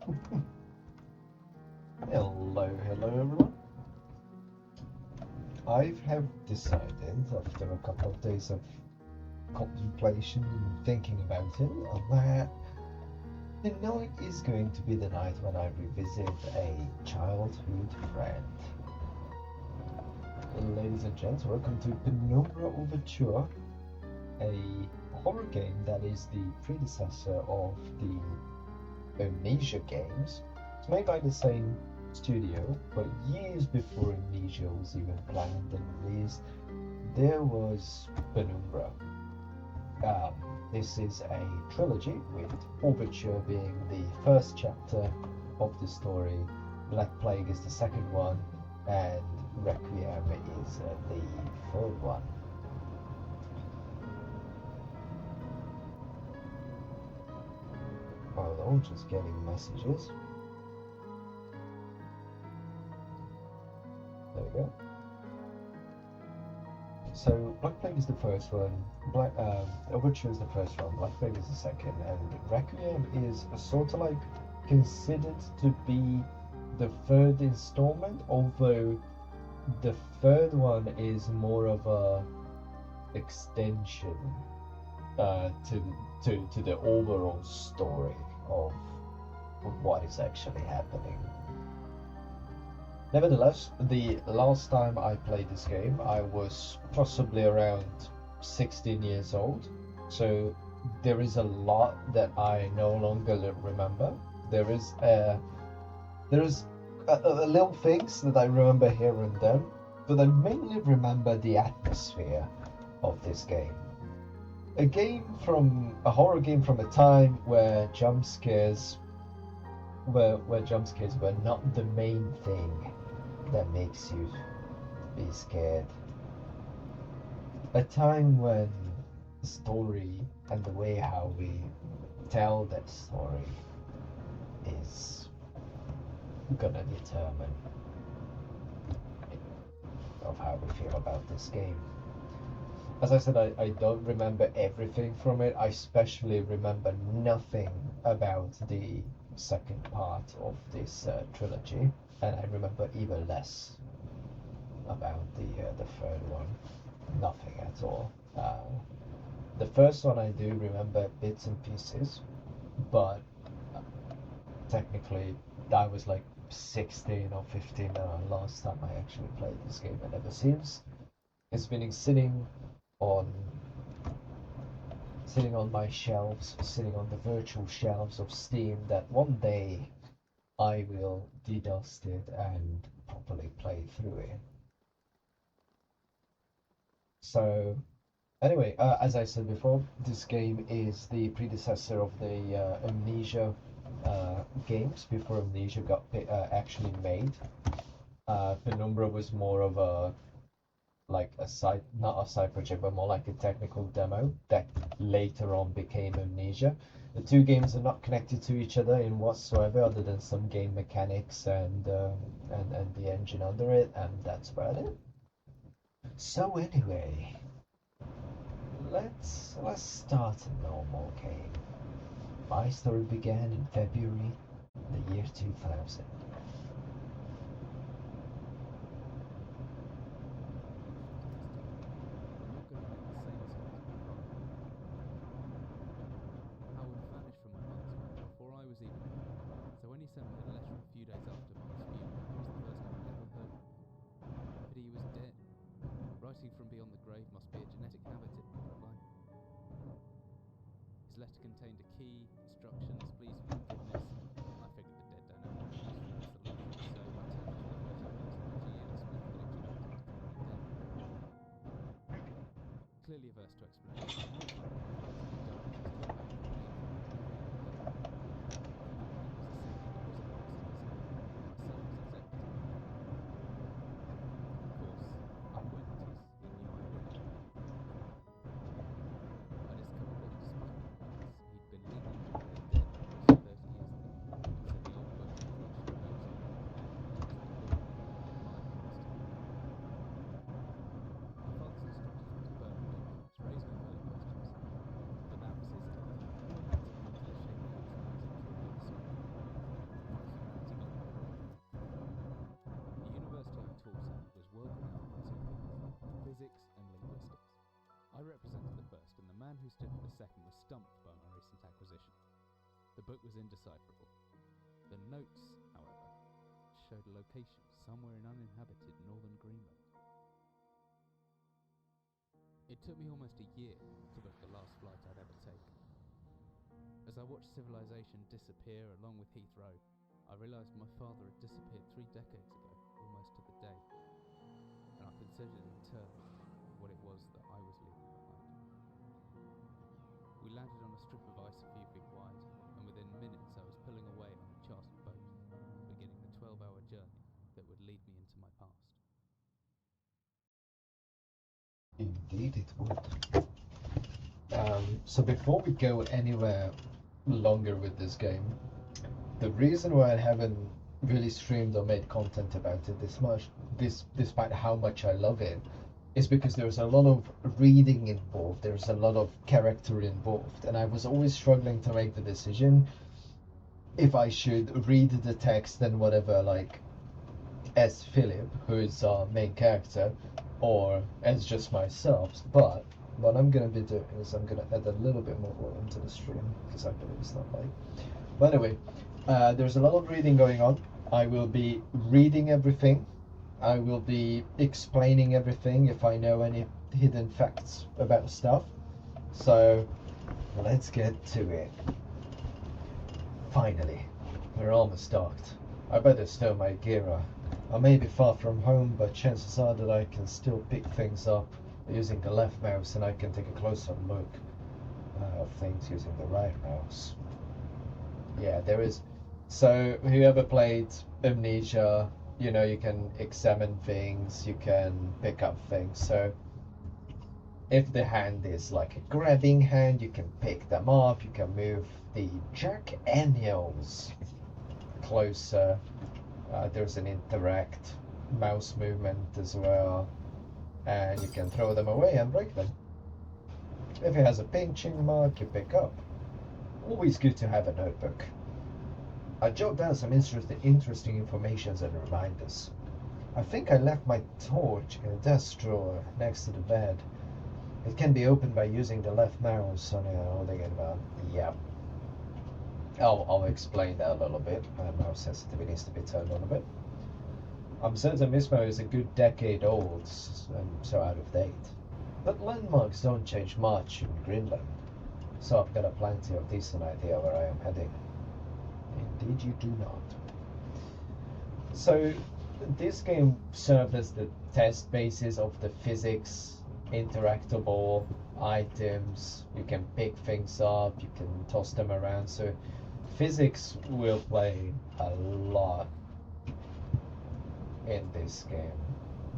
Hello, hello everyone. I have decided, after a couple of days of contemplation and thinking about it, that tonight is going to be the night when I revisit a childhood friend. Ladies and gents, welcome to Penumbra Overture, a horror game that is the predecessor of the Amnesia games. It's made by the same studio, but years before Amnesia was even planned and released, there was Penumbra. This is a trilogy, with Overture being the first chapter of the story, Black Plague is the second one, and Requiem is the third one. Hold on, just getting messages. There we go. So Black Plague is the first one, Overture is the first one, Black Plague is the second, and Requiem is sort of like considered to be the third installment, although the third one is more of a extension to the overall story of what is actually happening. Nevertheless, the last time I played this game, I was possibly around 16 years old, so there is a lot that I no longer remember. There is little things that I remember here and there, but I mainly remember the atmosphere of this game. A horror game from a time where jump scares were not the main thing that makes you be scared. A time when the story and the way how we tell that story is gonna determine of how we feel about this game. As I said, I don't remember everything from it. I especially remember nothing about the second part of this trilogy, and I remember even less about the third one. Nothing at all. The first one I do remember bits and pieces, but technically I was like 16 or 15 last time I actually played this game, and ever since it's been sitting on my shelves, sitting on the virtual shelves of Steam, that one day I will dedust it and properly play through it. So anyway, as I said before, this game is the predecessor of the Amnesia games before Amnesia got actually made. Penumbra was more of a not a side project, but more like a technical demo that later on became Amnesia. The two games are not connected to each other in whatsoever, other than some game mechanics and the engine under it, and that's about it. So anyway, let's start a normal game. My story began in February, the year 2000. So when he sent me a letter a few days after Mark's funeral, it was the first time I'd ever heard from him. Pity he was dead. Writing from beyond the grave must be a genetic habit, it replied. His letter contained a key, instructions, pleas for forgiveness. I figured the dead don't have much use for us, the letter, so I attached to the photo of his after years with the expected decline dead. Clearly averse to explanation, I also replied to the directors to a painful painful man who stood for the second was stumped by my recent acquisition. The book was indecipherable. The notes, however, showed a location somewhere in uninhabited northern Greenland. It took me almost a year to book the last flight I'd ever take. As I watched civilization disappear along with Heathrow, I realised my father had disappeared 3 decades ago, almost to the day, and I considered in turn what it was that I was leaving behind. We landed on a strip of ice a few feet wide, and within minutes I was pulling away on a chartered boat, beginning the 12-hour journey that would lead me into my past. Indeed, it would. So before we go anywhere longer with this game, the reason why I haven't really streamed or made content about it this much, despite how much I love it, is because there's a lot of reading involved, there's a lot of character involved, and I was always struggling to make the decision if I should read the text and whatever, like as Philip, who is our main character, or as just myself. But what I'm gonna be doing is I'm gonna add a little bit more into the stream because I believe it's not light. But anyway, there's a lot of reading going on. I will be reading everything. I will be explaining everything if I know any hidden facts about stuff. So let's get to it. Finally, we're almost docked. I better stow my gear up. I may be far from home, but chances are that I can still pick things up using the left mouse, and I can take a closer look of things using the right mouse. Yeah, there is. So whoever played Amnesia, you know, you can examine things, you can pick up things. So if the hand is like a grabbing hand, you can pick them up, you can move the jack Daniels closer. There's an interact mouse movement as well, and you can throw them away and break them. If it has a pinching mark, you pick up. Always good to have a notebook. I jot down some interesting information and reminders. I think I left my torch in a desk drawer next to the bed. It can be opened by using the left mouse on holding it about. Yeah. I'll explain that a little bit. Mouse sensitivity needs to be turned on a bit. I'm certain Mismo is a good decade old, and so out of date. But landmarks don't change much in Greenland, so I've got a plenty of decent idea where I am heading. Indeed you do not. So this game served as the test basis of the physics, interactable items, you can pick things up, you can toss them around, so physics will play a lot in this game.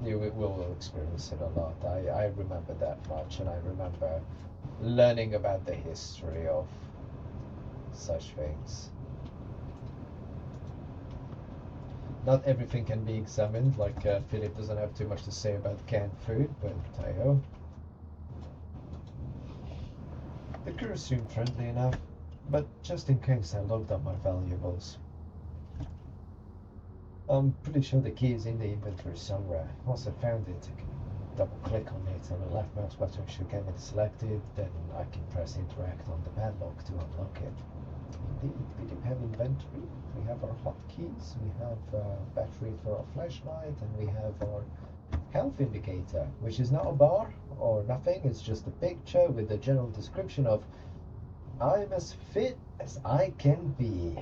You will experience it a lot. I remember that much, and I remember learning about the history of such things. Not everything can be examined, like Philip doesn't have too much to say about canned food, but hey-ho. The crew seemed friendly enough, but just in case I logged up my valuables. I'm pretty sure the key is in the inventory somewhere. Once I found it, I can double click on it and the left mouse button should get it selected, then I can press interact on the padlock to unlock it. Indeed, we do have inventory, we have our hotkeys, we have battery for our flashlight, and we have our health indicator, which is not a bar or nothing, it's just a picture with a general description of I'm as fit as I can be.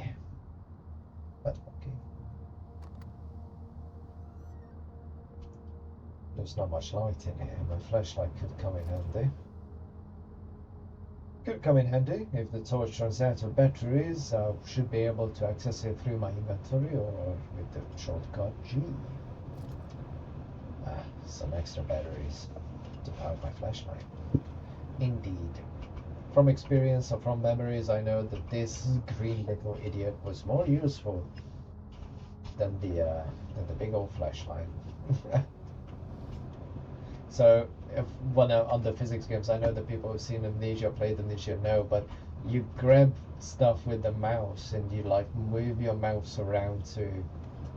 But okay. There's not much light in here, my flashlight could come in handy. Could come in handy if the torch runs out of batteries. I should be able to access it through my inventory or with the shortcut G. Some extra batteries to power my flashlight. Indeed. From experience or from memories, I know that this green little idiot was more useful than the big old flashlight. So, if one on the physics games, I know that people who've seen Amnesia, played Amnesia know, but you grab stuff with the mouse and you like move your mouse around to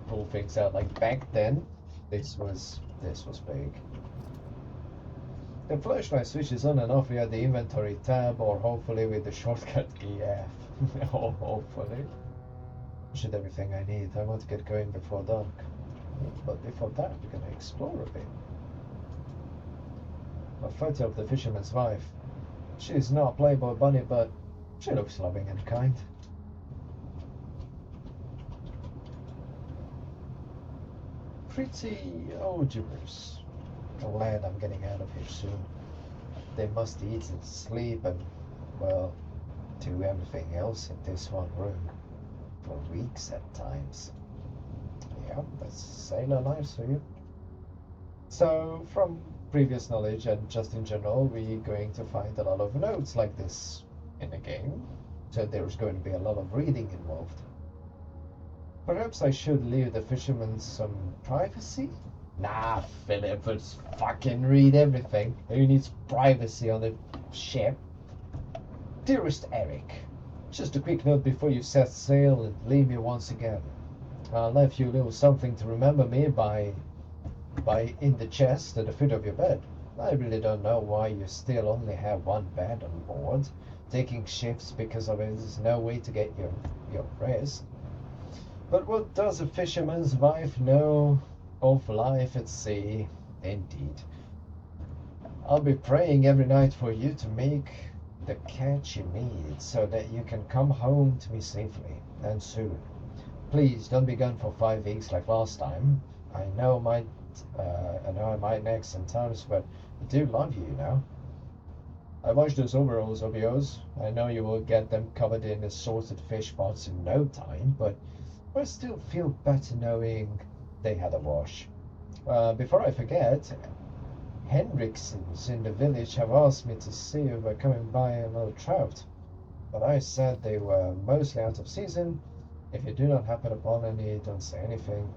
pull things out. Like back then, this was big. The flashlight switches on and off via the inventory tab or hopefully with the shortcut key F. Oh, hopefully. Should everything I need. I want to get going before dark. But before that, we're gonna explore a bit. A photo of the fisherman's wife. She's not Playboy Bunny, but she looks loving and kind. Pretty odorous. Glad I'm getting out of here soon. They must eat and sleep and, well, do everything else in this one room. For weeks at times. Yeah, that's sailor life for you. So, from previous knowledge and just in general, we're going to find a lot of notes like this in the game. So there's going to be a lot of reading involved. Perhaps I should leave the fishermen some privacy? Nah, Philip, let's fucking read everything. Who needs privacy on a ship? Dearest Eric, just a quick note before you set sail and leave me once again. I left you a little something to remember me by in the chest at the foot of your bed. I really don't know why you still only have one bed on board. Taking shifts because of it is no way to get your rest. But what does a fisherman's wife know of life at sea? Indeed. I'll be praying every night for you to make the catch you need so that you can come home to me safely and soon. Please don't be gone for 5 weeks like last time. I know I might nag sometimes, but I do love you, you know. I watched those overalls of yours. I know you will get them covered in assorted fish pots in no time, but I still feel better knowing they had a wash. Before I forget, Henriksons in the village have asked me to see if we're coming by a little trout, but I said they were mostly out of season. If you do not happen upon any, don't say anything.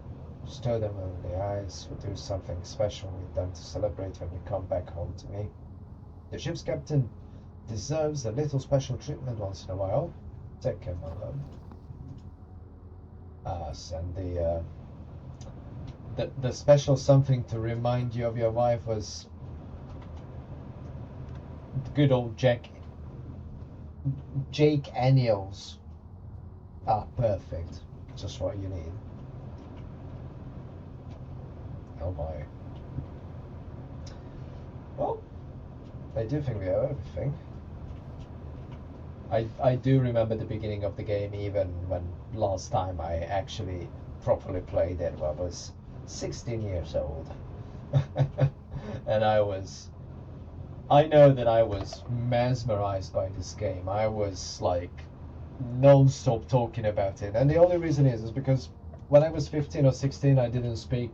Stir them in the eyes. We'll do something special with them to celebrate when we come back home to me. The ship's captain deserves a little special treatment once in a while. Take care, my love. And the special something to remind you of your wife was good old Jake Anniels. Ah, perfect. Just what you need. Oh my. Well, I do think we have everything. I do remember the beginning of the game, even when last time I actually properly played it when I was 16 years old. And I know that I was mesmerized by this game. I was like non-stop talking about it. And the only reason is because when I was 15 or 16 I didn't speak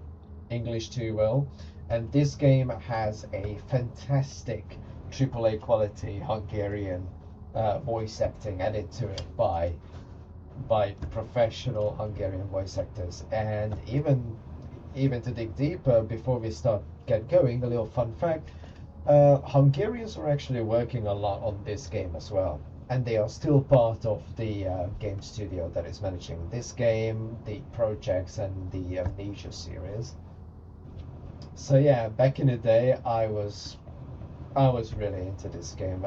English too well. And this game has a fantastic AAA quality Hungarian voice acting added to it by professional Hungarian voice actors. And even to dig deeper before we get going, a little fun fact: Hungarians are actually working a lot on this game as well, and they are still part of the game studio that is managing this game, the projects, and the Amnesia series. So yeah, back in the day, I was really into this game,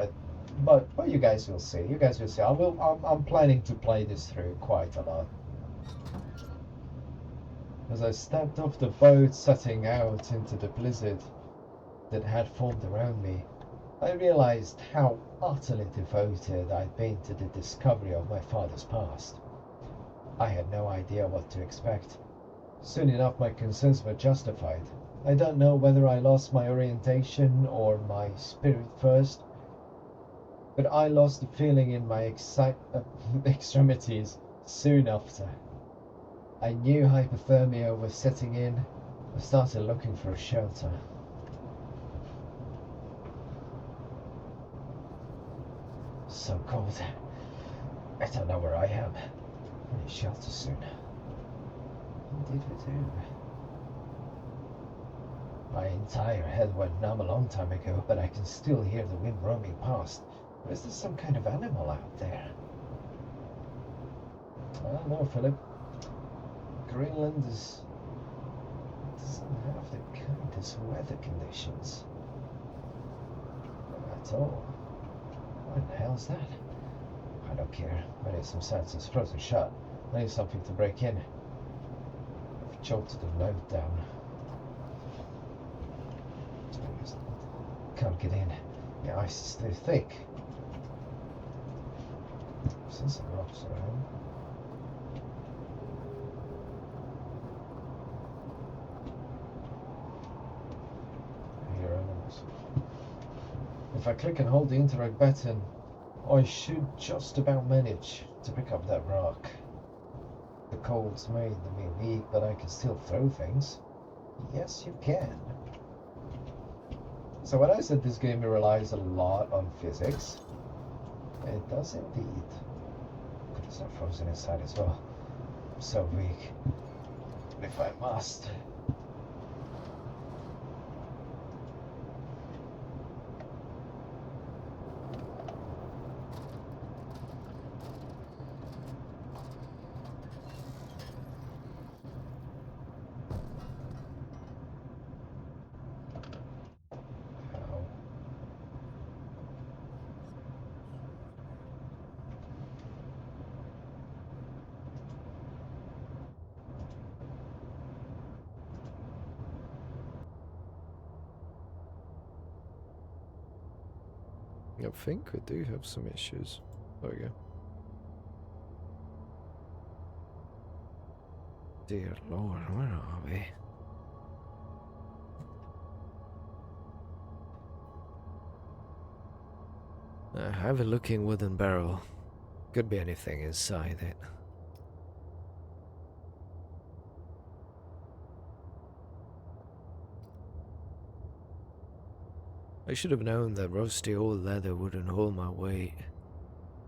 but you guys will see. You guys will see. I'm planning to play this through quite a lot. As I stepped off the boat, setting out into the blizzard that had formed around me, I realized how utterly devoted I'd been to the discovery of my father's past. I had no idea what to expect. Soon enough, my concerns were justified. I don't know whether I lost my orientation or my spirit first, but I lost the feeling in my extremities soon after. I knew hypothermia was setting in. I started looking for a shelter. So cold. I don't know where I am. I need shelter soon. Indeed we do. My entire head went numb a long time ago, but I can still hear the wind roaming past. Or is there some kind of animal out there? I don't know, Philip. Greenland doesn't have the kindest weather conditions. at all. What the hell is that? I don't care. I need some sensors frozen shut. I need something to break in. I've jolted the load down. Can't get in. The ice is too thick. There's some rocks around. I hear animals. If I click and hold the interact button, I should just about manage to pick up that rock. The cold's made me weak, but I can still throw things. Yes, you can. So when I said this game relies a lot on physics, it does indeed. Could have not frozen inside as well. I'm so weak. But if I must. I think we do have some issues. There we go. Dear Lord, where are we? A heavy looking wooden barrel. Could be anything inside it. I should have known that rusty old leather wouldn't hold my weight.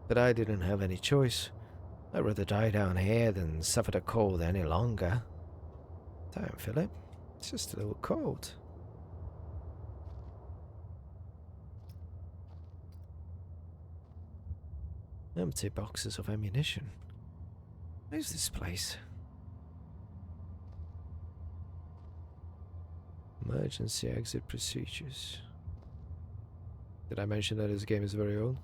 But I didn't have any choice. I'd rather die down here than suffer the cold any longer. Don't feel it. It's just a little cold. Empty boxes of ammunition. Where's this place? Emergency exit procedures. Did I mention that this game is very old?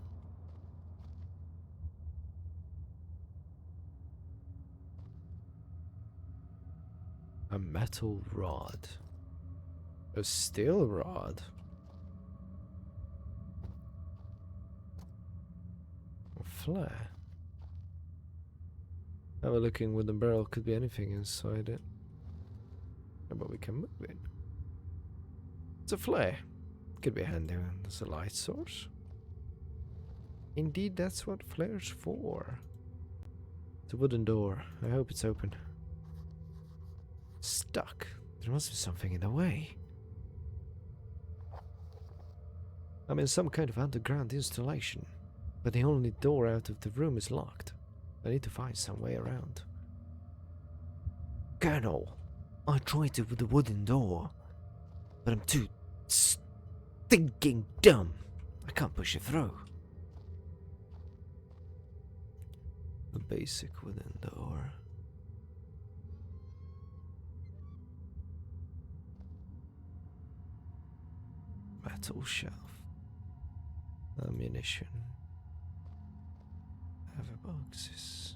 A metal rod. A steel rod. A flare. Have a looking wooden barrel, could be anything inside it. But we can move it. It's a flare. Could be handy as a light source. Indeed, that's what flare's for. It's a wooden door. I hope it's open. Stuck. There must be something in the way. I'm in some kind of underground installation, but the only door out of the room is locked. I need to find some way around. Colonel, I tried it with the wooden door, but I'm too stinking dumb. I can't push it through. A basic wooden door. Metal shelf. Ammunition. Heavy boxes.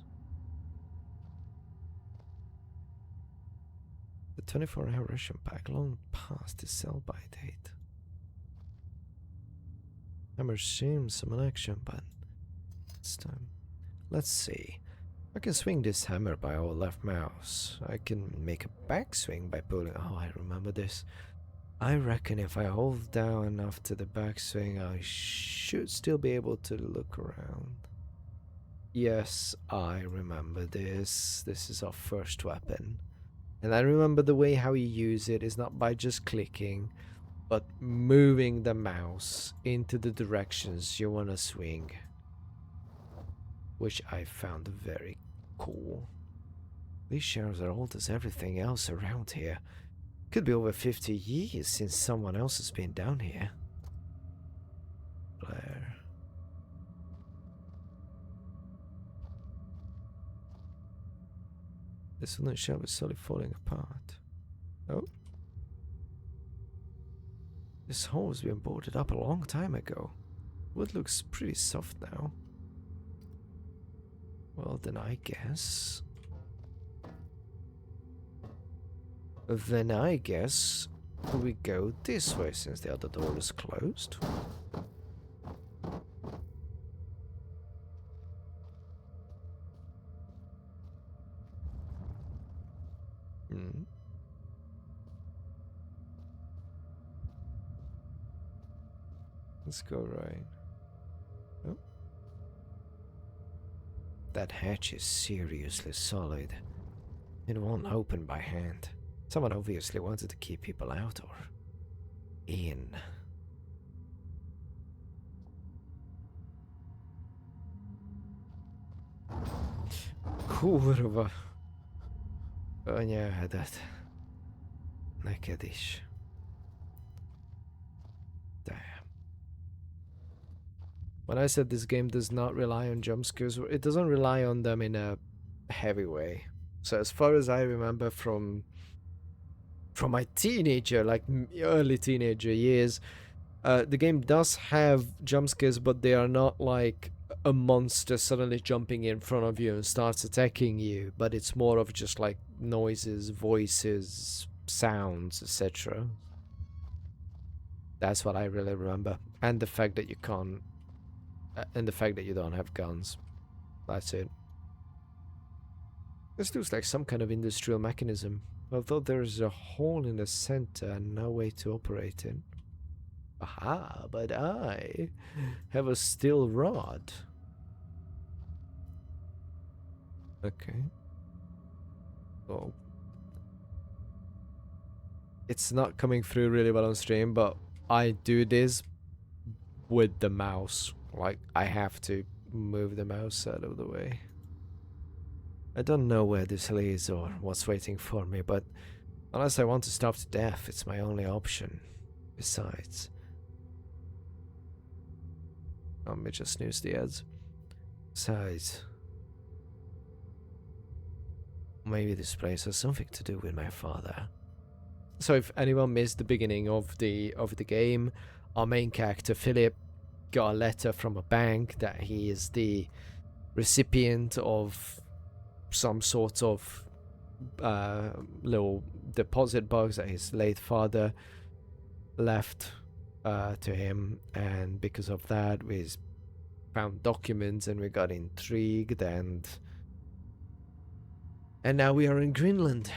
The 24-hour ration pack long past its sell-by date. Hammer seems some action, but it's time. Let's see. I can swing this hammer by our left mouse. I can make a backswing by pulling. Oh, I remember this. I reckon if I hold down after the backswing, I should still be able to look around. Yes, I remember this. This is our first weapon. And I remember the way how you use it is not by just clicking, but moving the mouse into the directions you want to swing. Which I found very cool. These shelves are old as everything else around here. Could be over 50 years since someone else has been down here. Blair. This wooden shelf is slowly falling apart. Oh. This hole has been boarded up a long time ago. Wood looks pretty soft now. Well, then I guess... we go this way since the other door is closed. Hmm. Let's go right. Oh. That hatch is seriously solid. It won't open by hand. Someone obviously wanted to keep people out or in. Kurva. Anyádat. Neked is. Damn. When I said this game does not rely on jump scares, it doesn't rely on them in a heavy way. So as far as I remember from my teenager, like early teenager years, the game does have jump scares, but they are not like a monster suddenly jumping in front of you and starts attacking you, but it's more of just like noises, voices, sounds, etc. That's what I really remember. And the fact that you can't... and the fact that you don't have guns. That's it. This looks like some kind of industrial mechanism, although there's a hole in the center and no way to operate it. Aha, but I have a steel rod. Okay. Well, it's not coming through really well on stream, but I do this with the mouse. Like, I have to move the mouse out of the way. I don't know where this leads or what's waiting for me, but unless I want to starve to death, it's my only option. Besides... let me just snooze the ads. Besides... maybe this place has something to do with my father. So if anyone missed the beginning of the game, our main character Philip got a letter from a bank that he is the recipient of some sort of little deposit box that his late father left to him, and because of that we found documents and we got intrigued, and now we are in Greenland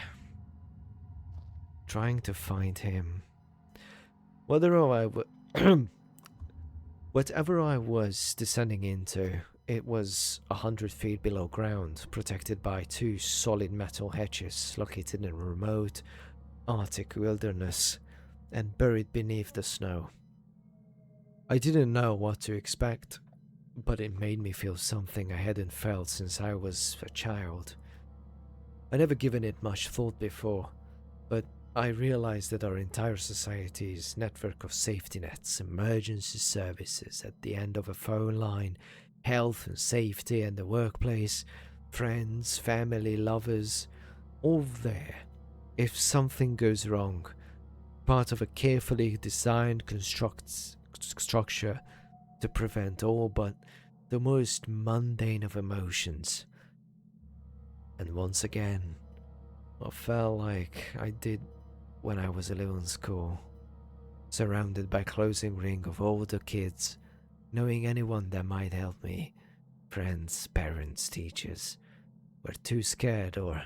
trying to find him. Whatever I was descending into, it was 100 feet below ground, protected by 2 solid metal hatches located in a remote Arctic wilderness and buried beneath the snow. I didn't know what to expect, but it made me feel something I hadn't felt since I was a child. I'd never given it much thought before, but I realized that our entire society's network of safety nets, emergency services at the end of a phone line, health and safety in the workplace, friends, family, lovers, all there. If something goes wrong, part of a carefully designed structure to prevent all but the most mundane of emotions. And once again, I felt like I did when I was little in school, surrounded by a closing ring of older kids, knowing anyone that might help me, friends, parents, teachers, were too scared or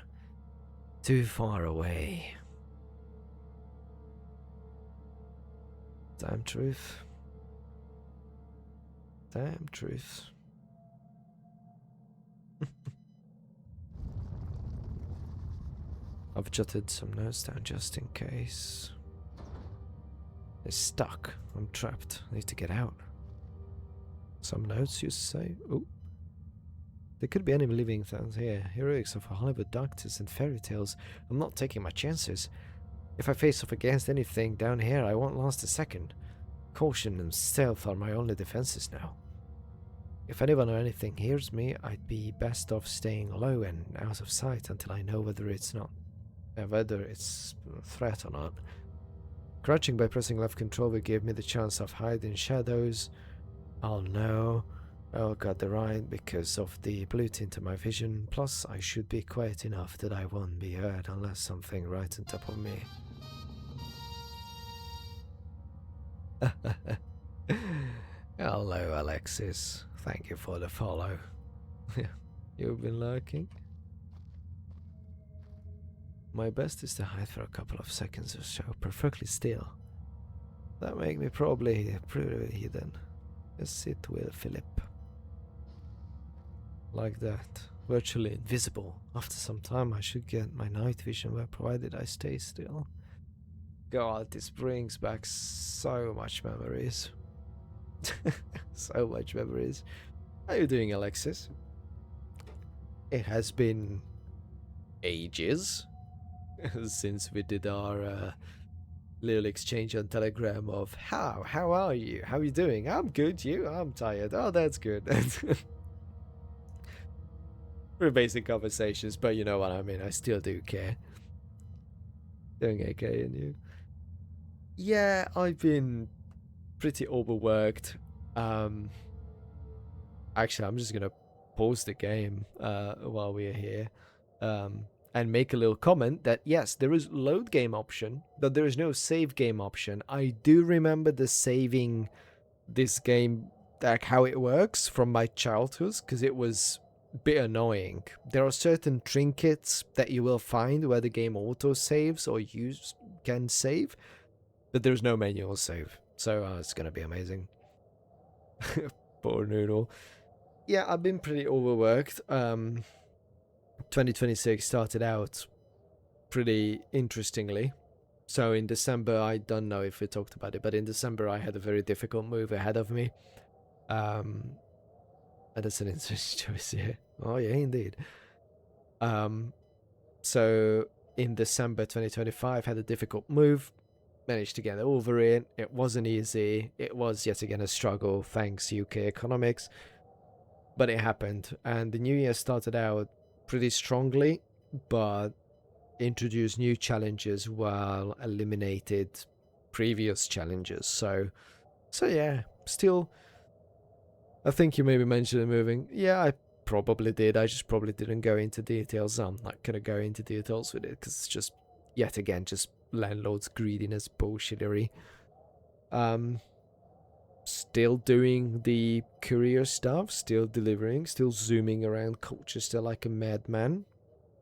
too far away. Damn truth. Damn truth. I've jotted some notes down just in case. It's stuck. I'm trapped. I need to get out. Some notes, you say? Oh. There could be any living things here. Heroics of Hollywood doctors and fairy tales. I'm not taking my chances. If I face off against anything down here, I won't last a second. Caution and stealth are my only defenses now. If anyone or anything hears me, I'd be best off staying low and out of sight until I know whether it's a threat or not. Crouching by pressing left control will give me the chance of hiding shadows Oh no. Oh, got the right because of the blue tint to my vision. Plus, I should be quiet enough that I won't be heard unless something right on top of me. Hello, Alexis. Thank you for the follow. You've been lurking? My best is to hide for a couple of seconds or so, perfectly still. That make me probably pretty hidden. Just sit with Philip. Like that. Virtually invisible. After some time I should get my night vision back provided I stay still. God, this brings back so much memories. So much memories. How are you doing, Alexis? It has been ages since we did our little exchange on Telegram of how are you? How are you doing? I'm good, you? I'm tired. Oh, that's good. Very basic conversations, but you know what I mean. I still do care. Doing okay, and you? Yeah, I've been pretty overworked. Um, actually, I'm just gonna pause the game while we're here, and make a little comment that yes, there is load game option, but there is no save game option. I do remember the saving this game, like how it works from my childhood, because it was a bit annoying. There are certain trinkets that you will find where the game auto saves or you can save, but there's no manual save. So it's gonna be amazing. Poor noodle. Yeah, I've been pretty overworked. 2026 started out pretty interestingly. So in December, I don't know if we talked about it, but in December I had a very difficult move ahead of me. And that's an interesting choice, yeah. Oh yeah, indeed. So in December 2025, had a difficult move, managed to get over it. It wasn't easy. It was yet again a struggle, thanks UK economics. But it happened, and the new year started out pretty strongly, but introduced new challenges while eliminated previous challenges. So yeah, still. I think you maybe mentioned moving. Yeah, I probably did. I just probably didn't go into details. I'm not gonna go into details with it because it's just yet again just landlord's greediness bullshittery. Um, Still doing the courier stuff, still delivering, still zooming around Colchester like a madman,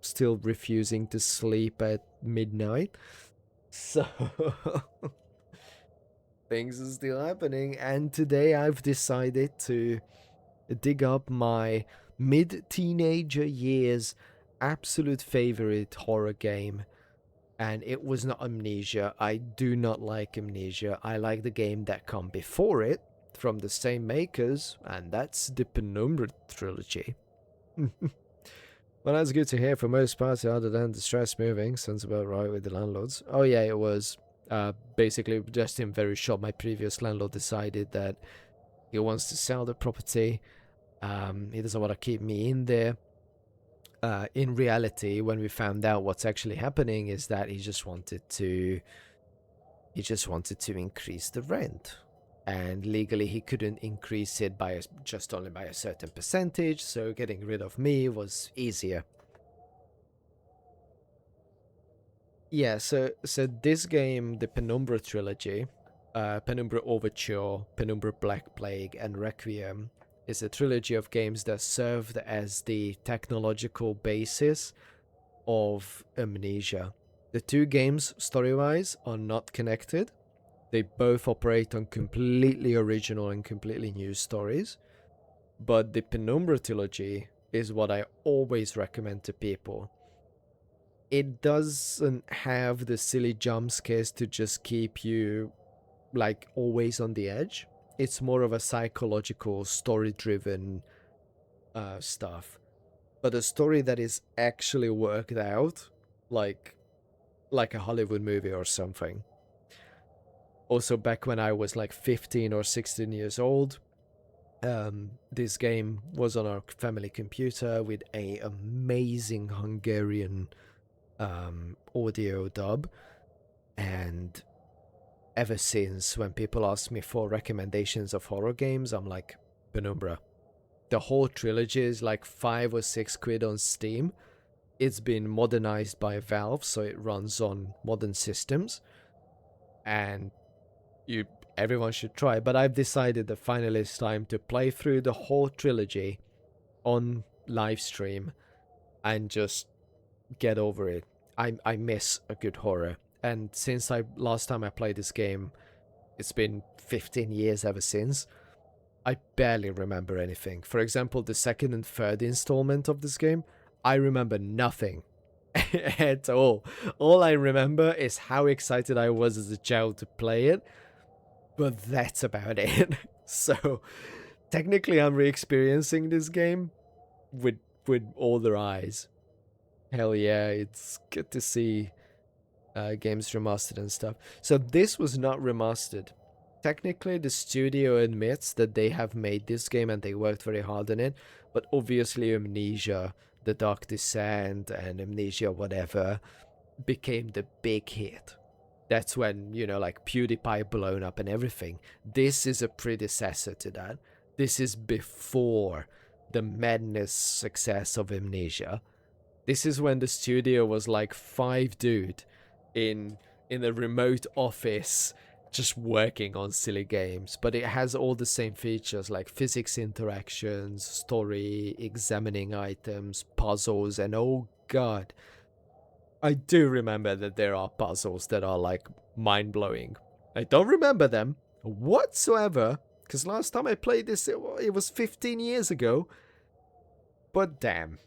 still refusing to sleep at midnight. So things are still happening, and today I've decided to dig up my mid-teenager years absolute favorite horror game, and it was not Amnesia. I do not like Amnesia. I like the game that come before it from the same makers, and that's the Penumbra trilogy. Well, that's good to hear for most parts, other than the stress moving. Sounds about right with the landlords. Oh yeah, it was. Basically, just in very short, my previous landlord decided that he wants to sell the property. He doesn't want to keep me in there. In reality, when we found out what's actually happening, is that he just wanted to increase the rent, and legally he couldn't increase it by just only by a certain percentage. So getting rid of me was easier. Yeah. So this game, the Penumbra trilogy, Penumbra Overture, Penumbra Black Plague, and Requiem, is a trilogy of games that served as the technological basis of Amnesia. The two games, story-wise, are not connected. They both operate on completely original and completely new stories. But the Penumbra trilogy is what I always recommend to people. It doesn't have the silly jump scares to just keep you like always on the edge. It's more of a psychological, story-driven stuff, but a story that is actually worked out, like a Hollywood movie or something. Also, back when I was like 15 or 16 years old, this game was on our family computer with a amazing Hungarian audio dub, and ever since when people ask me for recommendations of horror games, I'm like, Penumbra. The whole trilogy is like 5 or 6 quid on Steam. It's been modernized by Valve, so it runs on modern systems. And everyone should try. But I've decided that finally it's time to play through the whole trilogy on live stream and just get over it. I miss a good horror. And since last time I played this game, it's been 15 years ever since. I barely remember anything. For example, the second and third installment of this game, I remember nothing at all. All I remember is how excited I was as a child to play it, but that's about it. So technically I'm re-experiencing this game with all their eyes. Hell yeah, it's good to see games remastered and stuff. So this was not remastered. Technically, the studio admits that they have made this game and they worked very hard on it, but obviously Amnesia, The Dark Descent, and Amnesia whatever became the big hit. That's when, like PewDiePie blown up and everything. This is a predecessor to that. This is before the madness success of Amnesia. This is when the studio was like 5 dude in a remote office just working on silly games, but it has all the same features like physics interactions, story, examining items, puzzles, and oh god, I do remember that there are puzzles that are like mind-blowing. I don't remember them whatsoever, because last time I played this, it was 15 years ago, but damn.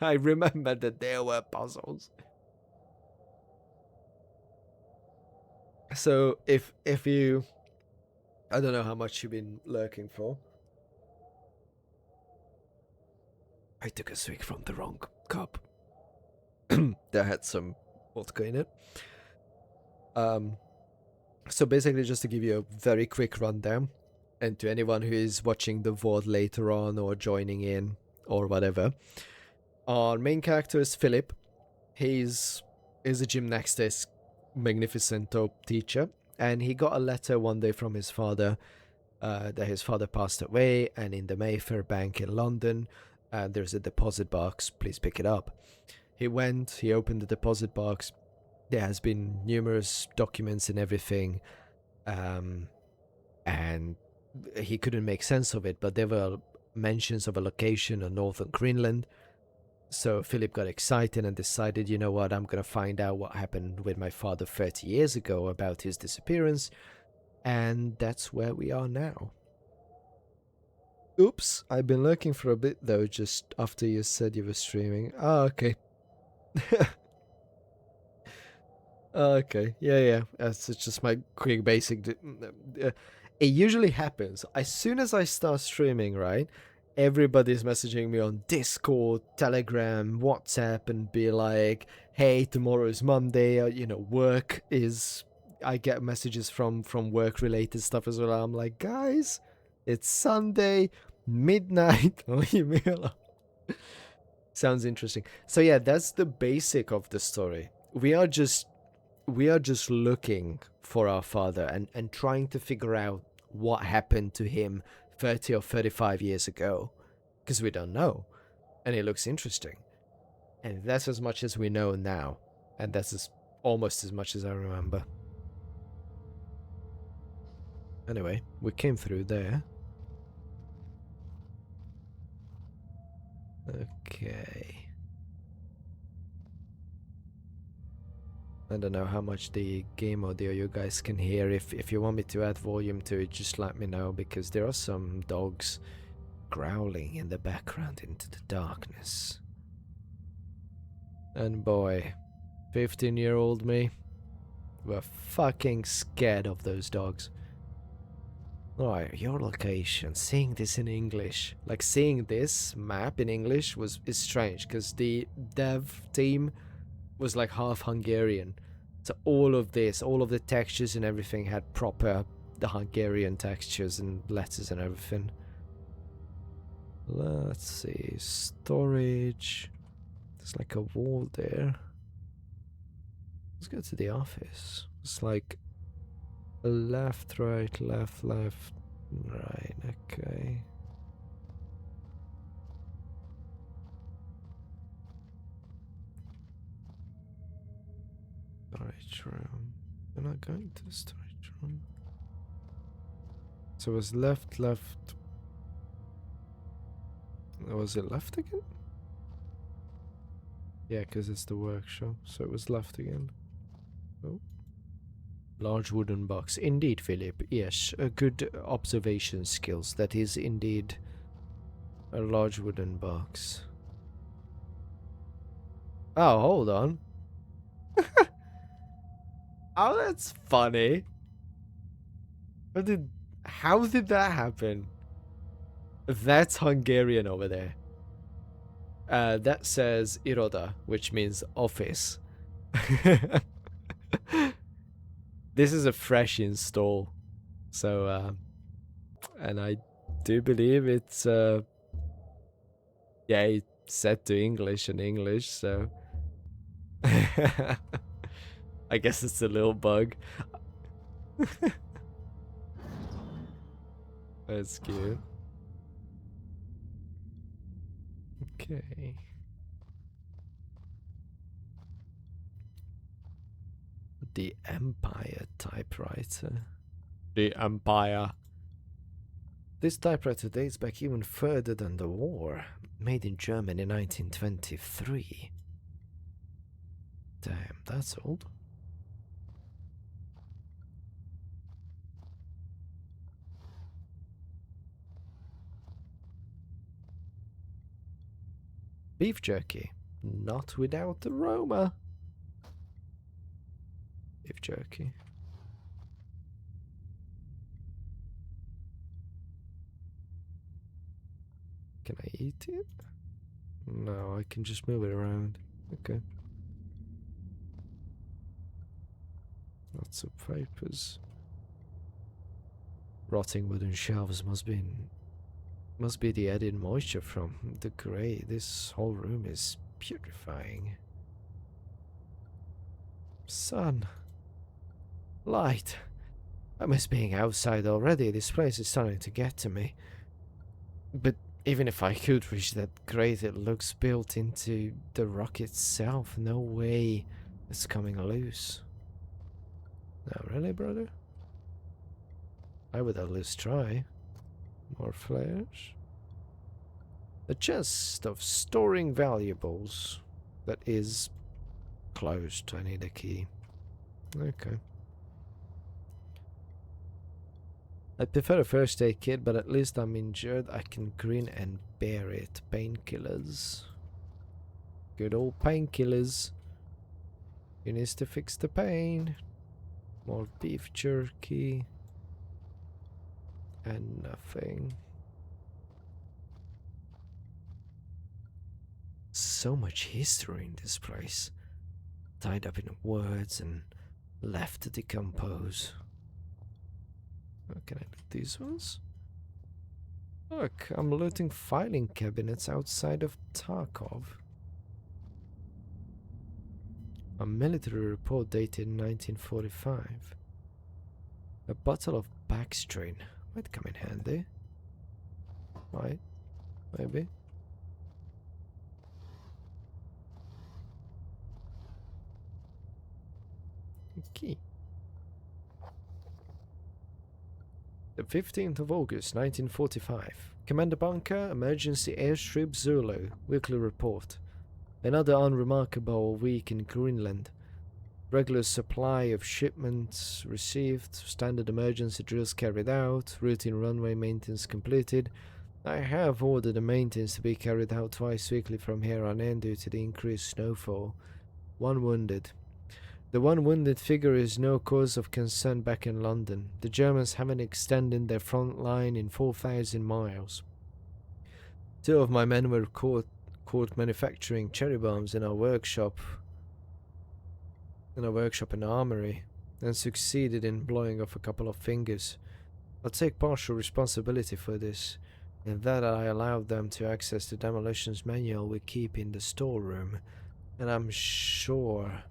I remember that there were puzzles. So if you, I don't know how much you've been lurking for. I took a swig from the wrong cup. That had some vodka in it. So basically, just to give you a very quick rundown, and to anyone who is watching the VOD later on or joining in or whatever, our main character is Philip. He's a gymnastics magnificent teacher, and he got a letter one day from his father that his father passed away, and in the Mayfair Bank in London there's a deposit box, please pick it up. He opened the deposit box. There has been numerous documents and everything, and he couldn't make sense of it, but there were mentions of a location in northern Greenland. So Philip got excited and decided, you know what, I'm going to find out what happened with my father 30 years ago about his disappearance. And that's where we are now. Oops, I've been lurking for a bit though, just after you said you were streaming. Oh, okay. Okay, yeah. That's just my quick basic. It usually happens. As soon as I start streaming, right? Everybody's messaging me on Discord, Telegram, WhatsApp, and be like, hey, tomorrow is Monday, work is... I get messages from work-related stuff as well. I'm like, guys, it's Sunday, midnight, leave me alone. Sounds interesting. So yeah, that's the basic of the story. We are just looking for our father and trying to figure out what happened to him 30 or 35 years ago, because we don't know, and it looks interesting, and that's as much as we know now, and that's almost as much as I remember. Anyway, we came through there. Okay. I don't know how much the game audio you guys can hear. If you want me to add volume to it, just let me know, because there are some dogs growling in the background into the darkness. And boy, 15-year-old me were fucking scared of those dogs. Alright, your location. Seeing this in English, like seeing this map in English is strange, because the dev team was like half Hungarian. So all of the textures and everything had the Hungarian textures and letters and everything. Let's see, storage. There's like a wall there. Let's go to the office. It's like Left, right, left, left, right. Okay. Storage room. We're not going to the storage room. So it was left, left. Was it left again? Yeah, because it's the workshop. So it was left again. Oh. Large wooden box. Indeed, Philip. Yes, a good observation skills. That is indeed a large wooden box. Oh, hold on. Oh, that's funny. How did that happen? That's Hungarian over there. That says Iroda, which means office. This is a fresh install. So, and I do believe it's, yeah, it's set to English and English, so. I guess it's a little bug. That's cute. Okay. The Empire typewriter. The Empire. This typewriter dates back even further than the war. Made in Germany in 1923. Damn, that's old. Beef jerky. Not without aroma. Beef jerky. Can I eat it? No, I can just move it around. Okay. Lots of papers. Rotting wooden shelves must be the added moisture from the grey. This whole room is purifying. Sun. Light. I miss being outside already. This place is starting to get to me. But even if I could reach that grate, it looks built into the rock itself. No way it's coming loose. No, really, brother? I would at least try. More flares. A chest of storing valuables that is closed. I need a key. Okay. I'd prefer a first aid kit, but at least I'm injured. I can grin and bear it. Painkillers. Good old painkillers. He needs to fix the pain. More beef jerky. And nothing. So much history in this place. Tied up in words and left to decompose. Oh, can I loot these ones? Look, I'm looting filing cabinets outside of Tarkov. A military report dated 1945. A bottle of Backstrain might come in handy. Might. Maybe. Key. The 15th of August, 1945. Commander Bunker, Emergency Airstrip Zulu. Weekly report. Another unremarkable week in Greenland. Regular supply of shipments received. Standard emergency drills carried out. Routine runway maintenance completed. I have ordered the maintenance to be carried out twice weekly from here on in due to the increased snowfall. 1 wounded. The 1 wounded figure is no cause of concern back in London. The Germans haven't extended their front line in 4,000 miles. 2 of my men were caught manufacturing cherry bombs in our workshop in the armory, and succeeded in blowing off a couple of fingers. I'll take partial responsibility for this, and that I allowed them to access the demolitions manual we keep in the storeroom, and I'm sure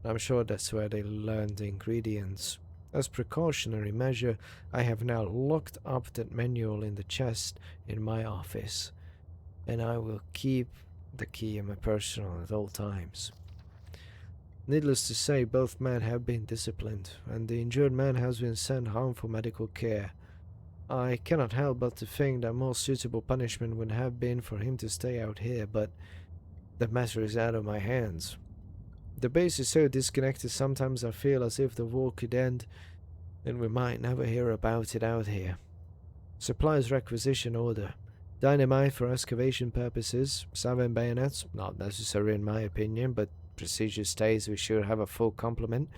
that's where they learned the ingredients As precautionary measure, I have now locked up that manual in the chest in my office, and I will keep the key in my personal at all times. Needless to say, both men have been disciplined, and the injured man has been sent home for medical care. I cannot help but to think that more suitable punishment would have been for him to stay out here, but the matter is out of my hands. The base is so disconnected sometimes I feel as if the war could end and we might never hear about it out here. Supplies requisition order. Dynamite for excavation purposes, 7 bayonets, not necessary in my opinion, but procedure states we should have a full complement.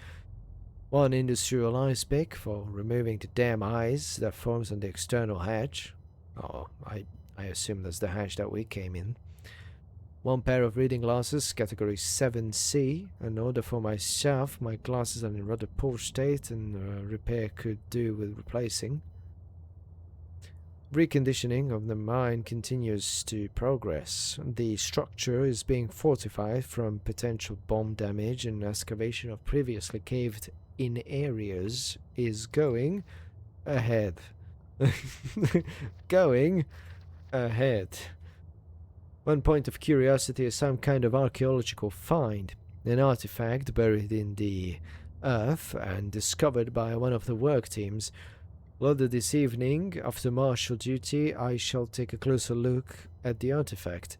1 industrial ice pick for removing the damn ice that forms on the external hatch. Oh, I assume that's the hatch that we came in. 1 pair of reading glasses, category 7C, an order for myself. My glasses are in rather poor state and repair could do with replacing. Reconditioning of the mine continues to progress. The structure is being fortified from potential bomb damage, and excavation of previously caved in areas is going ahead. Going ahead. 1 point of curiosity is some kind of archaeological find, an artifact buried in the earth and discovered by one of the work teams. Later this evening, after martial duty, I shall take a closer look at the artifact.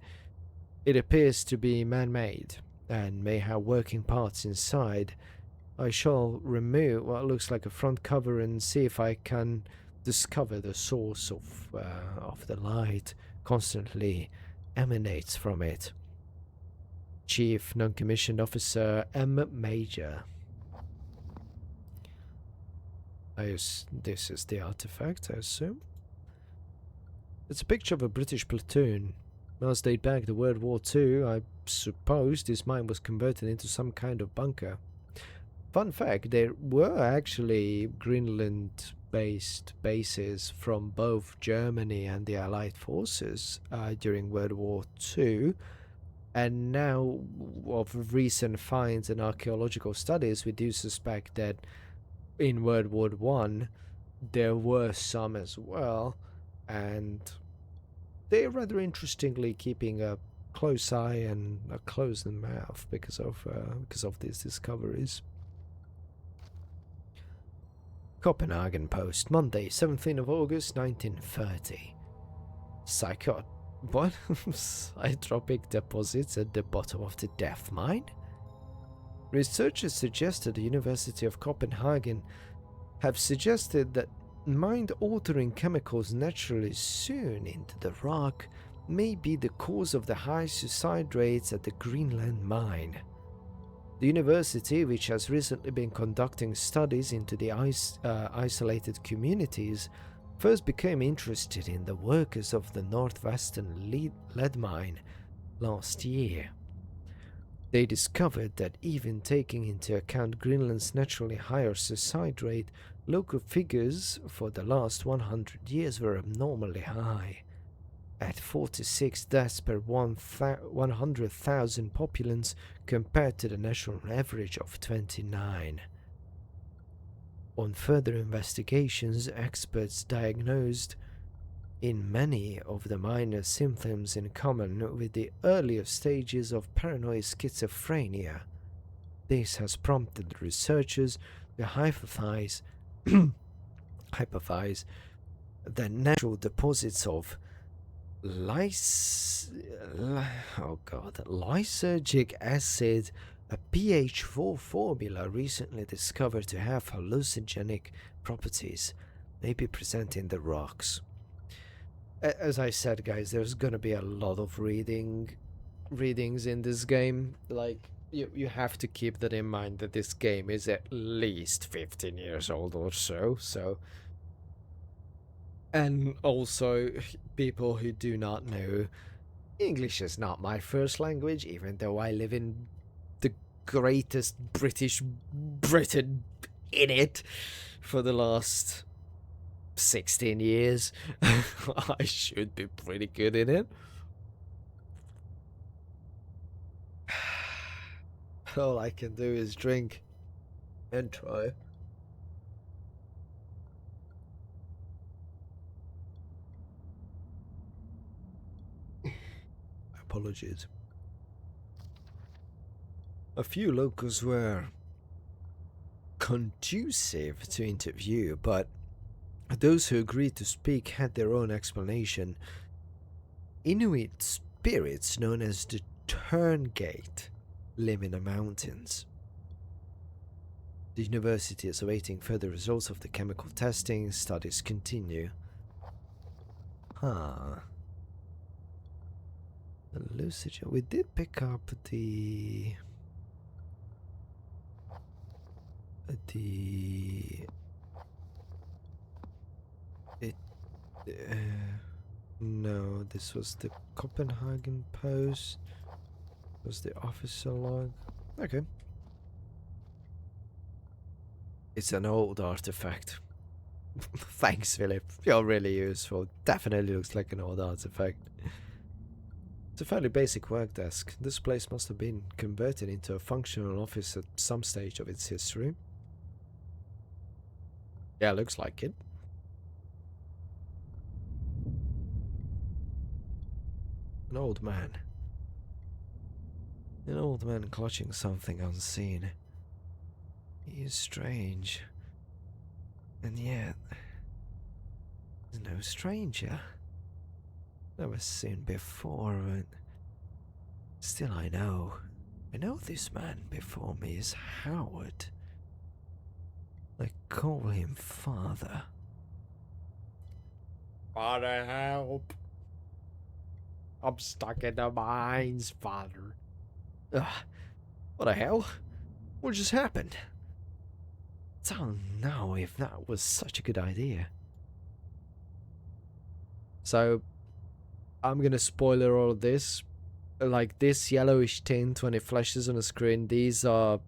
It appears to be man-made, and may have working parts inside. I shall remove what looks like a front cover and see if I can discover the source of the light constantly emanates from it. Chief Non-Commissioned Officer M. Major. This is the artifact, I assume. It's a picture of a British platoon. Must date back to World War II. I suppose this mine was converted into some kind of bunker. Fun fact, there were actually Greenland-based bases from both Germany and the Allied forces during World War II. And now, of recent finds and archaeological studies, we do suspect that in World War One, there were some as well, and they're rather interestingly keeping a close eye and a closed mouth because of these discoveries. Copenhagen Post, Monday, 17th of August, 1930. Psychot. What? Psytropic deposits at the bottom of the death mine? Researchers suggested the University of Copenhagen have suggested that mind-altering chemicals naturally soon into the rock may be the cause of the high suicide rates at the Greenland mine. The university, which has recently been conducting studies into the isolated communities, first became interested in the workers of the northwestern lead mine last year. They discovered that even taking into account Greenland's naturally higher suicide rate, local figures for the last 100 years were abnormally high, at 46 deaths per 100,000 populations compared to the national average of 29. On further investigations, experts diagnosed in many of the minor symptoms in common with the earlier stages of paranoid schizophrenia. This has prompted researchers to hypothesize that natural deposits of lysergic acid, a pH4 formula recently discovered to have hallucinogenic properties, may be present in the rocks. As I said, guys, there's gonna be a lot of readings in this game. Like, you have to keep that in mind that this game is at least 15 years old or so. And also, people who do not know, English is not my first language, even though I live in the greatest British Britain in it for the last 16 years. I should be pretty good in it. All I can do is drink and try. apologies. A few locals were conducive to interview, but those who agreed to speak had their own explanation. Inuit spirits known as the Turngate live in the mountains. The university is awaiting further results of the chemical testing. Studies continue. Huh. The lucid. We did pick up the no, this was the Copenhagen Post. Was the officer log? Okay. It's an old artifact. Thanks, Philip. You're really useful. Definitely looks like an old artifact. It's a fairly basic work desk. This place must have been converted into a functional office at some stage of its history. Yeah, looks like it. An old man. An old man clutching something unseen. He is strange. And yet, he's no stranger. Never seen before, but still I know this man before me is Howard. I call him Father. Father, help! I'm stuck in the mines, Father. Ugh, what the hell? What just happened? I don't know if that was such a good idea. So, I'm gonna spoiler all of this. Like, this yellowish tint when it flashes on the screen, these are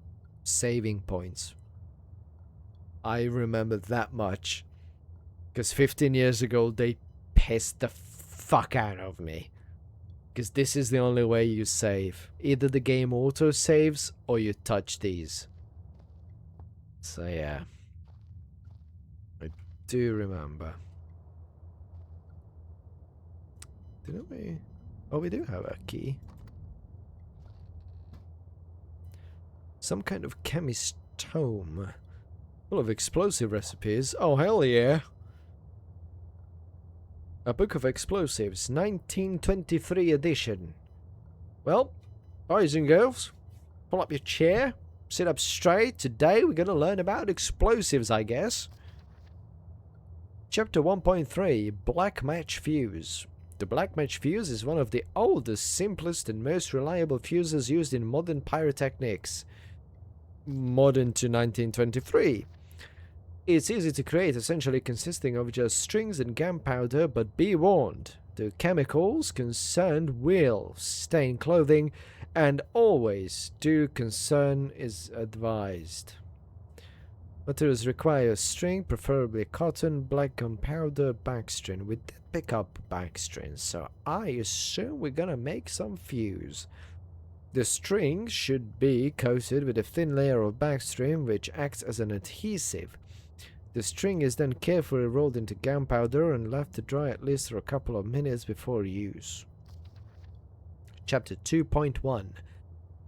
saving points. I remember that much. Because 15 years ago, they pissed the fuck out of me. Because this is the only way you save. Either the game auto saves or you touch these. So yeah. I do remember. Didn't we? Oh, we do have a key. Some kind of chemist tome. Full of explosive recipes. Oh, hell yeah. A book of explosives, 1923 edition. Well, boys and girls, pull up your chair, sit up straight. Today we're going to learn about explosives, I guess. Chapter 1.3, Black Match Fuse. The Black Match Fuse is one of the oldest, simplest, and most reliable fuses used in modern pyrotechnics. Modern to 1923. It's easy to create, essentially consisting of just strings and gunpowder, but be warned, the chemicals concerned will stain clothing, and always due concern is advised. Materials require string, preferably cotton, black gunpowder, backstring. We did pick up backstring, so I assume we're gonna make some fuse. The string should be coated with a thin layer of backstring, which acts as an adhesive. The string is then carefully rolled into gunpowder and left to dry at least for a couple of minutes before use. Chapter 2.1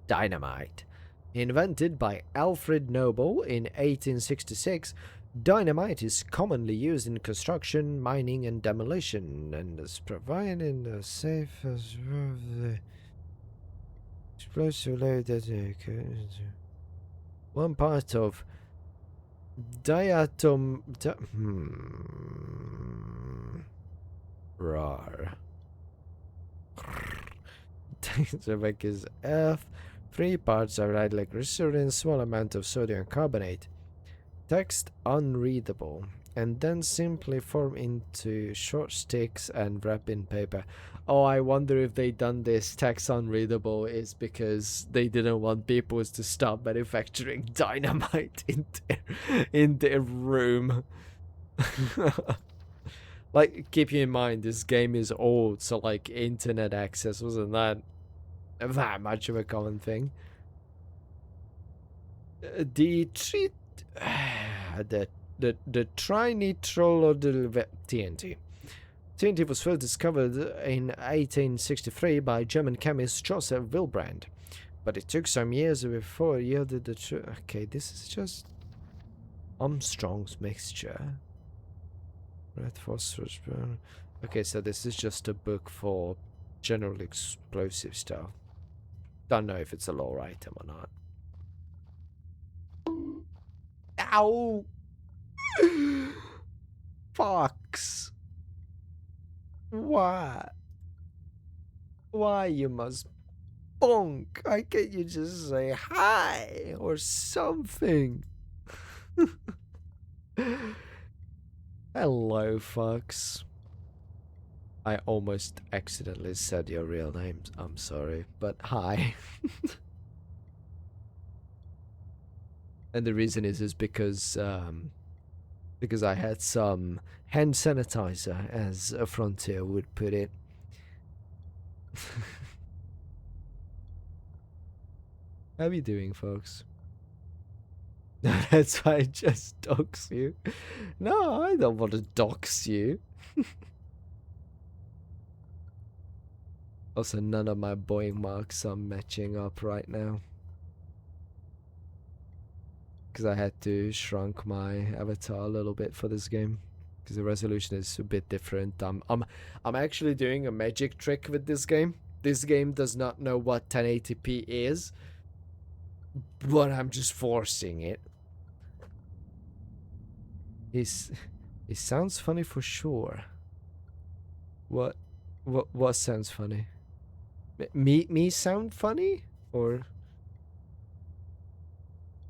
Dynamite. Invented by Alfred Noble in 1866, dynamite is commonly used in construction, mining, and demolition, and is provided the safe as well the explosive load. One part of diatom. Rar. Diatomic is earth. 3 parts are nitroglycerin, small amount of sodium carbonate. Text unreadable, and then simply form into short sticks and wrap in paper. Oh, I wonder if they done this text unreadable is because they didn't want people to stop manufacturing dynamite in their room. Like, keep in mind, this game is old, so like internet access wasn't that much of a common thing. The trinitral or the TNT. TNT was first discovered in 1863 by German chemist Joseph Wilbrand, but it took some years before it yielded the true. Okay, this is just Armstrong's mixture. Red phosphorus burn. Okay, so this is just a book for general explosive stuff. Don't know if it's a lore item or not. Ow! Fox! Why? Why you must bonk? Why can't you just say hi or something? Hello, Fox. I almost accidentally said your real name. I'm sorry, but hi. And the reason is because I had some hand sanitizer, as a Frontier would put it. How are you doing, folks? That's why I just dox you. No, I don't want to dox you. Also, none of my Boeing marks are matching up right now. Because I had to shrunk my avatar a little bit for this game. Because the resolution is a bit different. I'm actually doing a magic trick with this game. This game does not know what 1080p is. But I'm just forcing it. It sounds funny for sure. What sounds funny? Me sound funny? Or...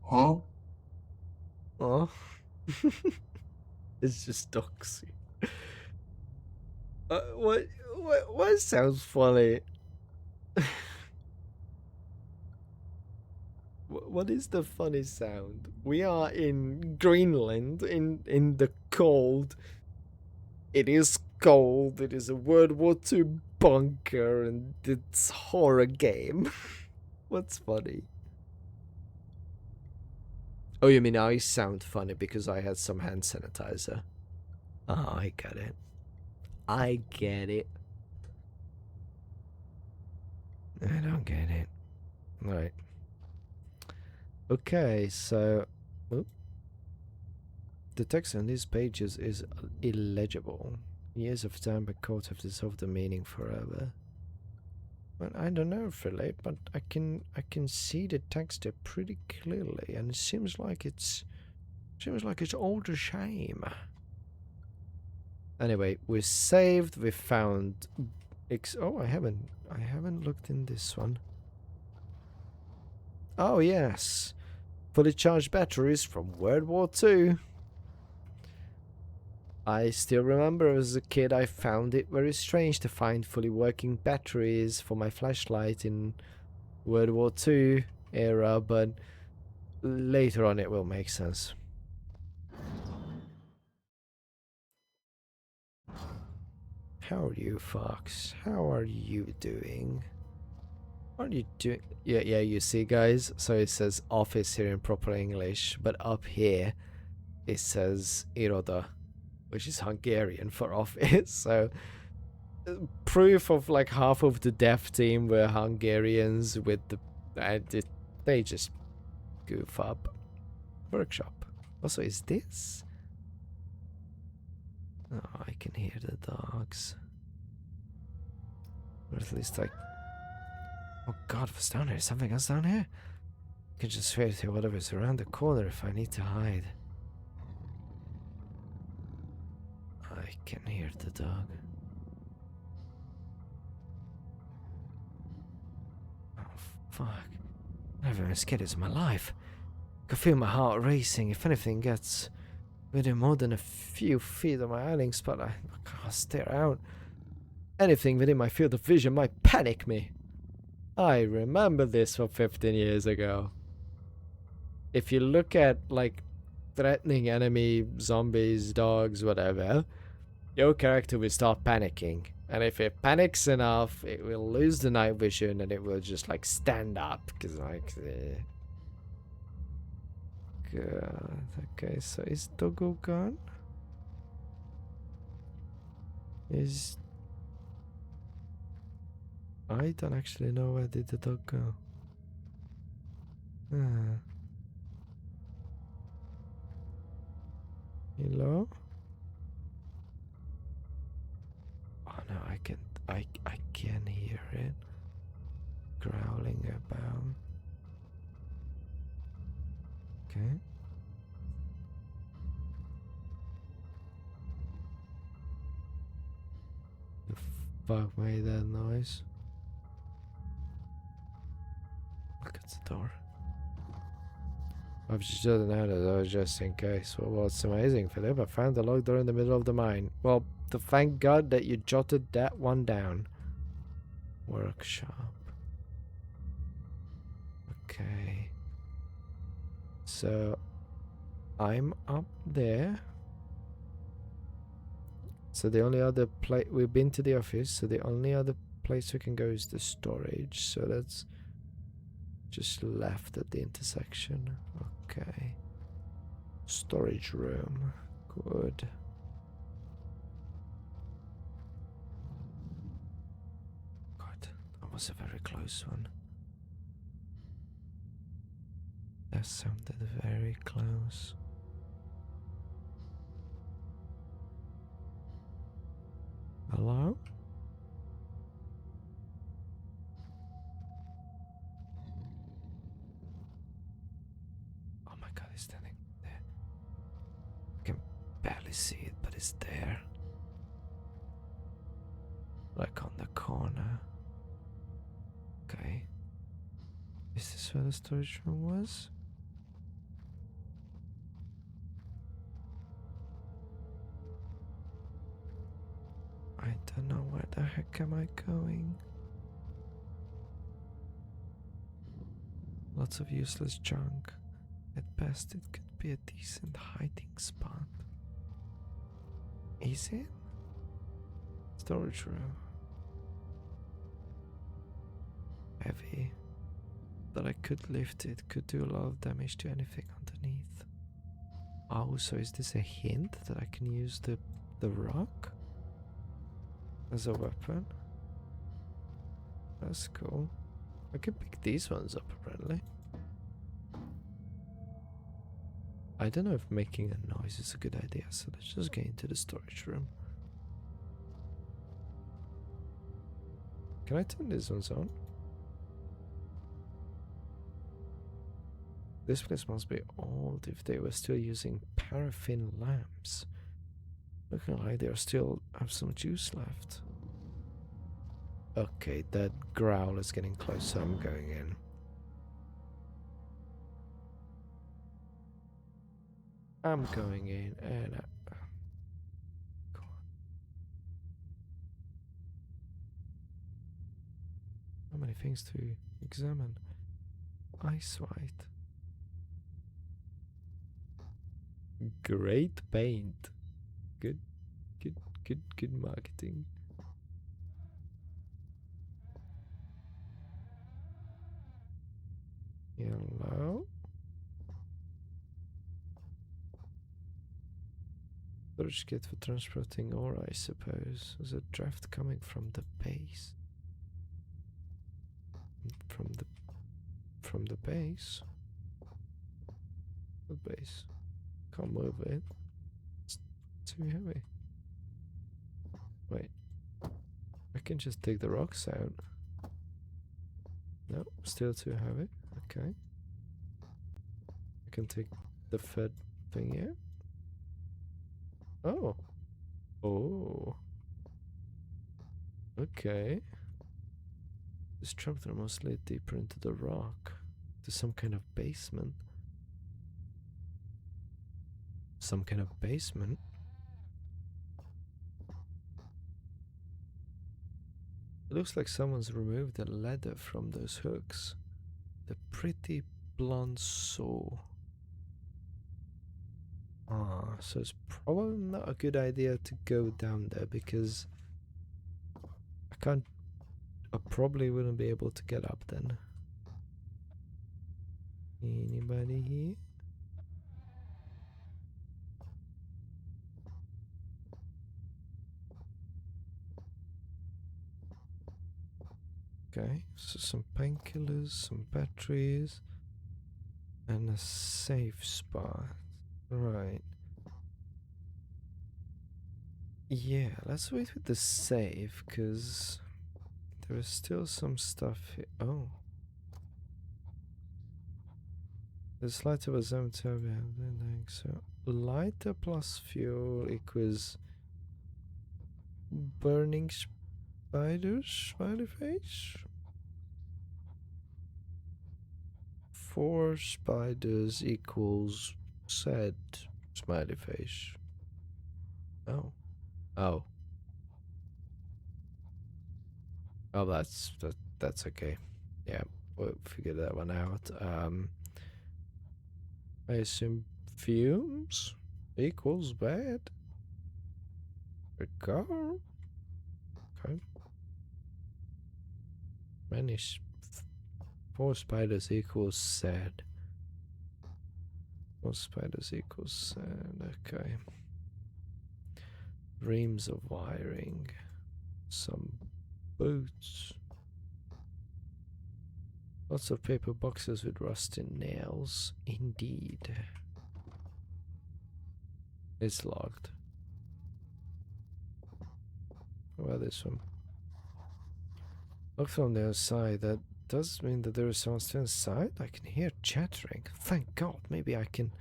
Huh? Oh. It's just doxy. What sounds funny? What is the funny sound? We are in Greenland, in the cold. It is cold. It is a World War II bunker, and it's horror game. What's funny? Oh, you mean I sound funny because I had some hand sanitizer? Oh, I get it. I get it. I don't get it. Right. Okay, so... Oh. The text on these pages is illegible. Years of time by court have dissolved the meaning forever. Well, I don't know, Philip, but I can see the text there pretty clearly, and it seems like it's all the same. Anyway, we saved. We found. Oh, I haven't looked in this one. Oh yes, fully charged batteries from World War II. I still remember as a kid I found it very strange to find fully working batteries for my flashlight in World War II era, but later on it will make sense. How are you, Fox? How are you doing? What are you doing? Yeah, you see, guys? So it says office here in proper English, but up here it says iroda, which is Hungarian for office. So proof of like half of the dev team were Hungarians with the... they just goof up. Workshop. Also, is this... Oh, I can hear the dogs. Or at least like... Oh god, what's down here? Something else down here? I can just swear to whatever's around the corner if I need to hide. I can hear the dog. Oh fuck. I've never been scared as my life. I can feel my heart racing. If anything gets within more than a few feet of my hiding spot, I can't stare out. Anything within my field of vision might panic me. I remember this from 15 years ago. If you look at, like, threatening enemy, zombies, dogs, whatever, your character will start panicking. And if it panics enough, it will lose the night vision and it will just, like, stand up. Because, like... God. Okay, so is Doggo gone? Is I don't actually know where did the dog go. Ah. Hello? Oh no, I can hear it growling about. Okay. The fuck made that noise? Look at the door. I've just done that just in case. Well, it's amazing, Philip. I found the locked door in the middle of the mine. Well, thank God that you jotted that one down. Workshop. Okay. So, I'm up there. So the only other place... We've been to the office, so the only other place we can go is the storage. So that's just left at the intersection. Okay. Storage room. Good. God, that was a very close one. That sounded very close. Hello? Oh my god, he's standing there. I can barely see it, but it's there. Like on the corner. Okay. Is this where the storage room was? I don't know where the heck am I going. Lots of useless junk. At best, it could be a decent hiding spot. Is it? Storage room. Heavy. That I could lift it, could do a lot of damage to anything underneath. Oh, so is this a hint that I can use the rock as a weapon? That's cool. I can pick these ones up apparently. I don't know if making a noise is a good idea, so let's just get into the storage room. Can I turn these ones on? This place must be old if they were still using paraffin lamps. Looking like they still have some juice left. Okay, that growl is getting close, so I'm going in. I'm going in and go on. How many things to examine? Ice white. Great paint. Good, good marketing. Hello? Storage kit for transporting ore, I suppose. There's a draft coming from the base. From the base? The base. Can't move it. It's too heavy. Wait. I can just take the rocks out. No, still too heavy. Okay. I can take the third thing here. Oh. Oh. Okay. This trapdoor must lead deeper into the rock. To some kind of basement. Some kind of basement? It looks like someone's removed the leather from those hooks. The pretty blonde saw. Ah, so it's probably not a good idea to go down there because I probably wouldn't be able to get up then. Anybody here? Okay, so some painkillers, some batteries, and a safe spot. Right. Yeah, let's wait with the save, because there is still some stuff here. Oh. This lighter was empty, so lighter plus fuel equals burning spiders, smiley face? 4 spiders equals sad smiley face. Oh. Oh. Oh, that's okay. Yeah, we'll figure that one out. I assume fumes equals bad. A car. Okay. Many 4 spiders equals sad. 4 spiders equals sad. Okay. Reams of wiring. Some boots. Lots of paper boxes with rusty nails. Indeed. It's locked. What about this one? Look from the outside. That does mean that there is someone still inside. I can hear chattering. Thank God. Maybe I can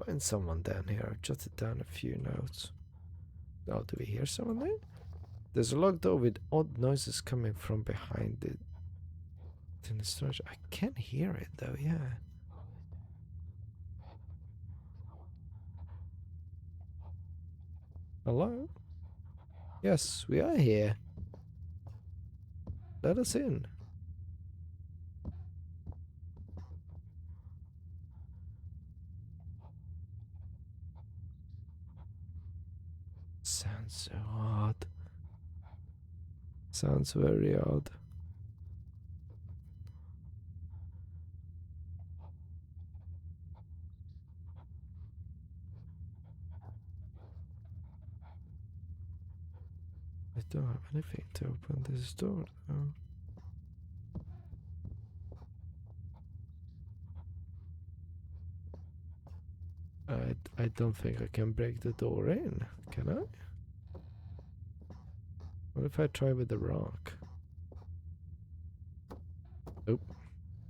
find someone down here. I've jotted down a few notes. Oh, do we hear someone there? There's a locked door with odd noises coming from behind it. In the storage. I can hear it though, yeah. Hello? Yes, we are here. Let us in. Sounds so odd. Sounds very odd. I don't have anything to open this door though. I don't think I can break the door in, can I? What if I try with the rock? Oh,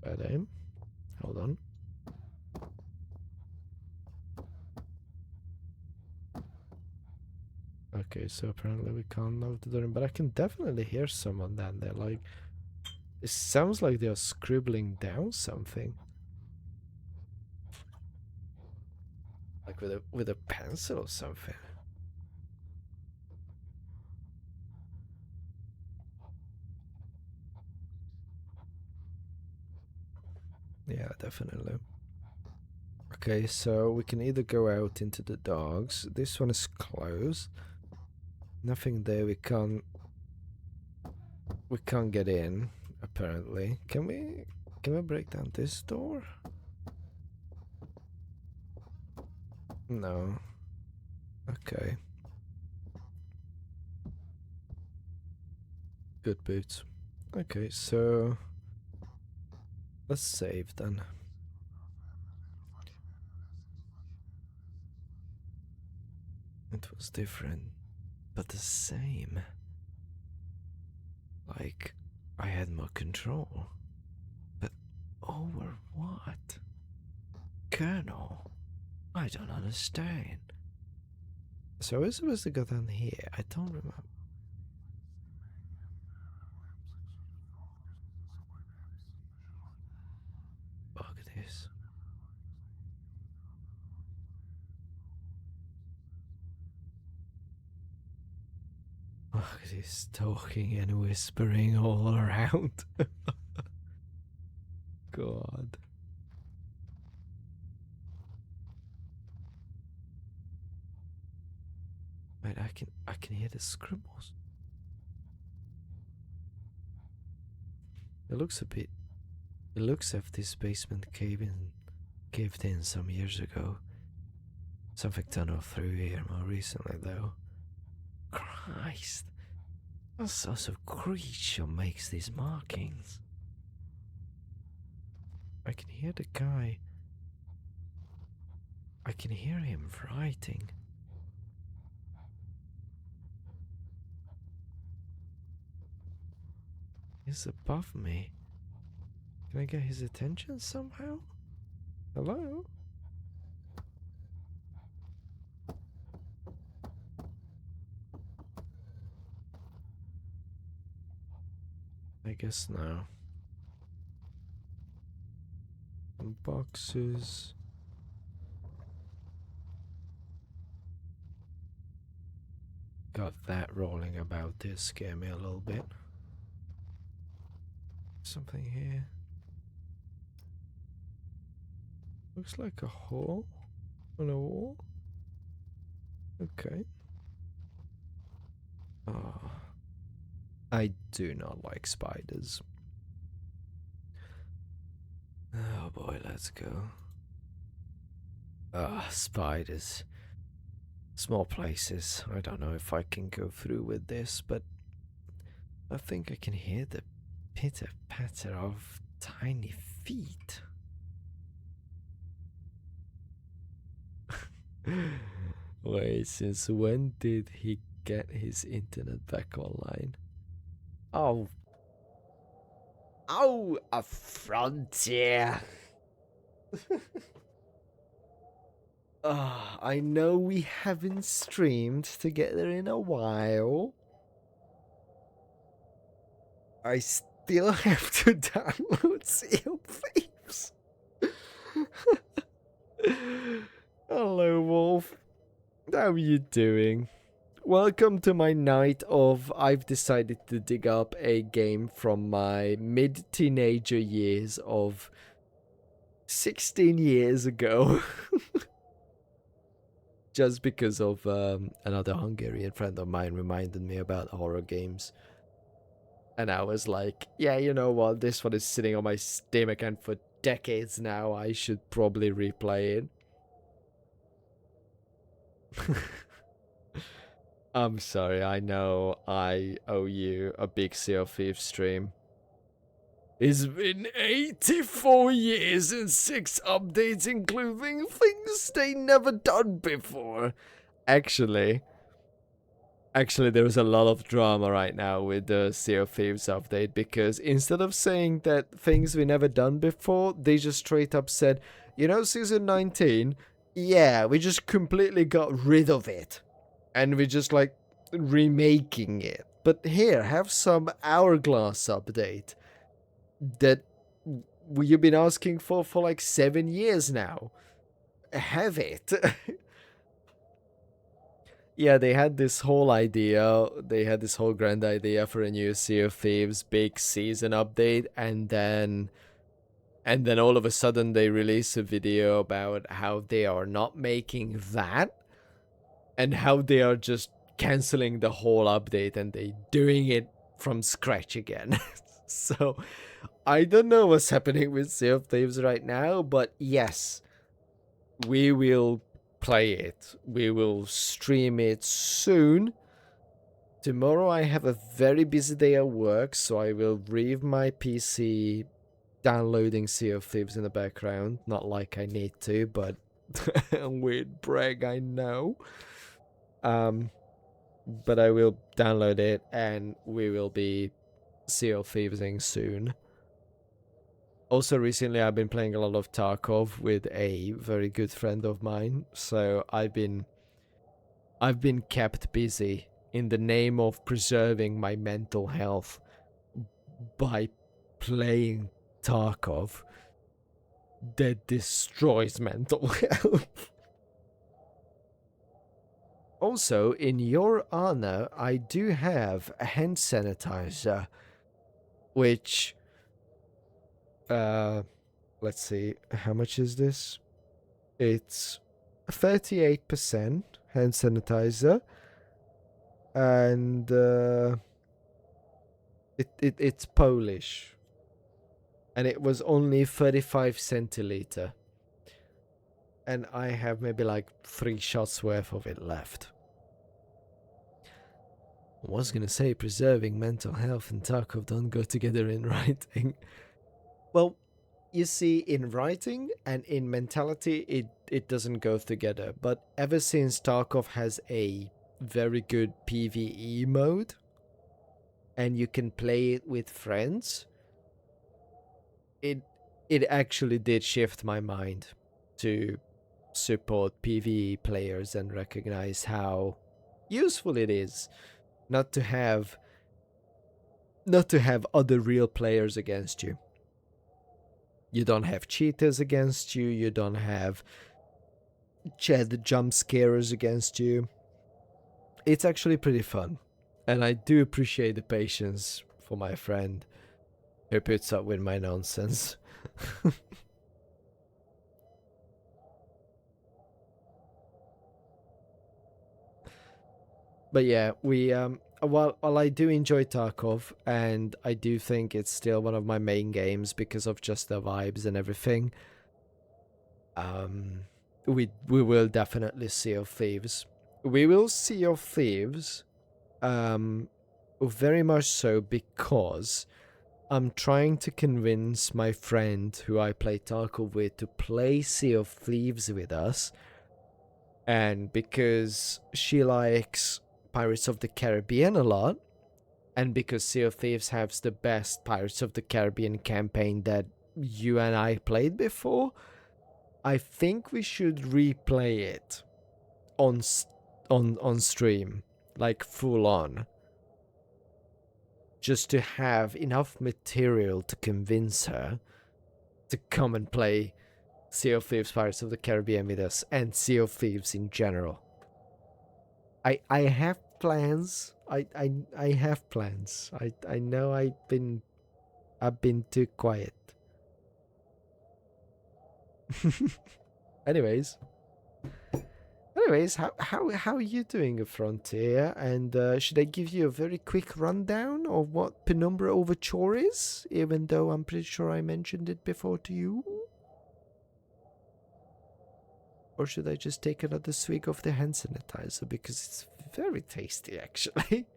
bad aim. Hold on. Okay, so apparently we can't lock the door in, but I can definitely hear someone down there. Like, it sounds like they're scribbling down something. Like with a pencil or something. Yeah, definitely. Okay, so we can either go out into the dogs. This one is closed. Nothing there. We can't get in. Apparently, can we break down this door? No. Okay. Good boots. Okay, so let's save then. It was different, but the same. Like, I had more control. But over what? Colonel, I don't understand. So we're supposed to go down here. I don't remember. Fuck this. Fuck this talking and whispering all around. God. Wait, I can hear the scribbles. It looks as if this basement caved in some years ago. Something tunneled through here more recently though. Christ. What sort of creature makes these markings? I can hear the guy. I can hear him writing. He's above me. Can I get his attention somehow? Hello? I guess no. Some boxes. Got that rolling about to scare me a little bit. Something here. Looks like a hole on a wall. Okay. Ah, I do not like spiders. Oh boy, let's go. Ah, spiders. Small places. I don't know if I can go through with this, but I think I can hear the pitter patter of tiny feet. Wait, since when did he get his internet back online? Oh. Oh, a frontier. I know we haven't streamed together in a while. I still have to download Sea of Thieves. Hello, Wolf. How are you doing? Welcome to my night of I've decided to dig up a game from my mid-teenager years of 16 years ago. Just because of another Hungarian friend of mine reminded me about horror games. And I was like, yeah, you know what, this one is sitting on my Steam account for decades now, I should probably replay it. I'm sorry, I know I owe you a big Sea of Thieves stream. It's been 84 years and 6 updates, including things they never done before. Actually, there's a lot of drama right now with the Sea of Thieves update, because instead of saying that things we never done before, they just straight up said, you know, season 19, yeah, we just completely got rid of it. And we're just like remaking it. But here, have some Hourglass update that you've been asking for like 7 years now. Have it. Yeah, they had this whole idea. They had this whole grand idea for a new Sea of Thieves big season update, and then all of a sudden they release a video about how they are not making that, and how they are just canceling the whole update and they doing it from scratch again. So I don't know what's happening with Sea of Thieves right now, but yes, we will play it. We will stream it soon. Tomorrow I have a very busy day at work, so I will leave my PC downloading Sea of Thieves in the background. Not like I need to, but weird brag, I know. But I will download it and we will be Sea of Thievesing soon. Also, recently I've been playing a lot of Tarkov with a very good friend of mine, so I've been kept busy in the name of preserving my mental health by playing Tarkov that destroys mental health. Also, in your honor, I do have a hand sanitizer, which, let's see, how much is this? It's 38% hand sanitizer, and it's Polish, and it was only 35 centiliter. And I have maybe like 3 shots worth of it left. I was gonna say preserving mental health and Tarkov don't go together in writing. Well, you see, in writing and in mentality, it doesn't go together. But ever since Tarkov has a very good PvE mode, and you can play it with friends, it actually did shift my mind to support PvE players and recognize how useful it is not to have other real players against you. You don't have cheaters against you, you don't have chat jump scarers against you. It's actually pretty fun. And I do appreciate the patience for my friend who puts up with my nonsense. But yeah, we while I do enjoy Tarkov, and I do think it's still one of my main games because of just the vibes and everything. We will definitely Sea of Thieves. We will Sea of Thieves, very much so because I'm trying to convince my friend who I play Tarkov with to play Sea of Thieves with us, and because she likes Pirates of the Caribbean a lot, and because Sea of Thieves has the best Pirates of the Caribbean campaign that you and I played before, I think we should replay it on stream, like full on, just to have enough material to convince her to come and play Sea of Thieves Pirates of the Caribbean with us, and Sea of Thieves in general. I have plans. I have plans. I know I've been too quiet. Anyways, how are you doing, Frontier? And should I give you a very quick rundown of what Penumbra Overture is, even though I'm pretty sure I mentioned it before to you? Or should I just take another swig of the hand sanitizer, because it's very tasty, actually?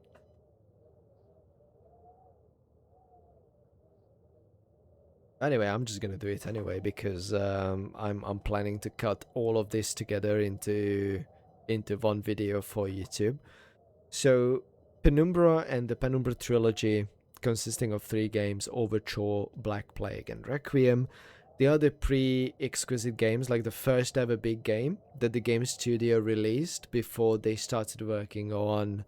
Anyway, I'm just gonna do it anyway because I'm planning to cut all of this together into one video for YouTube. So Penumbra and the Penumbra trilogy, consisting of 3 games: Overture, Black Plague, and Requiem. The other pre-exquisite games, like the first ever big game that the game studio released before they started working on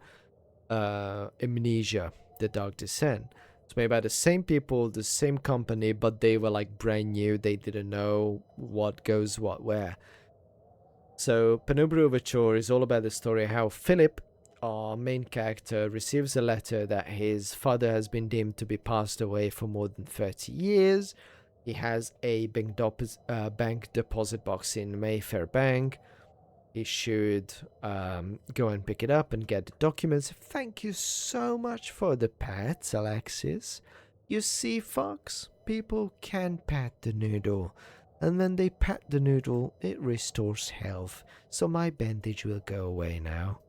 Amnesia: The Dark Descent. It's made by the same people, the same company, but they were like brand new. They didn't know what goes what where. So Penumbra Overture is all about the story how Philip, our main character, receives a letter that his father has been deemed to be passed away for more than 30 years. He has a bank deposit box in Mayfair Bank. He should go and pick it up and get the documents. Thank you so much for the pats, Alexis. You see, Fox, people can pat the noodle. And when they pat the noodle, it restores health. So my bandage will go away now.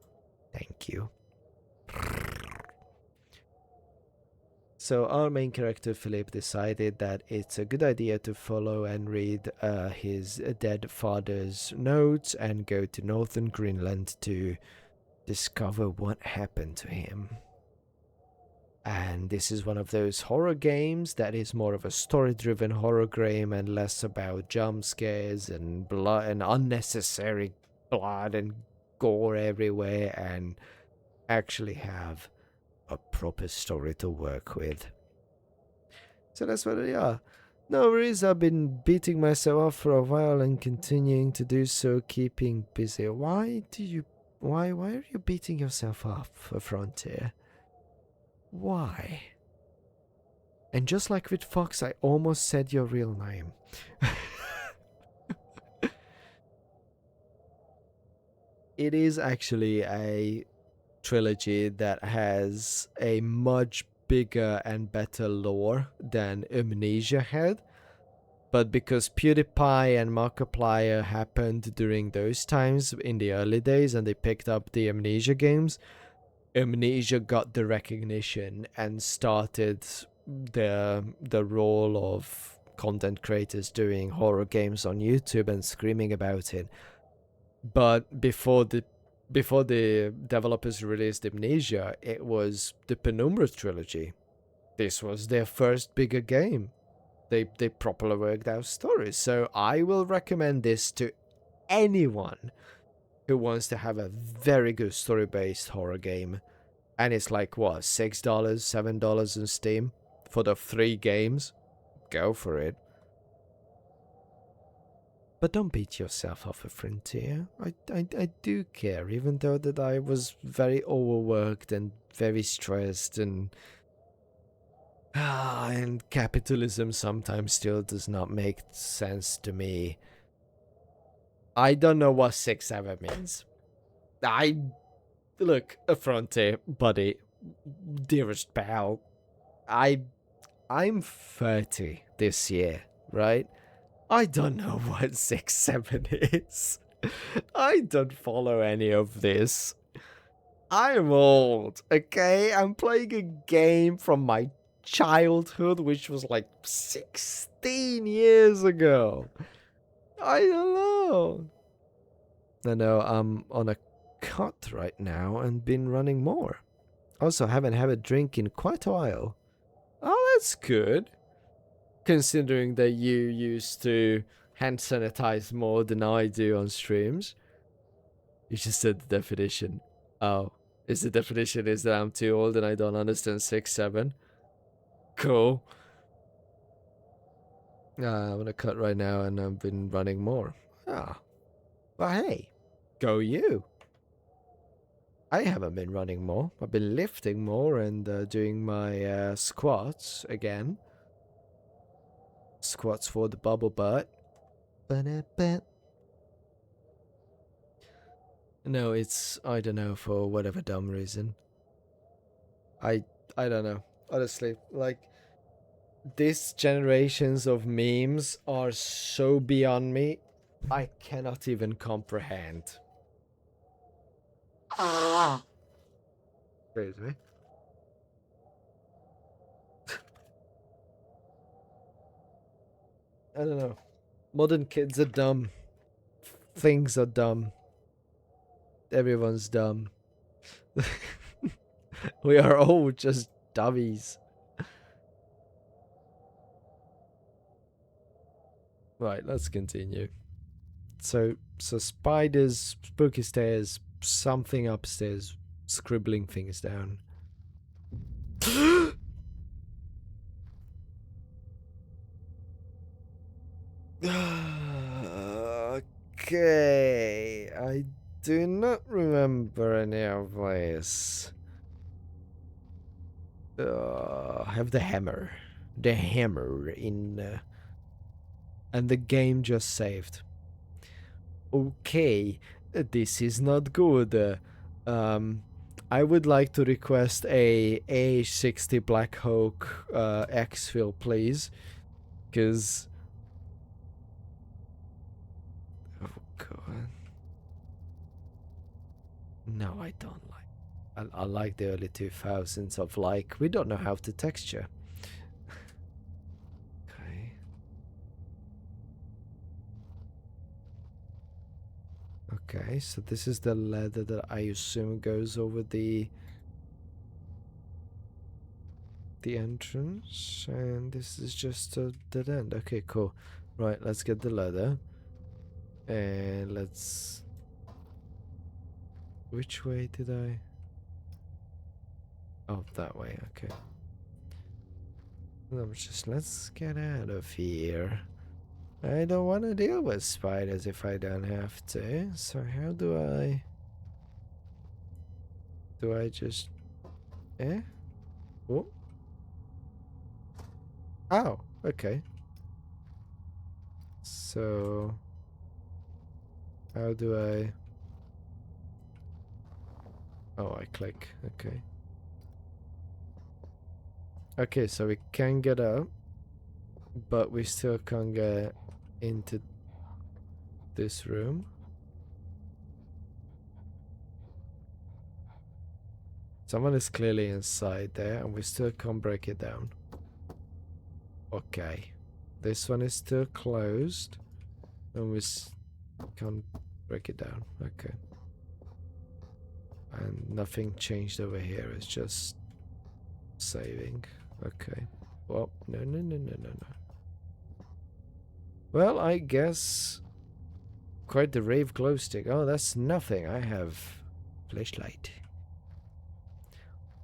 Thank you. So our main character, Philip, decided that it's a good idea to follow and read his dead father's notes and go to northern Greenland to discover what happened to him. And this is one of those horror games that is more of a story-driven horror game and less about jump scares and blood and unnecessary blood and gore everywhere, and actually have a proper story to work with. So that's what they are. No worries, I've been beating myself up for a while and continuing to do so, keeping busy. Why are you beating yourself up, Frontier? Why? And just like with Fox, I almost said your real name. It is actually a trilogy that has a much bigger and better lore than Amnesia had. But because PewDiePie and Markiplier happened during those times in the early days and they picked up the Amnesia games, Amnesia got the recognition and started the role of content creators doing horror games on YouTube and screaming about it. But before the developers released Amnesia, it was the Penumbra trilogy. This was their first bigger game. They properly worked out stories. So I will recommend this to anyone who wants to have a very good story-based horror game. And it's like what, $6, $7 in Steam for the 3 games? Go for it. But don't beat yourself off a frontier. I do care, even though that I was very overworked and very stressed and capitalism sometimes still does not make sense to me. I don't know what 6 ever means. Look, a frontier, buddy, dearest pal. I'm 30 this year, right? I don't know what 6-7 is. I don't follow any of this. I'm old, okay? I'm playing a game from my childhood, which was like 16 years ago. I don't know. I know I'm on a cut right now and been running more. Also, haven't had a drink in quite a while. Oh, that's good. Considering that you used to hand sanitize more than I do on streams. You just said the definition. Oh, is the definition is that I'm too old and I don't understand 6-7? Cool. I'm gonna cut right now and I've been running more. Ah. But hey, go you. I haven't been running more. I've been lifting more and doing my squats again. Squats for the bubble butt. No, it's, I don't know, for whatever dumb reason. I don't know. Honestly, like, these generations of memes are so beyond me, I cannot even comprehend. Excuse me. I don't know. Modern kids are dumb. Things are dumb. Everyone's dumb. We are all just dummies. Right, let's continue. So spiders, spooky stairs, something upstairs, scribbling things down. Okay, I do not remember any of this. I have the hammer in, and the game just saved. Okay, this is not good. I would like to request a AH-60 Black Hawk exfil, please, because oh god, no, I don't like. I like the early 2000s of like we don't know how to texture. Okay. Okay, so this is the leather that I assume goes over the entrance, and this is just a dead end. Okay, cool. Right, let's get the leather, and let's. Which way did I? Oh, that way. Okay. Let's get out of here. I don't want to deal with spiders if I don't have to. So how do I? Do I just? Eh? Oh. Oh. Okay. So how do I? Oh, I click. Okay. Okay, so we can get up, but we still can't get into this room. Someone is clearly inside there, and we still can't break it down. Okay. This one is still closed, and we can't break it down. Okay. And nothing changed over here. It's just saving. Okay. Well, no. Well, I guess quite the rave glow stick. Oh, that's nothing. I have flashlight.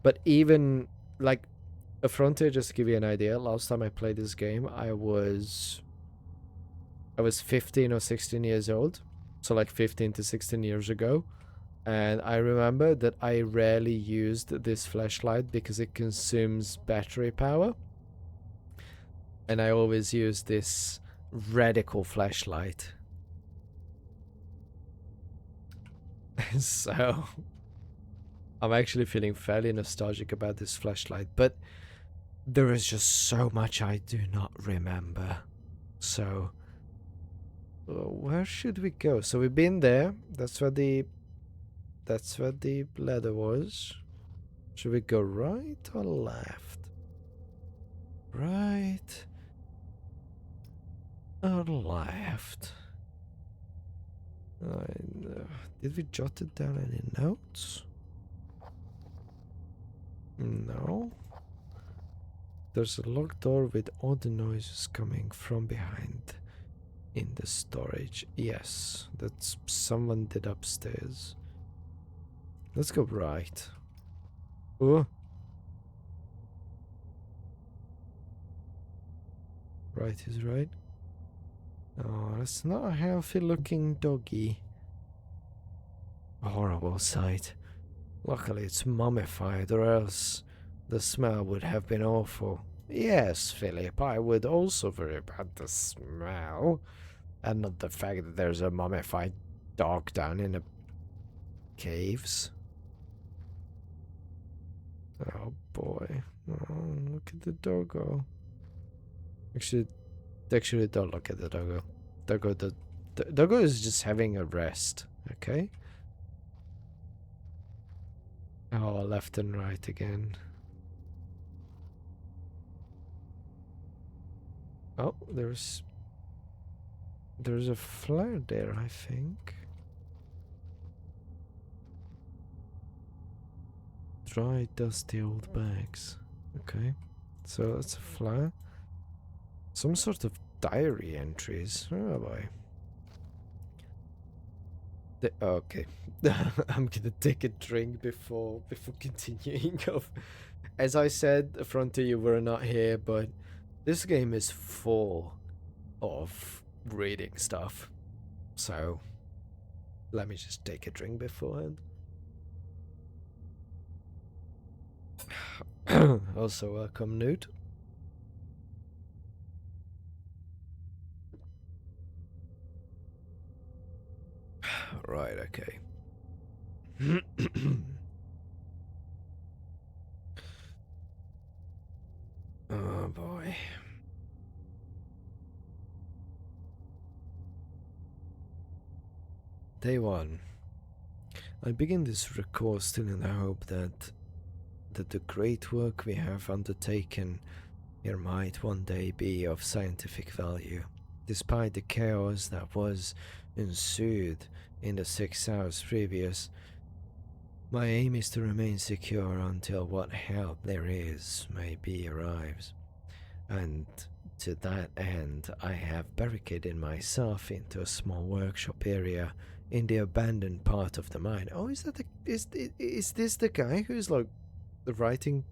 But even like a Frontier, just to give you an idea, last time I played this game, I was 15 or 16 years old. So like 15 to 16 years ago. And I remember that I rarely used this flashlight because it consumes battery power. And I always use this radical flashlight. So I'm actually feeling fairly nostalgic about this flashlight, but there is just so much I do not remember. So where should we go? So we've been there. That's where the ladder was. Should we go right or left? Right or left? Did we jot it down any notes? No. There's a locked door with odd noises coming from behind in the storage. Yes, that's someone did upstairs. Let's go right. Oh. Right is right. Oh, that's not a healthy looking doggy. A horrible sight. Luckily it's mummified, or else the smell would have been awful. Yes, Philip, I would also worry about the smell, and not the fact that there's a mummified dog down in the caves. Oh boy. Oh, look at the doggo. Actually, don't look at the doggo. Doggo is just having a rest, okay? Oh, left and right again. Oh, there's a flare there, I think. Dry, dusty old bags. Okay, so that's a flare. Some sort of diary entries. Oh boy. Okay, I'm gonna take a drink before continuing. As I said, Frontier, you were not here, but this game is full of reading stuff. So let me just take a drink beforehand. Also, welcome, Newt. Right, okay. Oh boy. Day 1. I begin this record still in the hope that the great work we have undertaken here might one day be of scientific value, despite the chaos that was ensued in the 6 hours previous. My aim is to remain secure until what help there is may be arrives, and to that end I have barricaded myself into a small workshop area in the abandoned part of the mine. Oh, is this the guy who's like writing,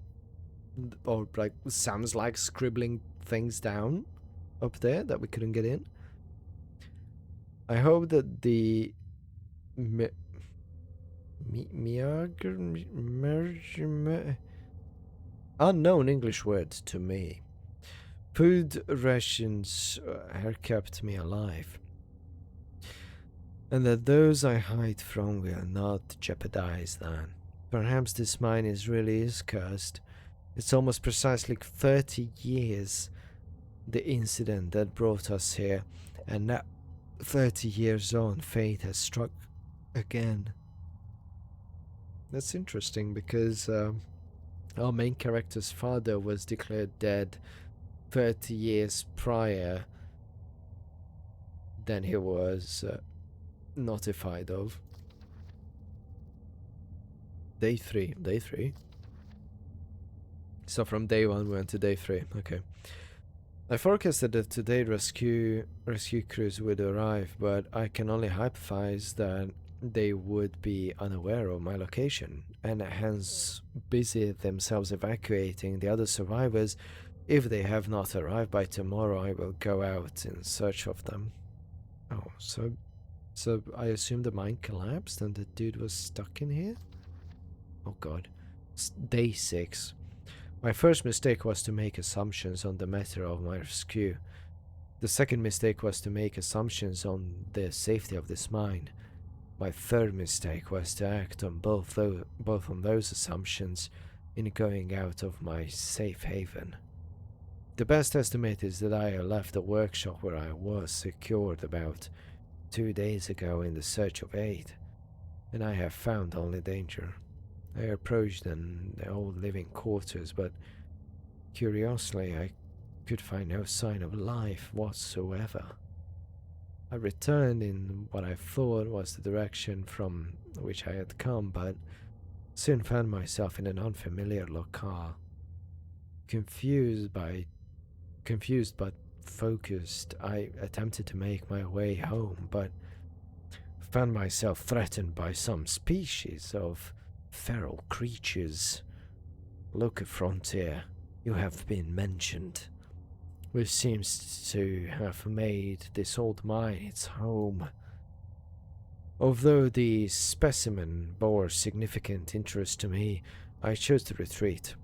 or like sounds like scribbling things down up there that we couldn't get in? I hope that the unknown English word to me. Food rations have kept me alive, and that those I hide from will not jeopardize that. Perhaps this mine is cursed. It's almost precisely 30 years, the incident that brought us here, and now 30 years on, fate has struck again. That's interesting because our main character's father was declared dead 30 years prior than he was notified of. Day 3. Day 3. So from day 1 we went to day 3. Okay. I forecasted that today rescue crews would arrive, but I can only hypothesize that they would be unaware of my location and hence busy themselves evacuating the other survivors. If they have not arrived by tomorrow, I will go out in search of them. Oh, so I assume the mine collapsed and the dude was stuck in here? Oh god. It's day 6. My first mistake was to make assumptions on the matter of my rescue. The second mistake was to make assumptions on the safety of this mine. My third mistake was to act on both on those assumptions in going out of my safe haven. The best estimate is that I left the workshop where I was secured about 2 days ago in the search of aid, and I have found only danger. I approached the old living quarters, but curiously I could find no sign of life whatsoever. I returned in what I thought was the direction from which I had come, but soon found myself in an unfamiliar locale. Confused but focused, I attempted to make my way home, but found myself threatened by some species of feral creatures. Look, Frontier, you have been mentioned, which seems to have made this old mine its home. Although the specimen bore significant interest to me, I chose to retreat,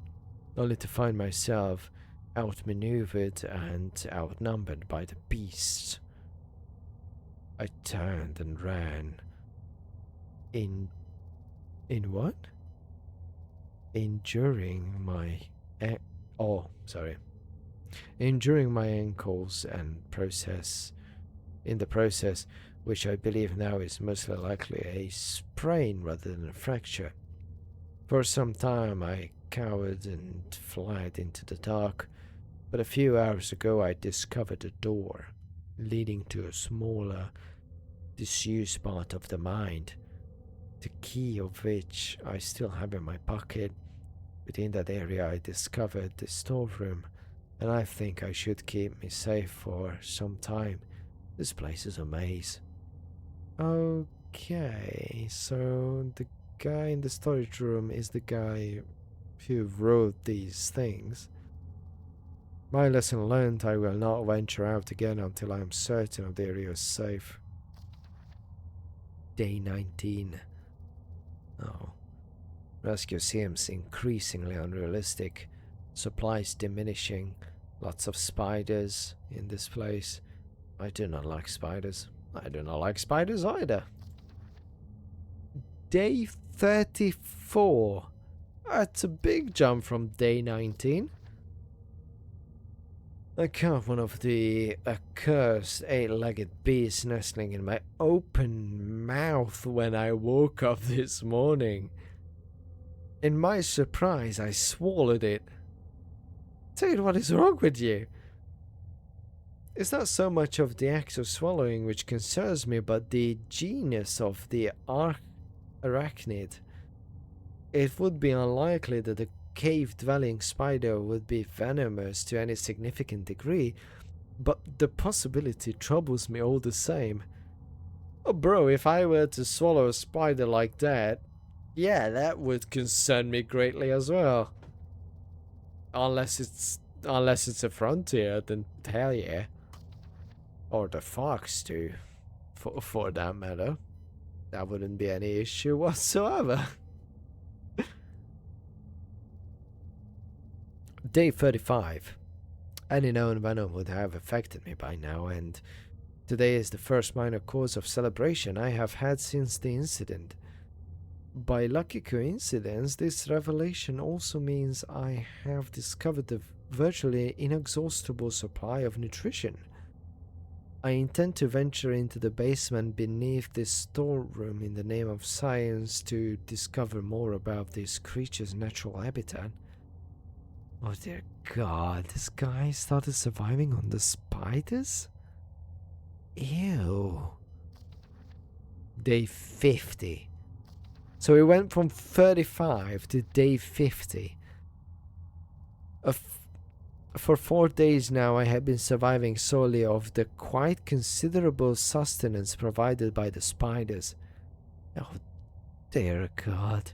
only to find myself outmaneuvered and outnumbered by the beasts. I turned and ran. In what? Injuring my ankles and in the process, which I believe now is most likely a sprain rather than a fracture. For some time I cowered and fled into the dark, but a few hours ago I discovered a door leading to a smaller, disused part of the mine, the key of which I still have in my pocket. Within that area I discovered the storeroom, and I think I should keep me safe for some time. This place is a maze. Okay, so the guy in the storage room is the guy who wrote these things. My lesson learned: I will not venture out again until I am certain of the area is safe. Day 19. Oh. Rescue seems increasingly unrealistic. Supplies diminishing. Lots of spiders in this place. I do not like spiders. I do not like spiders either. Day 34. That's a big jump from day 19. I caught one of the accursed 8-legged beasts nestling in my open mouth when I woke up this morning. In my surprise, I swallowed it. Dude, what is wrong with you? It's not so much of the act of swallowing which concerns me, but the genus of the arachnid. It would be unlikely that a cave-dwelling spider would be venomous to any significant degree, but the possibility troubles me all the same. Oh bro, if I were to swallow a spider like that, yeah, that would concern me greatly as well. Unless it's a frontier, then hell yeah. Or the fox too, for that matter. That wouldn't be any issue whatsoever. Day 35. Any known venom would have affected me by now, and today is the first minor cause of celebration I have had since the incident. By lucky coincidence, this revelation also means I have discovered a virtually inexhaustible supply of nutrition. I intend to venture into the basement beneath this storeroom in the name of science to discover more about this creature's natural habitat. Oh dear God, this guy started surviving on the spiders? Ew. Day 50. So we went from 35 to day 50. For 4 days now, I have been surviving solely off the quite considerable sustenance provided by the spiders. Oh, dear God.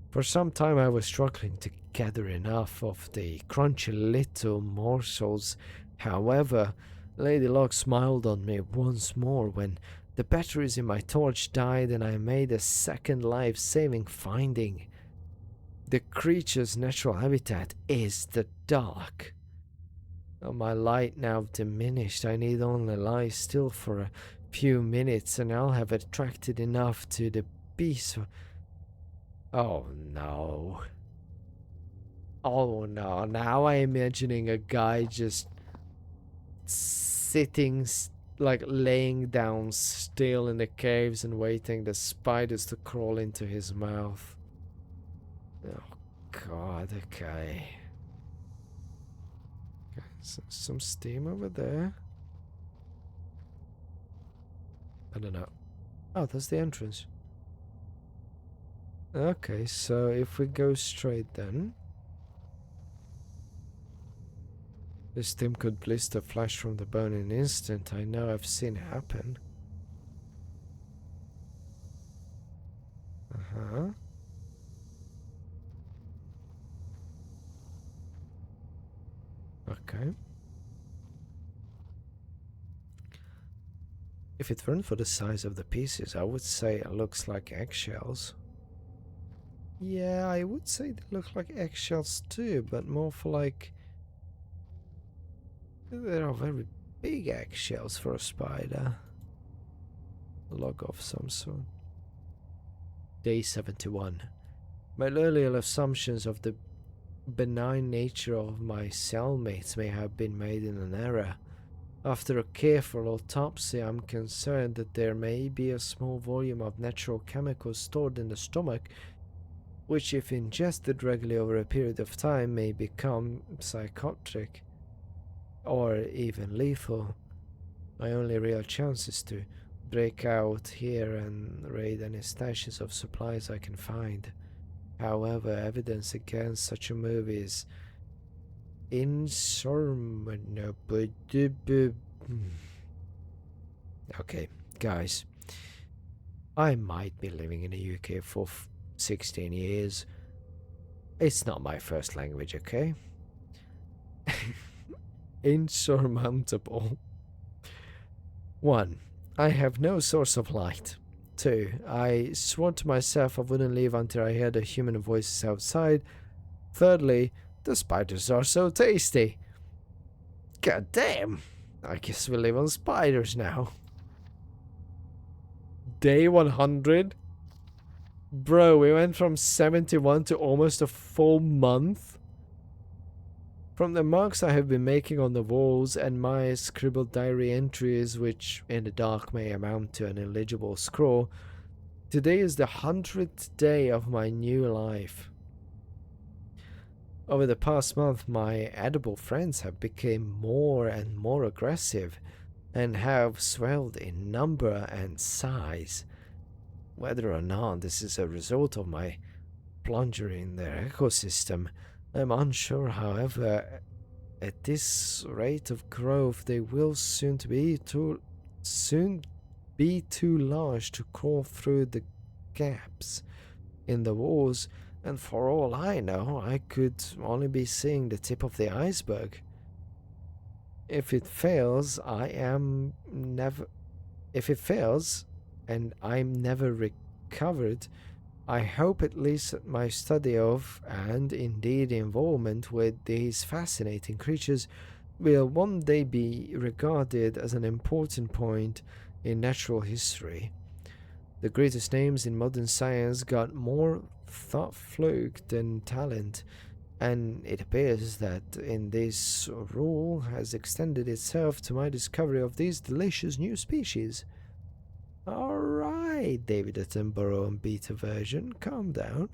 For some time I was struggling to gather enough of the crunchy little morsels. However, Lady Luck smiled on me once more when the batteries in my torch died and I made a second life-saving finding. The creature's natural habitat is the dark. Oh, my light now diminished. I need only lie still for a few minutes and I'll have attracted enough to the beast. Oh no. Oh no, now I'm imagining a guy just sitting, like laying down still in the caves and waiting the spiders to crawl into his mouth. Oh God, okay. Some steam over there. I don't know. Oh, that's the entrance. Okay, so if we go straight then. This steam could blister flesh from the bone in an instant. I know I've seen it happen. Uh-huh. Okay. If it weren't for the size of the pieces, I would say it looks like eggshells. Yeah, I would say they look like eggshells too, but more for like... They are very big eggshells for a spider. A log of some sort. Day 71. My earlier assumptions of the benign nature of my cellmates may have been made in an error. After a careful autopsy, I'm concerned that there may be a small volume of natural chemicals stored in the stomach, which if ingested regularly over a period of time may become psychotic or even lethal. My only real chance is to break out here and raid any stashes of supplies I can find. However, evidence against such a move is insurmountable. Okay, guys. I might be living in the UK for 16 years. It's not my first language, okay? Insurmountable. 1. I have no source of light. 2. I swore to myself I wouldn't leave until I heard the human voices outside. Thirdly, the spiders are so tasty. God damn. I guess we live on spiders now. Day 100? Bro, we went from 71 to almost a full month. From the marks I have been making on the walls and my scribbled diary entries, which in the dark may amount to an illegible scrawl, today is the 100th day of my new life. Over the past month, my edible friends have become more and more aggressive and have swelled in number and size. Whether or not this is a result of my plunging in their ecosystem, I'm unsure. However, at this rate of growth, they will soon be too large to crawl through the gaps in the walls, and for all I know, I could only be seeing the tip of the iceberg. If it fails, and I'm never recovered, I hope at least that my study of, and indeed involvement with these fascinating creatures, will one day be regarded as an important point in natural history. The greatest names in modern science got more thought fluke than talent, And it appears that in this rule has extended itself to my discovery of these delicious new species. Alright, David Attenborough and beta version, calm down.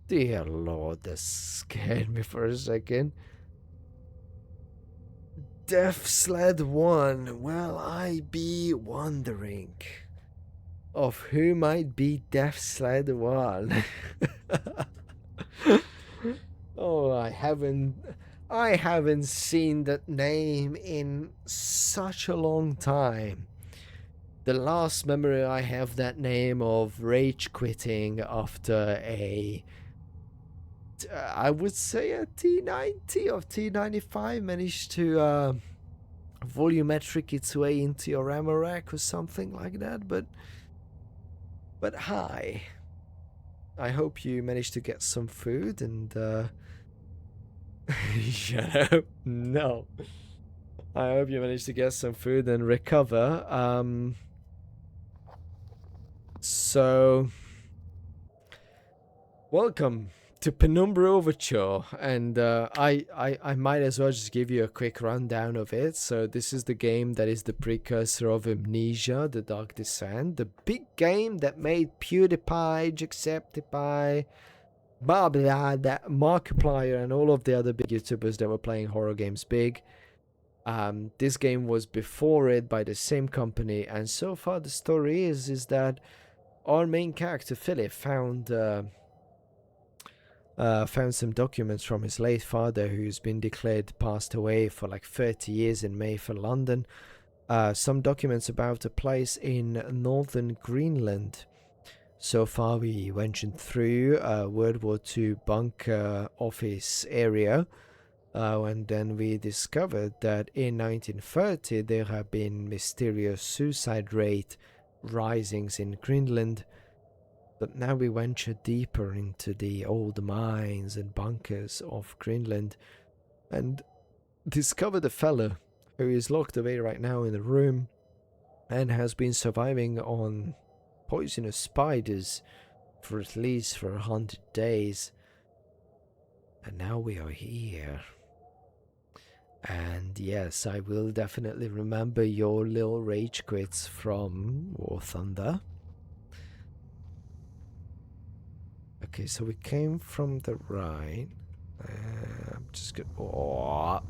Dear Lord, that scared me for a second. Death Sled 1. Well, I be wondering of who might be Death Sled 1. Oh, I haven't seen that name in such a long time. The last memory I have that name of rage quitting after I would say a T90 or T95 managed to volumetric its way into your ammo rack or something like that, but hi. I hope you managed to get some food and shut up. No. I hope you managed to get some food and recover. So welcome to Penumbra Overture, and I might as well just give you a quick rundown of it. So this is the game that is the precursor of Amnesia, The Dark Descent, the big game that made PewDiePie, Jacksepticeye, blah blah, that Markiplier and all of the other big YouTubers that were playing horror games big. This game was before it by the same company, and so far the story is that our main character Philip found some documents from his late father, who's been declared passed away for like 30 years in Mayfair, London. Some documents about a place in northern Greenland. So far we ventured through World War II bunker office area, and then we discovered that in 1930 there have been mysterious suicide rate risings in Greenland. But now we venture deeper into the old mines and bunkers of Greenland and discover the fella who is locked away right now in a room and has been surviving on poisonous spiders for at least 100 days. And now we are here. And yes, I will definitely remember your little rage quits from War Thunder. Okay, so we came from the right. I'm just gonna. Oh,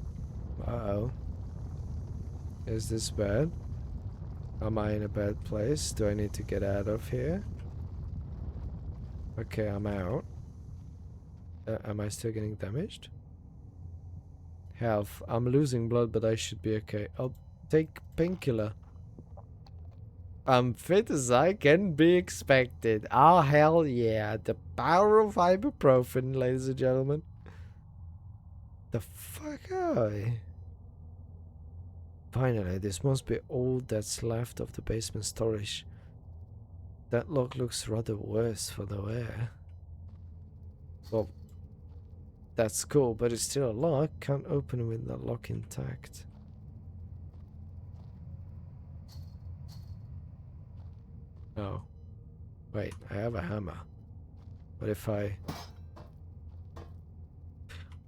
uh-oh. Is this bad? Am I in a bad place? Do I need to get out of here? Okay, I'm out. Am I still getting damaged? Health. I'm losing blood, but I should be okay. I'll take painkiller. I'm fit as I can be expected. Oh, hell yeah. The power of ibuprofen, ladies and gentlemen. The fuck are I? Finally, this must be all that's left of the basement storage. That lock looks rather worse for the wear. Well, that's cool, but it's still a lock. Can't open it with the lock intact. Oh. Wait, I have a hammer. What if I...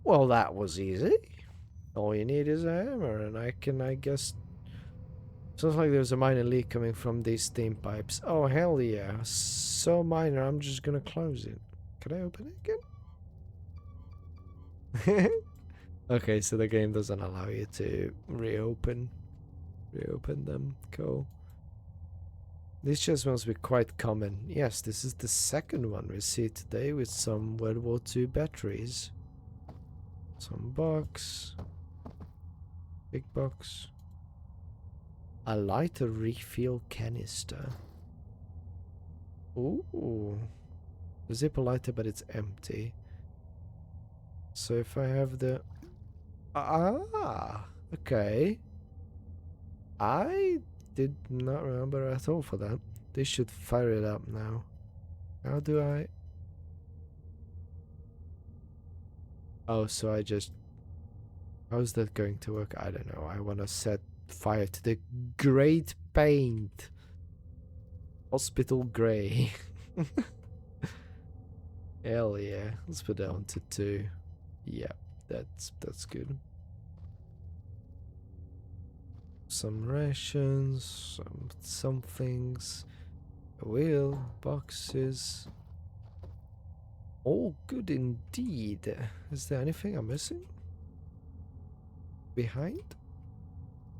Well, that was easy. All you need is a hammer, and I can, I guess... Sounds like there's a minor leak coming from these steam pipes. Oh, hell yeah. So minor, I'm just gonna close it. Can I open it again? Okay, so the game doesn't allow you to reopen them. Cool. These chests must be quite common. Yes, this is the second one we see today with some World War II batteries. Some box. Big box. A lighter refill canister. Ooh. The zipper lighter, but it's empty. So if I have the... Ah! Okay. I did not remember at all for that. This should fire it up now. How do I... Oh, so I just... How's that going to work? I don't know. I want to set fire to the great paint. Hospital grey. Hell yeah. Let's put that on to 2. Yeah, that's good. Some rations, some things. A wheel, boxes. All good indeed. Is there anything I'm missing? Behind?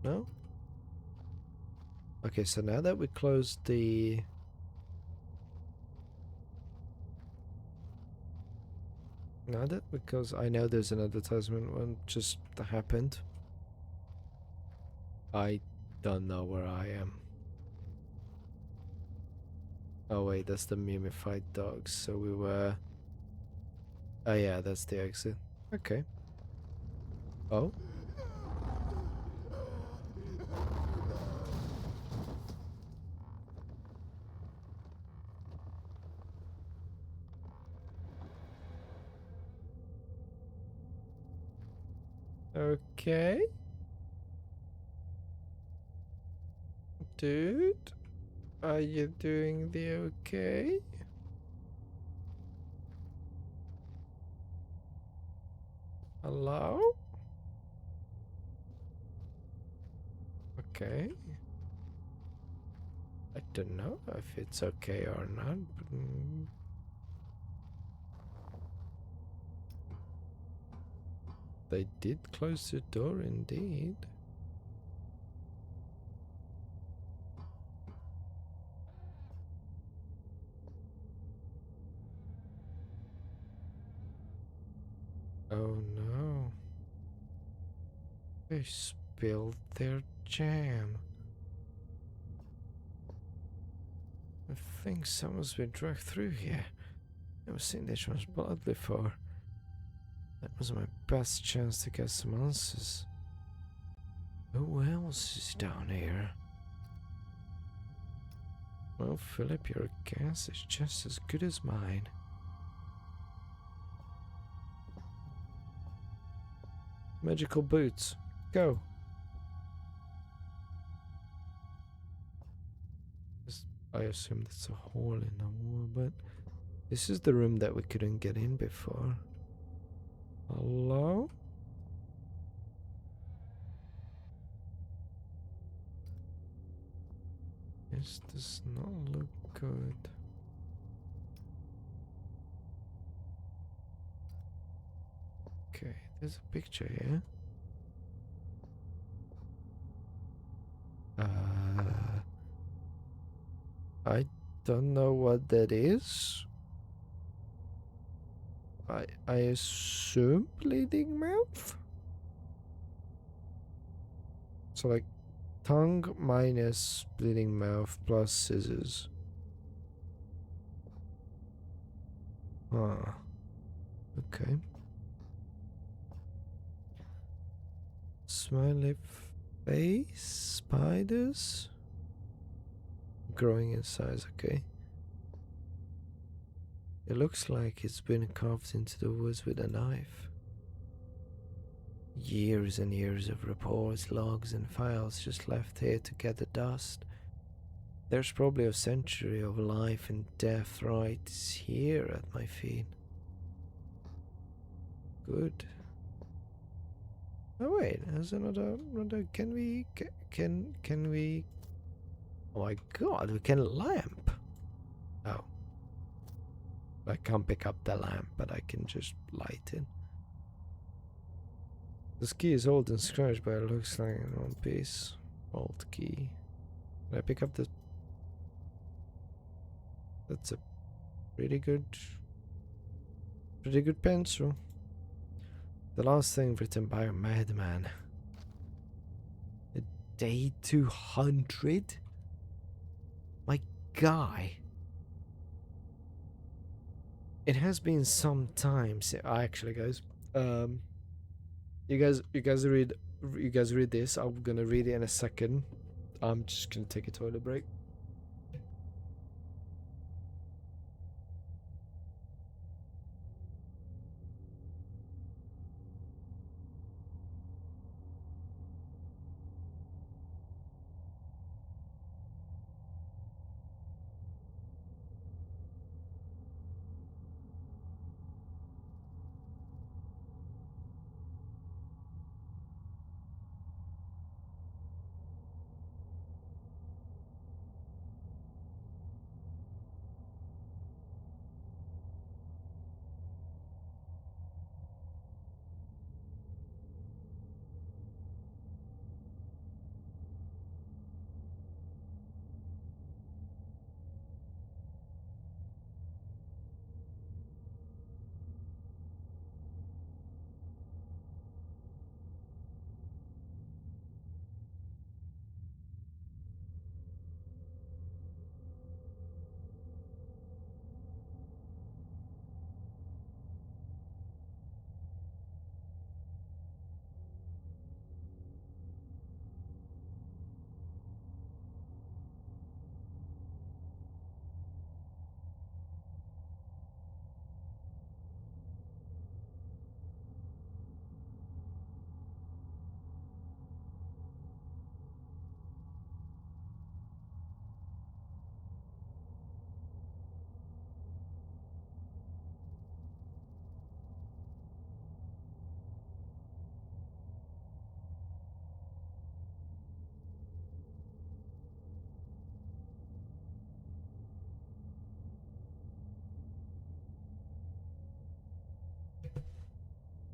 No? Okay, so now that we closed the... Now that, because I know there's an advertisement one just happened. I don't know where I am. Oh wait, that's the mummified dogs, so we were... Oh yeah, that's the exit. Okay. Oh? Okay. Dude? Are you doing the okay? Hello? Okay. I don't know if it's okay or not, but... They did close the door indeed. Oh no. They spilled their jam. I think someone's been dragged through here. Never seen this much blood before. That was my best chance to get some answers. Who else is down here? Well, Philip, your guess is just as good as mine. Magical boots. Go. I assume that's a hole in the wall, but this is the room that we couldn't get in before. Hello? This does not look good. Okay, there's a picture here. I don't know what that is. I assume bleeding mouth? So like tongue minus bleeding mouth plus scissors. Huh. Okay. Smiley face? Spiders? Growing in size, okay. It looks like it's been carved into the woods with a knife. Years and years of reports, logs, and files just left here to gather dust. There's probably a century of life and death right here at my feet. Good. Oh wait, there's another. Can we? Can we? Oh my god, we can lamp. Oh. I can't pick up the lamp, but I can just light it. This key is old and scratched, but it looks like in one piece. Old key. Can I pick up the... That's a pretty good pencil. The last thing written by a madman. Day 200? My guy. It has been some time since... Actually, guys. You guys read this. I'm gonna read it in a second. I'm just gonna take a toilet break.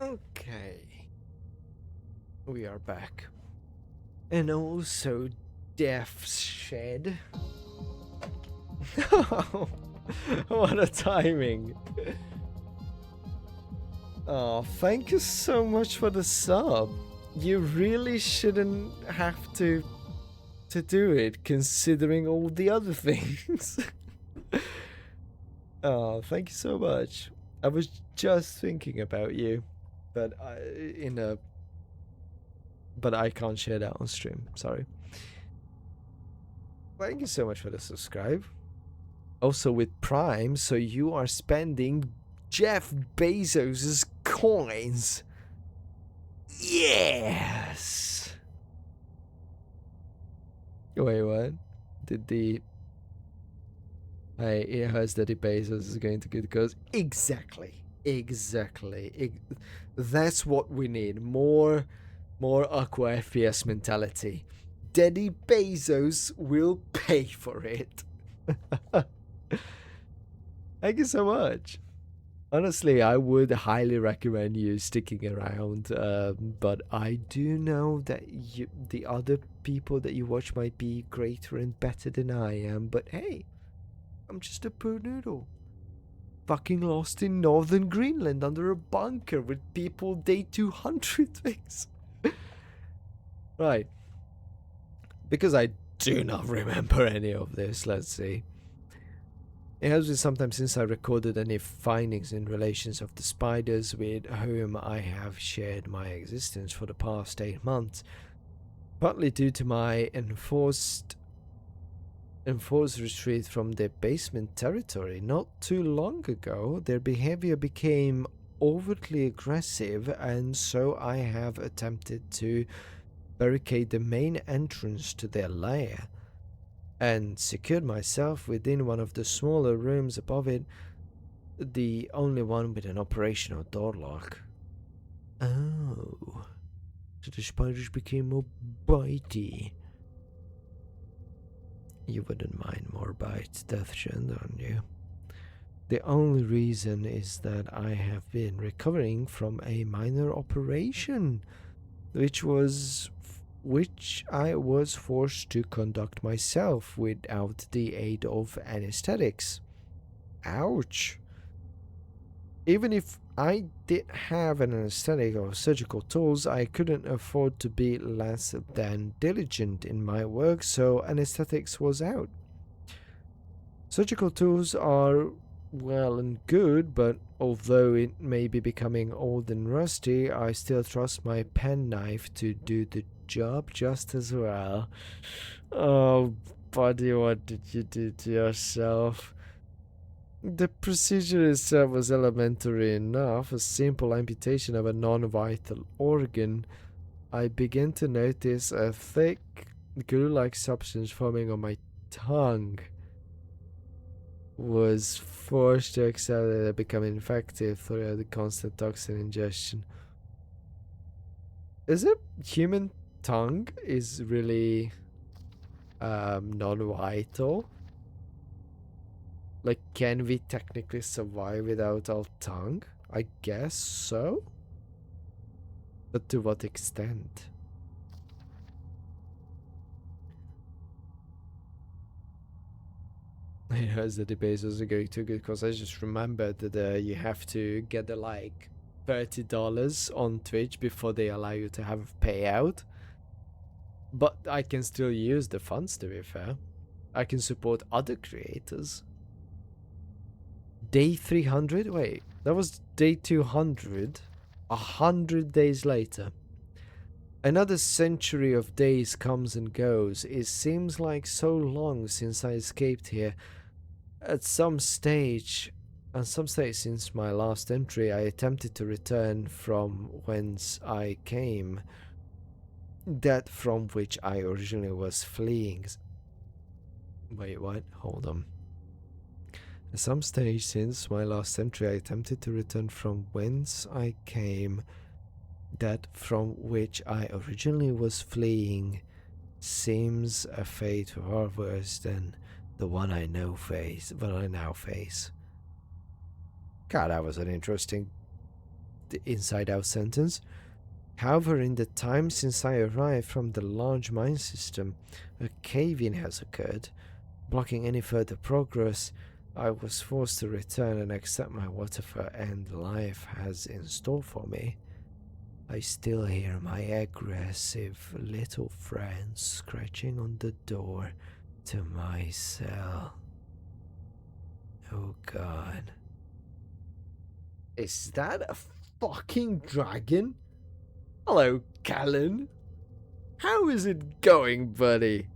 Okay. We are back. And also Death's Shed. What a timing. Oh, thank you so much for the sub. You really shouldn't have to do it considering all the other things. Oh, thank you so much. I was just thinking about you, but I can't share that on stream. Sorry. Thank you so much for the subscribe. Also with Prime, so you are spending Jeff Bezos's coins. Yes. Wait, what? Did the it has that the Bezos is going to get goes exactly. That's what we need. More Aqua FPS mentality. Daddy Bezos will pay for it. Thank you so much. Honestly, I would highly recommend you sticking around, but I do know that the other people that you watch might be greater and better than I am, but hey, I'm just a poor noodle. Fucking lost in northern Greenland under a bunker with people day 200 things. Right. Because I do not remember any of this, let's see. It has been some time since I recorded any findings in relations of the spiders with whom I have shared my existence for the past 8 months. Partly due to my enforced retreat from their basement territory not too long ago, their behavior became overtly aggressive, and so I have attempted to barricade the main entrance to their lair and secured myself within one of the smaller rooms above it, the only one with an operational door lock. Oh, so the spiders became more bitey. You wouldn't mind more bites, Deathshed, don't you? The only reason is that I have been recovering from a minor operation, which I was forced to conduct myself without the aid of anesthetics. Ouch. Even if I did have an anesthetic or surgical tools, I couldn't afford to be less than diligent in my work, so anesthetics was out. Surgical tools are well and good, but although it may be becoming old and rusty, I still trust my penknife to do the job just as well. Oh, buddy, what did you do to yourself? The procedure itself was elementary enough, a simple amputation of a non-vital organ. I began to notice a thick, glue-like substance forming on my tongue. Was forced to accept that it had become infected through the constant toxin ingestion. Is it human tongue is really non-vital? Like, can we technically survive without our tongue? I guess so. But to what extent? Yeah, the debates was going too good because I just remembered that you have to get the like $30 on Twitch before they allow you to have a payout. But I can still use the funds, to be fair. I can support other creators. Day 300? Wait, that was day 200. 100 days later. Another century of days comes and goes. It seems like so long since I escaped here. At some stage since my last entry, I attempted to return from whence I came. That from which I originally was fleeing. Wait, what? Hold on. At some stage since my last entry, I attempted to return from whence I came. That from which I originally was fleeing seems a fate far worse than the one I now face. God, that was an interesting the inside out sentence. However, in the time since I arrived from the large mine system, a cave-in has occurred, blocking any further progress. I was forced to return and accept my whatever end life has in store for me. I still hear my aggressive little friend scratching on the door to my cell. Oh god. Is that a fucking dragon? Hello, Callan. How is it going, buddy?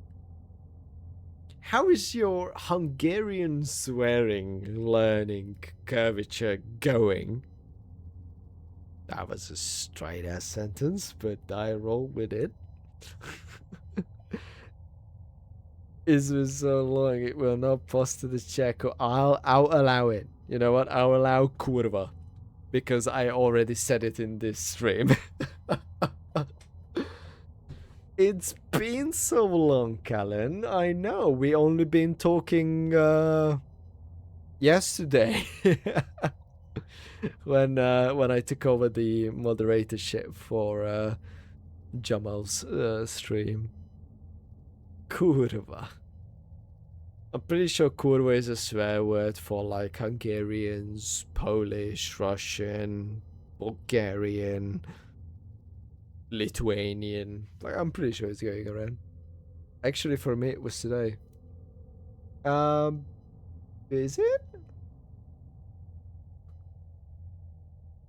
How is your Hungarian swearing learning curvature going? That was a straight ass sentence, but I roll with it. It's been so long, it will not post to the check. I'll allow it. You know what? I'll allow kurva. Because I already said it in this stream. It's been so long, Callan. I know. We only been talking yesterday. when I took over the moderatorship for Jamal's stream. Kurva. I'm pretty sure kurva is a swear word for like Hungarians, Polish, Russian, Bulgarian, Lithuanian. Like, I'm pretty sure it's going around. Actually, for me, it was today. Is it?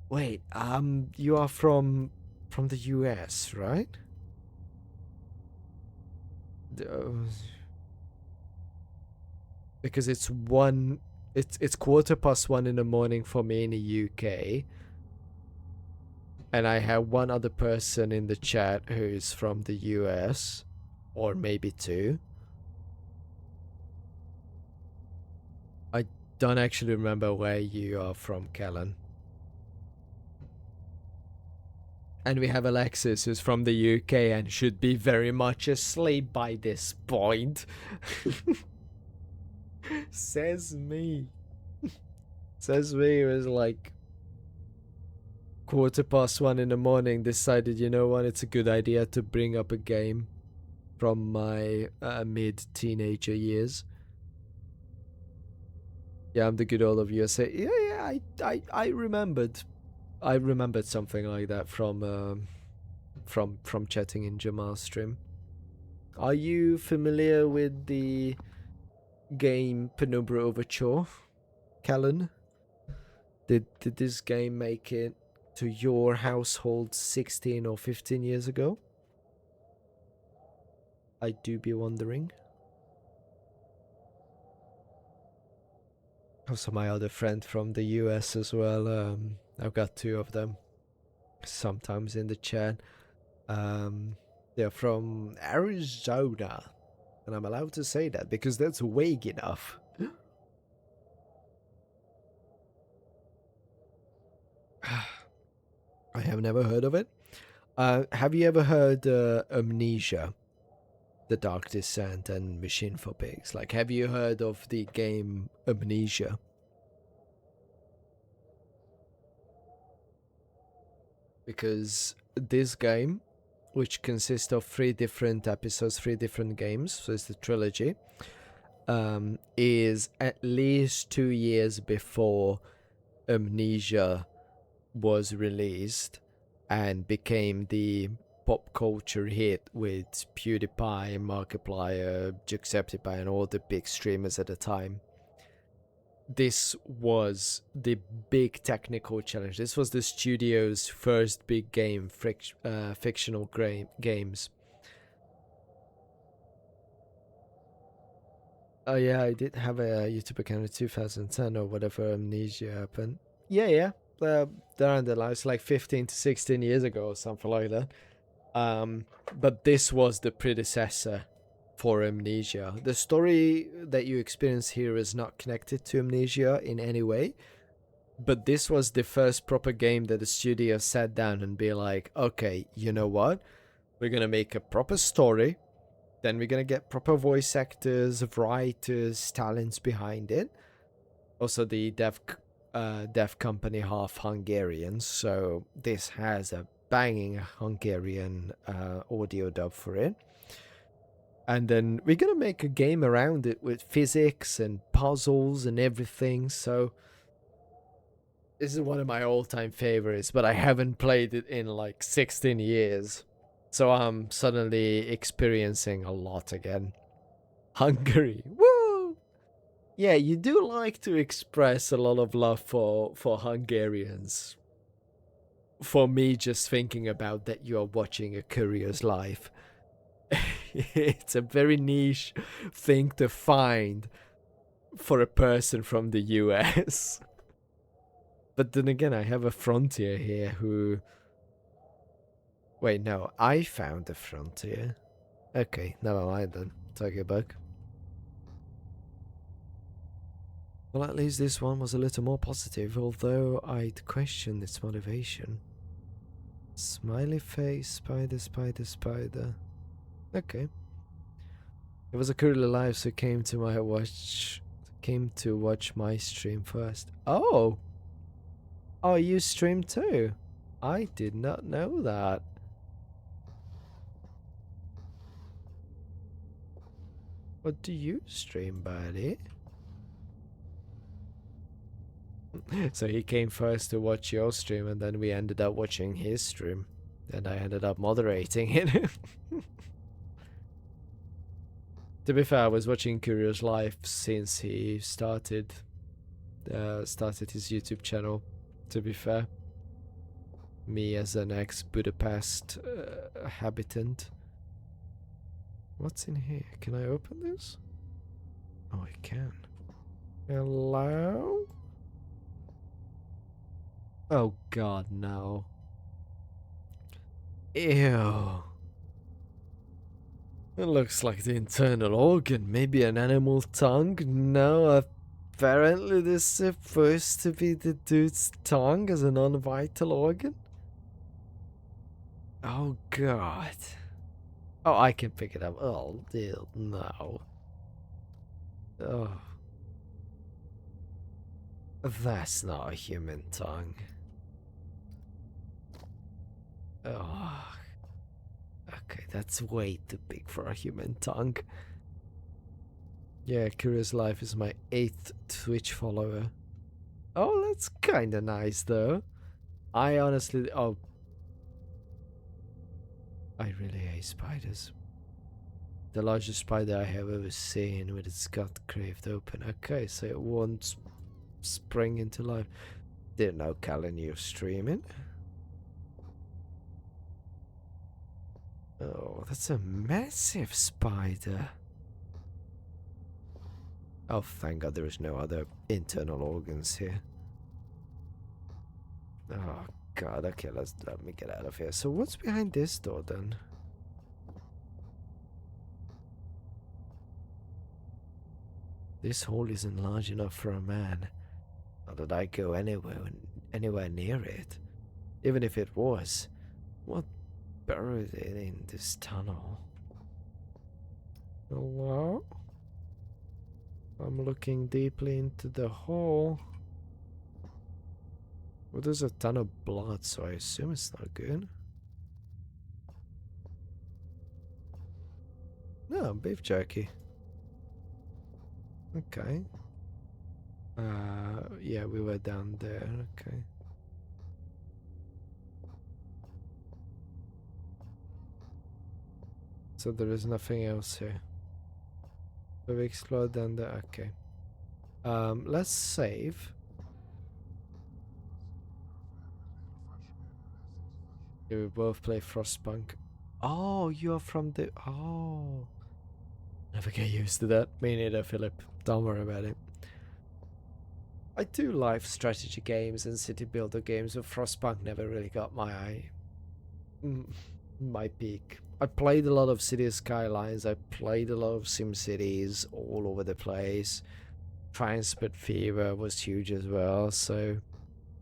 Wait, you are from the US, right? Because it's 1:15 in the morning for me in the UK. And I have one other person in the chat who's from the US, or maybe two. I don't actually remember where you are from, Callan. And we have Alexis, who's from the UK and should be very much asleep by this point. Says me. Says me, it was like 1:15 in the morning, decided, you know what, it's a good idea to bring up a game from my mid-teenager years. Yeah, I'm the good old of USA. Yeah, I remembered. I remembered something like that from chatting in Jamal's stream. Are you familiar with the game Penumbra Overture, Callan? Did this game make it to your household 16 or 15 years ago? I do be wondering. Also, my other friend from the US as well. I've got two of them sometimes in the chat. They're from Arizona. And I'm allowed to say that because that's vague enough. I have never heard of it. Have you ever heard Amnesia, The Dark Descent, and Machine for Pigs? Like, have you heard of the game Amnesia? Because this game, which consists of 3 different episodes, 3 different games, so it's the trilogy, is at least 2 years before Amnesia was released and became the pop culture hit with PewDiePie, Markiplier, Jacksepticeye, and all the big streamers at the time. This was the big technical challenge. This was the studio's first big game, fictional games. Oh yeah, I did have a YouTube account in 2010 or whatever Amnesia happened. Yeah. Around the line, it's like 15 to 16 years ago or something like that. But this was the predecessor for Amnesia. The story that you experience here is not connected to Amnesia in any way, but this was the first proper game that the studio sat down and be like, okay, you know what? We're gonna make a proper story, then we're gonna get proper voice actors, writers, talents behind it. Also, the dev deaf company, half Hungarian, so this has a banging Hungarian audio dub for it. And then we're gonna make a game around it with physics and puzzles and everything, so this is one of my all-time favorites, but I haven't played it in like 16 years. So I'm suddenly experiencing a lot again. Hungary. Woo! Yeah, you do like to express a lot of love for Hungarians. For me, just thinking about that you're watching a Courier's Life. It's a very niche thing to find for a person from the US. But then again, I have a frontier here who... Wait, no, I found a frontier. Okay, never mind then. Take it back. Well, at least this one was a little more positive, although I'd question its motivation. Smiley face, spider, spider, spider. Okay. It was a curly life, so came to watch my stream first. Oh! Oh, you stream too? I did not know that. What do you stream, buddy? So he came first to watch your stream, and then we ended up watching his stream. And I ended up moderating it. To be fair, I was watching Curious Life since he started his YouTube channel, to be fair. Me as an ex-Budapest habitant. What's in here? Can I open this? Oh, I can. Hello? Oh god, no. Ew. It looks like the internal organ. Maybe an animal tongue? No, apparently this is supposed to be the dude's tongue as a non-vital organ? Oh god. Oh, I can pick it up. Oh, dear, no. Oh. That's not a human tongue. Oh. Okay, that's way too big for a human tongue. Yeah, Curious Life is my 8th Twitch follower. Oh, that's kinda nice though. I honestly... Oh. I really hate spiders. The largest spider I have ever seen with its gut craved open. Okay, so it won't spring into life. Didn't know, Callan, you're streaming. Oh, that's a massive spider. Oh, thank God there is no other internal organs here. Oh, God. Okay, let me get out of here. So what's behind this door, then? This hole isn't large enough for a man. Not that I go anywhere near it. Even if it was, what buried it in this tunnel? Hello? I'm looking deeply into the hole. Well, there's a ton of blood, so I assume it's not good. No, beef jerky. Okay. Yeah, we were down there. Okay. So there is nothing else here. So we explored down there. Okay. Let's save. Yeah, we both play Frostpunk. Oh, you're from the... Oh. Never get used to that. Me neither, Philip. Don't worry about it. I do like strategy games and city builder games, but Frostpunk never really got my peak. I played a lot of City Skylines. I played a lot of SimCities all over the place. Transport Fever was huge as well. So,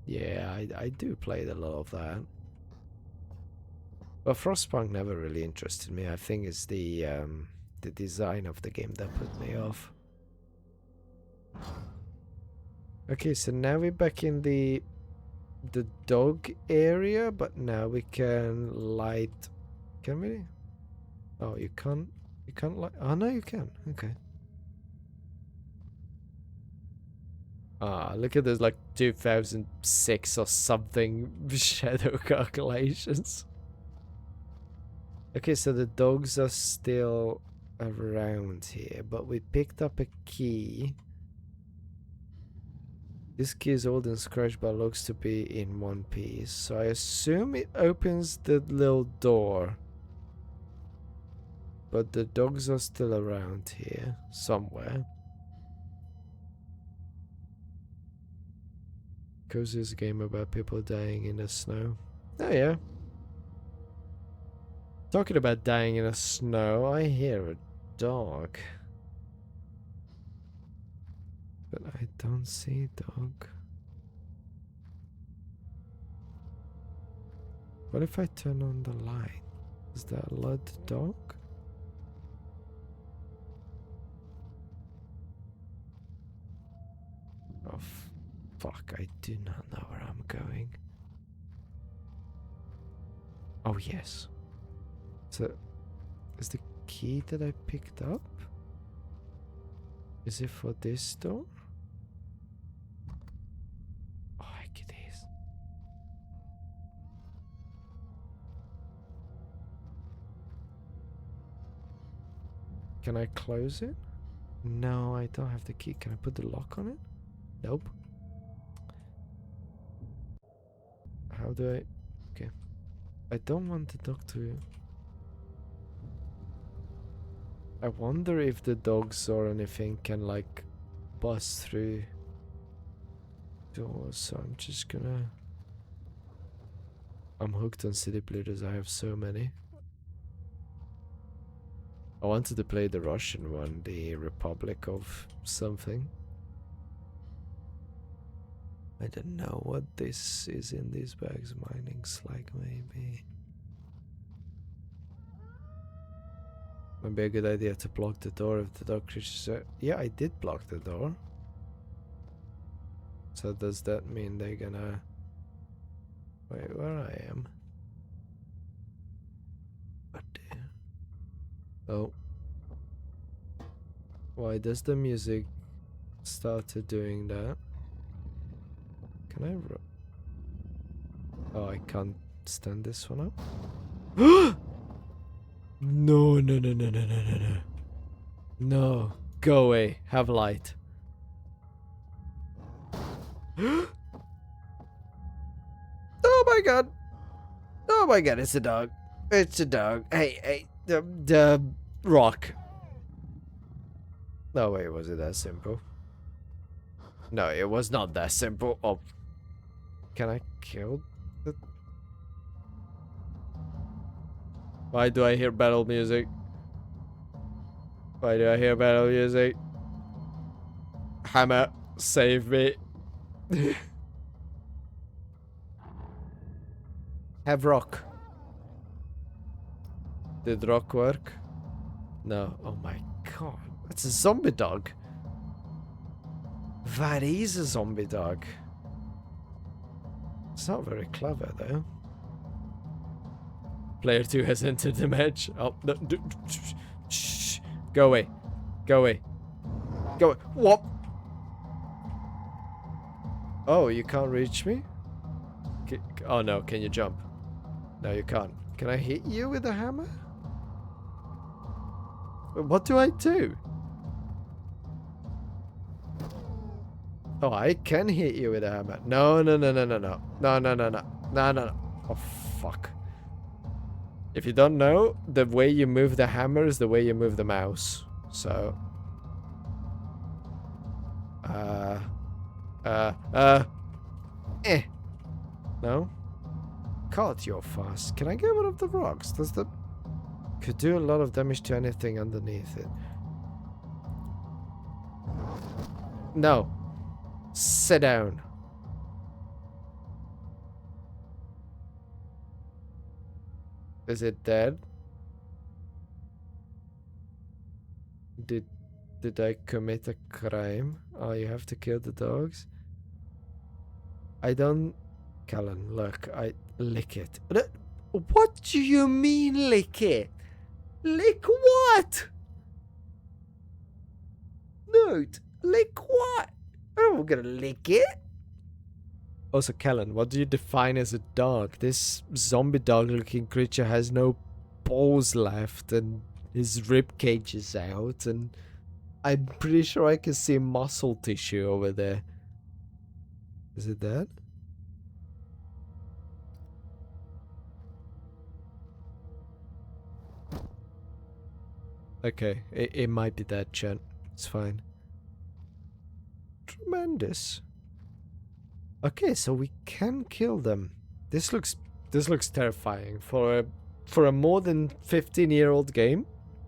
yeah, I do play a lot of that. But Frostpunk never really interested me. I think it's the design of the game that put me off. Okay, so now we're back in the dog area, but now we can light. Can we? Oh, you can't. You can't light. Oh no, you can. Okay. Ah, look at this, like 2006 or something shadow calculations. Okay, so the dogs are still around here, but we picked up a key. This key is old and scratched but looks to be in one piece, so I assume it opens the little door. But the dogs are still around here, somewhere. Because this game about people dying in the snow. Oh yeah. Talking about dying in the snow, I hear a dog. But I don't see a dog. What if I turn on the light? Does that alert the dog? Oh, fuck, I do not know where I'm going. Oh, yes. So, is the key that I picked up? Is it for this door? Oh, heck it is. Can I close it? No, I don't have the key. Can I put the lock on it? Nope. How do I... Okay. I don't want the dog to... I wonder if the dogs or anything can, like, bust through doors, so I'm just gonna... I'm hooked on city builders, I have so many. I wanted to play the Russian one, the Republic of something. I don't know what this is in these bags. Mining slag, maybe. Maybe a good idea to block the door if the dog creatures are... Yeah, I did block the door. So does that mean they're gonna... Wait, where I am? Oh dear. Oh. Why does the music started doing that? Can I... Oh, I can't stand this one up. No, no, no, no, no, no, no, no. No. Go away. Have light. Oh my god. Oh my god, it's a dog. It's a dog. Hey, hey, the rock. No, wait, was it that simple? No, it was not that simple. Oh. Can I kill the... Why do I hear battle music? Why do I hear battle music? Hammer, save me. Have rock. Did rock work? No. Oh my god. That's a zombie dog. That is a zombie dog. It's not very clever though. Player 2 has entered the match. Oh, no. Shh. Go away. Go away. Go away. What? Oh, you can't reach me? Oh no, can you jump? No, you can't. Can I hit you with a hammer? What do I do? Oh, I can hit you with a hammer. No, no, no, no, no, no. No, no, no, no. No, no, no. Oh, fuck. If you don't know, the way you move the hammer is the way you move the mouse. So... No? God, you're fast. Can I get one of the rocks? Does the... Could do a lot of damage to anything underneath it. No. Sit down. Is it dead? Did I commit a crime? Oh, you have to kill the dogs? I don't... Callan, look, I... Lick it. What do you mean, lick it? Lick what? No, lick what? I'm gonna lick it. Also, Callan, what do you define as a dog? This zombie dog-looking creature has no balls left, and his rib cage is out, and I'm pretty sure I can see muscle tissue over there. Is it that? Okay, it might be that, Chet. It's fine. Tremendous. Okay, so we can kill them. This looks terrifying for a more than 15-year-old game.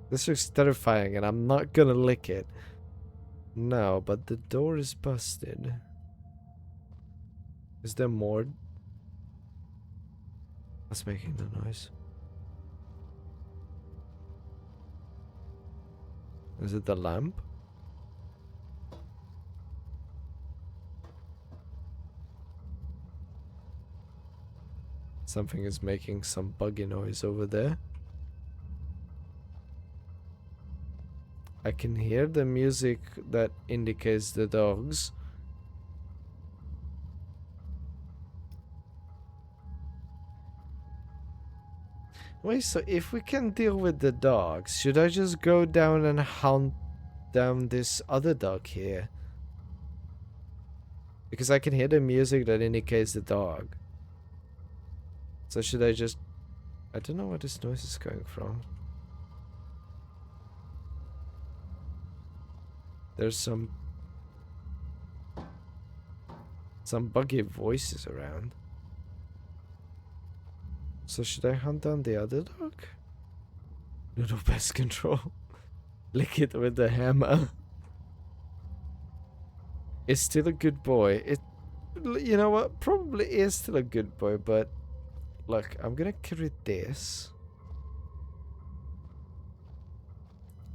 This looks terrifying, and I'm not gonna lick it. No, but the door is busted. Is there more? What's making the noise? Is it the lamp? Something is making some buggy noise over there. I can hear the music that indicates the dogs. Wait, so if we can deal with the dogs, should I just go down and hunt down this other dog here? Because I can hear the music that indicates the dog. So should I just... I don't know where this noise is coming from. There's some buggy voices around. So should I hunt down the other dog? No pest control. Lick it with the hammer. It's still a good boy. You know what? Probably is still a good boy, but look, I'm gonna carry this.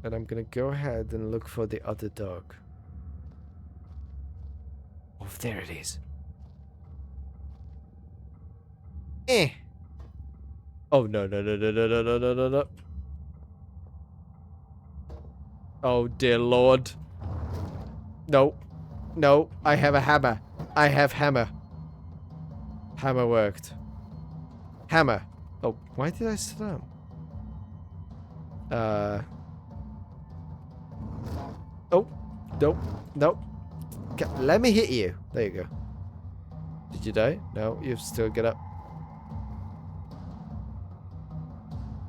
And I'm gonna go ahead and look for the other dog. Oh, there it is. Eh. Oh, no. Oh, dear Lord. No. No, I have a hammer. I have hammer. Hammer worked. Hammer. Oh, why did I slam? Oh, nope, nope. Let me hit you. There you go. Did you die? No, you've still get up.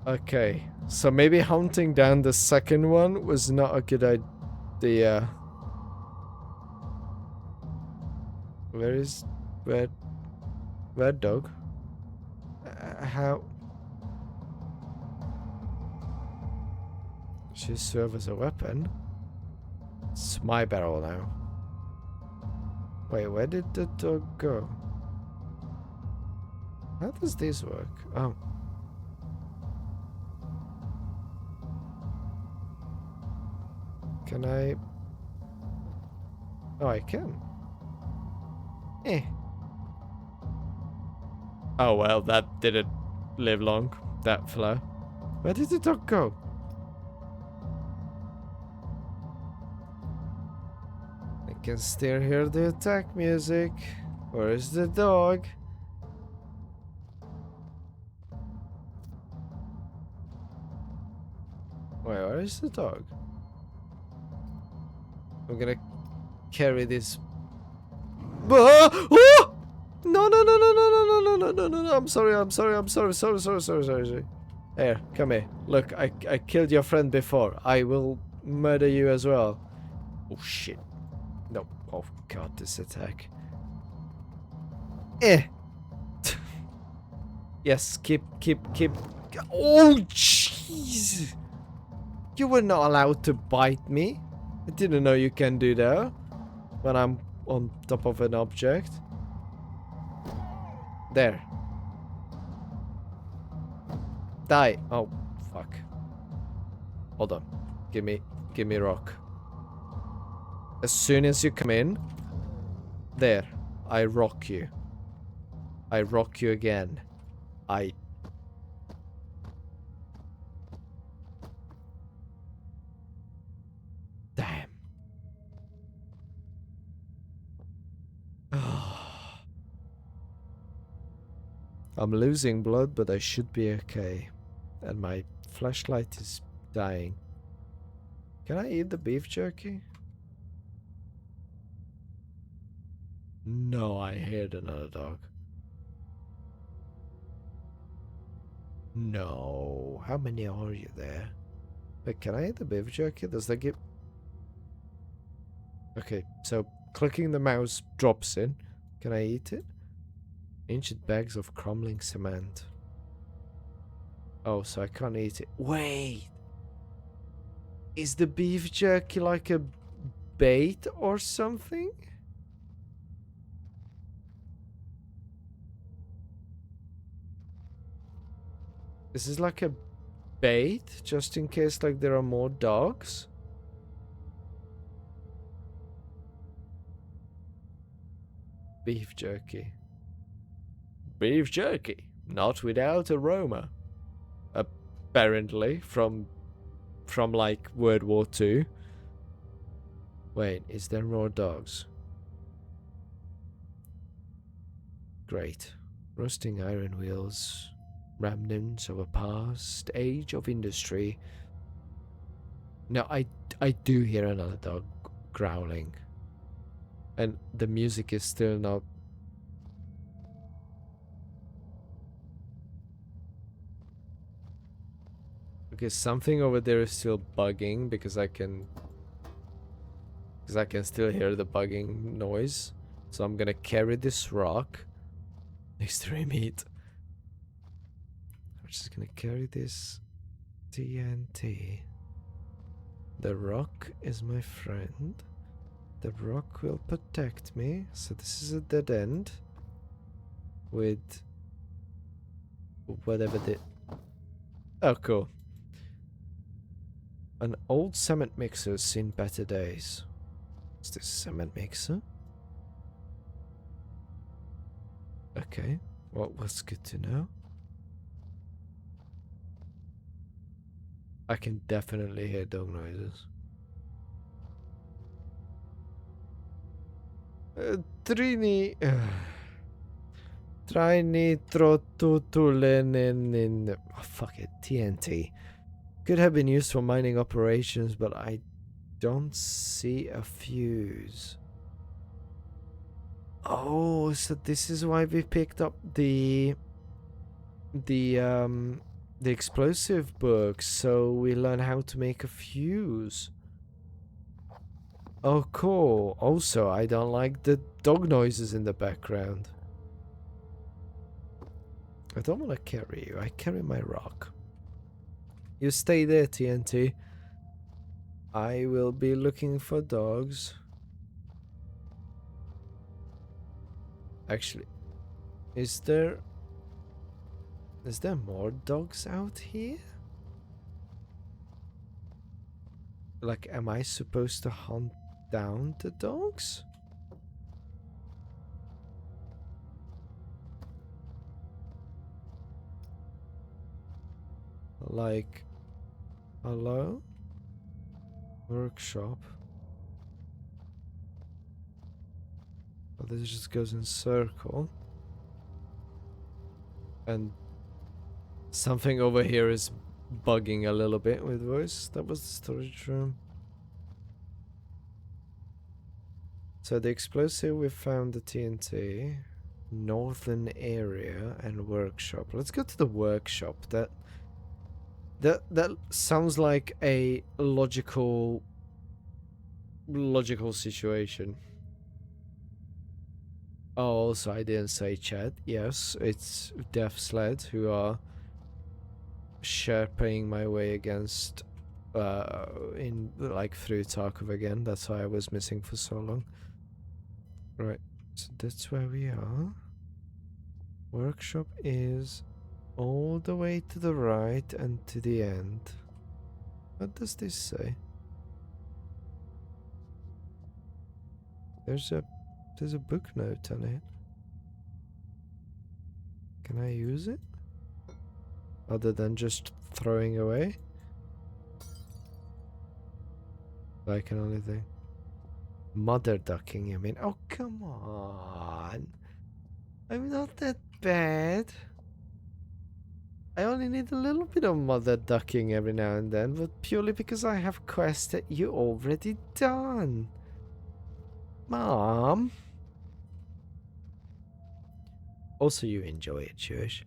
Okay, so maybe hunting down the second one was not a good idea. Where dog? How? She serve as a weapon. It's my barrel now. Wait, where did the dog go? How does this work? Oh. Can I? Oh, I can. Eh. Oh well, that didn't live long. That flow. Where did the dog go? I can still hear the attack music. Where is the dog? Wait, where is the dog? I'm gonna carry this. Oh! No! I'm sorry. Here, come here. Look, I killed your friend before. I will murder you as well. Oh shit. No. Oh god, this attack. Eh. Yes, keep. Oh jeez. You were not allowed to bite me. I didn't know you can do that when I'm on top of an object. There. Die. Oh, fuck. Hold on. Give me rock. As soon as you come in, there, I rock you. I rock you again. I... Damn. I'm losing blood, but I should be okay. And my flashlight is dying. Can I eat the beef jerky? No, I heard another dog. No. How many are you there? Wait, can I eat the beef jerky? Does that give... Okay, so clicking the mouse drops in. Can I eat it? Ancient bags of crumbling cement. Oh, so I can't eat it. Wait! Is the beef jerky like a bait or something? This is like a bait, just in case like there are more dogs? Beef jerky. Beef jerky, not without aroma. Apparently, from like World War II. Wait, is there more dogs? Great. Rusting iron wheels, remnants of a past age of industry. No, I do hear another dog growling. And the music is still not... Okay, something over there is still bugging because I can still hear the bugging noise. So I'm gonna carry this rock. Extreme heat. I'm just gonna carry this TNT. The rock is my friend. The rock will protect me. So this is a dead end. With whatever the... Oh, cool. An old cement mixer seen better days. Is this a cement mixer? Okay. Well, that's good to know. I can definitely hear dog noises. Trini... Trinitrotutulenin... Oh, fuck it. TNT. Could have been used for mining operations, but I don't see a fuse. Oh, so this is why we picked up the explosive book, so we learn how to make a fuse. Oh, cool. Also, I don't like the dog noises in the background. I don't want to carry you. I carry my rock. You stay there, TNT. I will be looking for dogs. Actually, is there more dogs out here? Like, am I supposed to hunt down the dogs? Like, hello? Workshop. Oh, this just goes in circle. And something over here is bugging a little bit with voice. That was the storage room. So the explosive, we found the TNT. Northern area and workshop. Let's go to the workshop. That sounds like a logical situation. Oh, also I didn't say chat. Yes, it's Death Sled who are sherping my way against in like through Tarkov again. That's why I was missing for so long. Right, so that's where we are. Workshop is all the way to the right and to the end. What does this say? There's a book note on it. Can I use it? Other than just throwing away? I can only think. Mother ducking, you mean? Oh, come on. I'm not that bad. I only need a little bit of mother ducking every now and then, but purely because I have quests that you already done. Mom. Also, you enjoy it, Shush.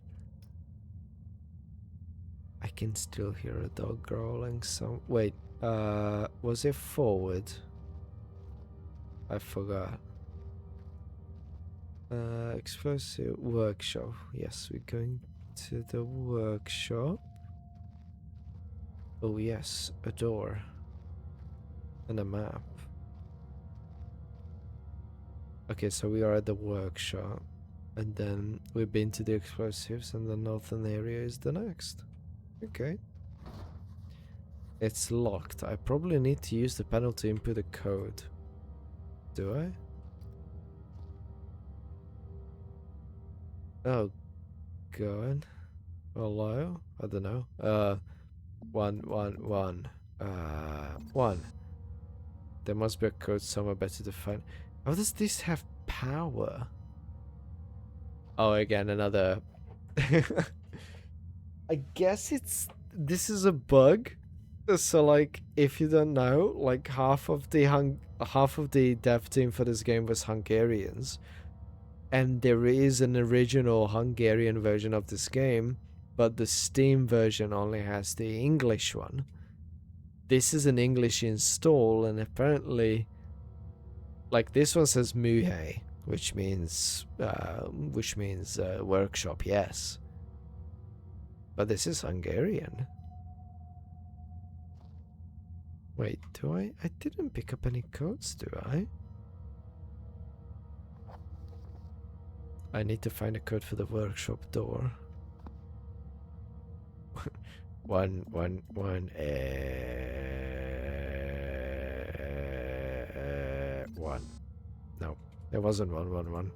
I can still hear a dog growling some. Wait, was it forward? I forgot. Explosive workshop. Yes, we're going to the workshop. Oh yes, a door. And a map. Okay, so we are at the workshop. And then we've been to the explosives and the northern area is the next. Okay. It's locked. I probably need to use the panel to input a code. Do I? Oh, God. Hello? I don't know. 111. 1. There must be a code somewhere better to find. How does this have power? Oh, again, another. I guess this is a bug. So, like, if you don't know, like half of the dev team for this game was Hungarians, and there is an original Hungarian version of this game, but the Steam version only has the English one. This is an English install, and apparently, like, this one says Muhe, which means workshop, yes. But this is Hungarian. Wait, do I? I didn't pick up any codes, do I? I need to find a code for the workshop door. 111. 1. No, there wasn't 111.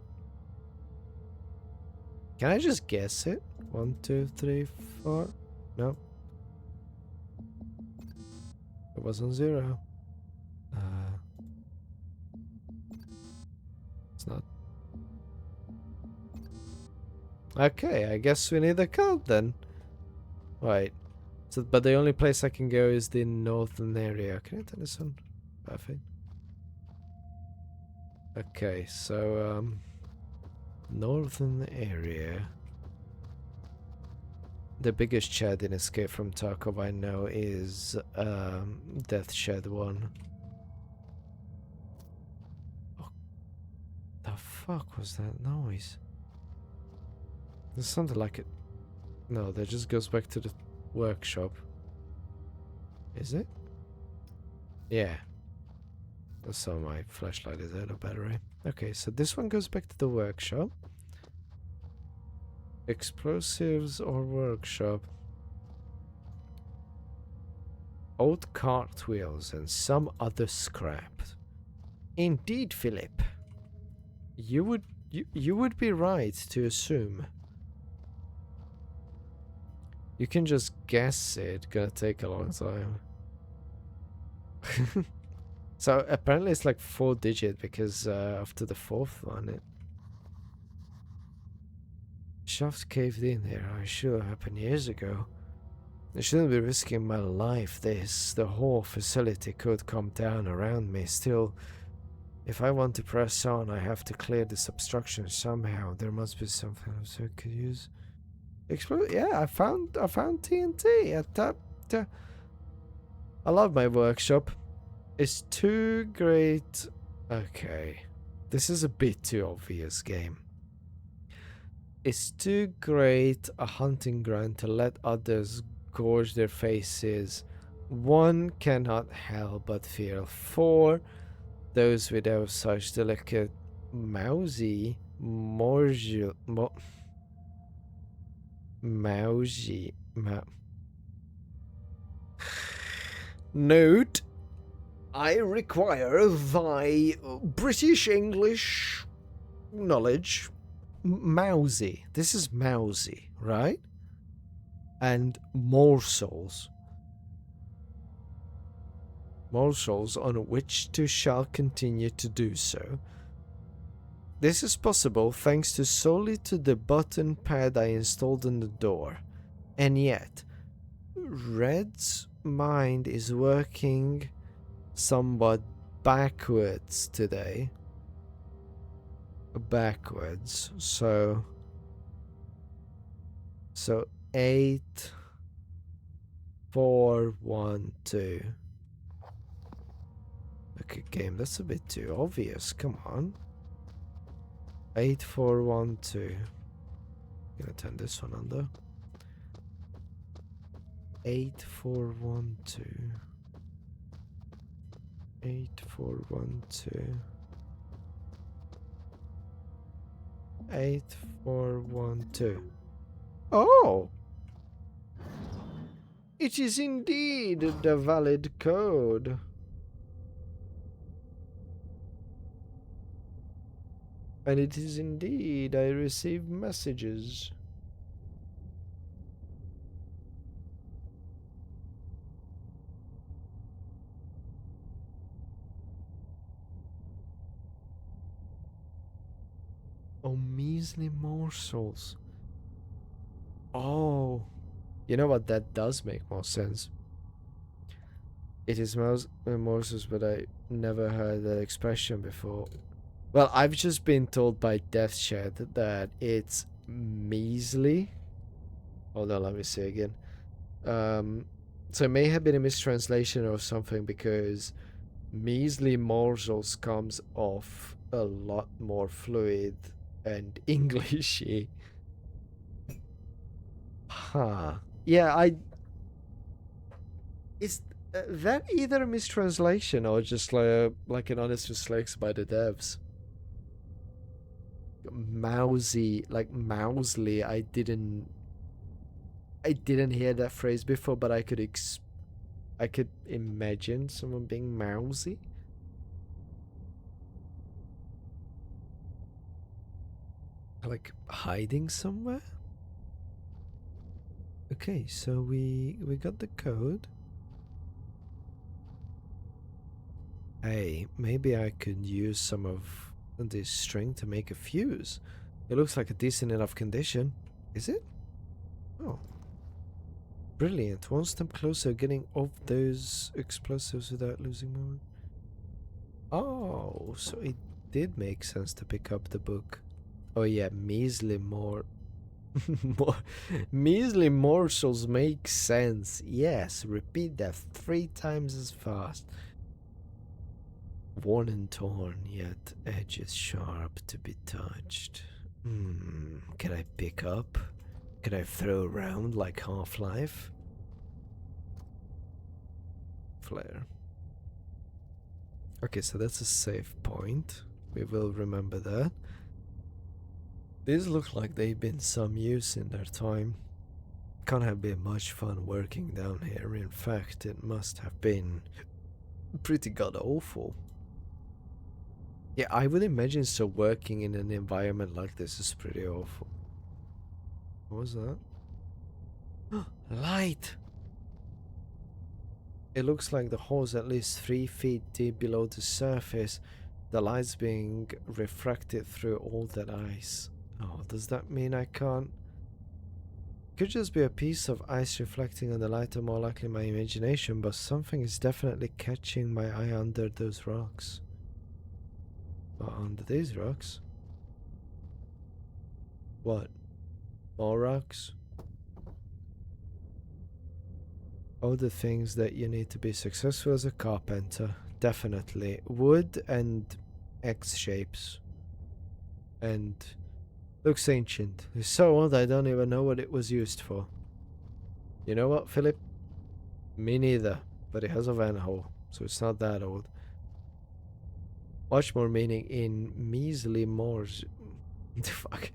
Can I just guess it? 1, 2, 3, 4. No. It wasn't 0. It's not. Okay, I guess we need a code then. Right. So, but the only place I can go is the northern area. Can I turn this on? Perfect. Okay, so northern area. The biggest shed in Escape from Tarkov I know is Death Shed 1. Oh, the fuck was that noise? It sounded like it. No, that just goes back to the workshop. Is it? Yeah. So my flashlight is out of battery. Okay, so this one goes back to the workshop. Explosives or workshop. Old cartwheels and some other scrap. Indeed, Philip. You would be right to assume. You can just guess it. Gonna take a long time. So apparently it's like 4-digit because after the 4th one it shaft caved in there. I should have happened years ago. I shouldn't be risking my life. The whole facility could come down around me. Still, if I want to press on, I have to clear this obstruction somehow. There must be something else I could use. Explode? Yeah, I found TNT at that. I love my workshop. It's too great. Okay, this is a bit too obvious, game. It's too great a hunting ground to let others gorge their faces. 1 cannot help but feel for those without such delicate mousy Note, I require thy British English knowledge. mousy. This is mousy, right? And morsels. Morsels on which to shall continue to do so. This is possible thanks to solely to the button pad I installed on the door. And yet, Red's mind is working somewhat backwards today. Backwards. So 8 4 1 2. Okay, game, that's a bit too obvious. Come on. 8 4 1 2. Gonna turn this one on though. 8 4 1 2. 8 4 1 2. 8 4 1 2. Oh! It is indeed the valid code. And it is indeed I received messages. Oh, measly morsels. Oh. You know what? That does make more sense. It is morsels, but I never heard that expression before. Well, I've just been told by Deathshed that it's measly. Hold on, let me see again. So it may have been a mistranslation or something because measly morsels comes off a lot more fluid and Englishy. Huh. Yeah, is that either a mistranslation or just like an honest mistake by the devs? Mousy, like mousely. I didn't hear that phrase before, but I could imagine someone being mousy. Like hiding somewhere. Okay, so we got the code. Hey, maybe I could use some of this string to make a fuse. It looks like a decent enough condition. Is it? Oh. Brilliant. One step closer, getting off those explosives without losing moment. Oh, so it did make sense to pick up the book. Oh yeah, measly measly morsels make sense. Yes, repeat that 3 times as fast. Worn and torn, yet edges sharp to be touched. Can I pick up? Can I throw around like Half-Life? Flare. Okay, so that's a save point. We will remember that. These look like they've been some use in their time. Can't have been much fun working down here. In fact, it must have been pretty god awful. Yeah, I would imagine so working in an environment like this is pretty awful. What was that? Light! It looks like the hole's at least 3 feet deep below the surface. The light's being refracted through all that ice. Oh, does that mean I can't? Could just be a piece of ice reflecting on the light, or more likely my imagination, but something is definitely catching my eye under those rocks. Under these rocks? What? More rocks? All the things that you need to be successful as a carpenter. Definitely. Wood and X shapes. And looks ancient. It's so old I don't even know what it was used for. You know what, Philip? Me neither. But it has a vent hole, so it's not that old. Much more meaning in measly fuck.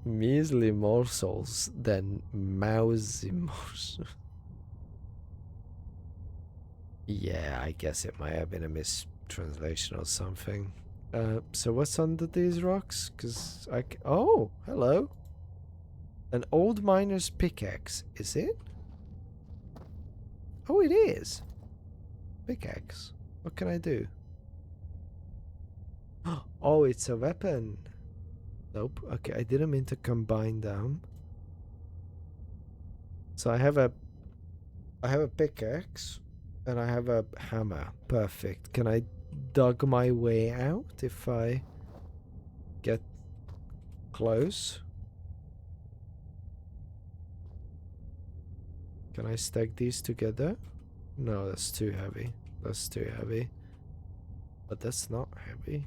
Measly morsels than mousy morsels. Yeah, I guess it might have been a mistranslation or something. So what's under these rocks? Cause oh, hello. An old miner's pickaxe, is it? Oh, it is. Pickaxe. What can I do? Oh, it's a weapon. Nope. Okay, I didn't mean to combine them. So I have a pickaxe and I have a hammer. Perfect. Can I dug my way out if I get close? Can I stack these together? No, that's too heavy. That's too heavy. But that's not heavy.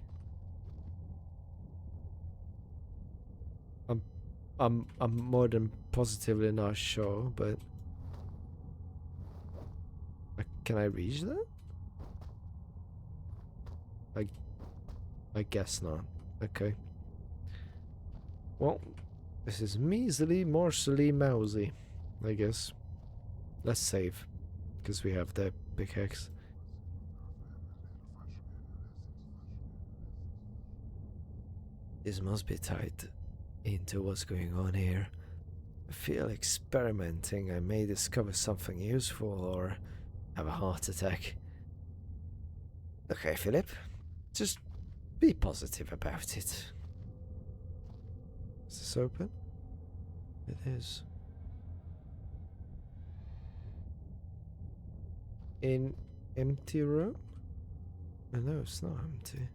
I'm more than positively not sure, but can I reach that? I guess not. Okay. Well, this is measly, morsely, mousy, I guess. Let's save, because we have the pickaxe. This must be tied into what's going on here. I feel experimenting. I may discover something useful or have a heart attack. Okay, Philip. Just be positive about it. Is this open? It is. In empty room? No, it's not empty.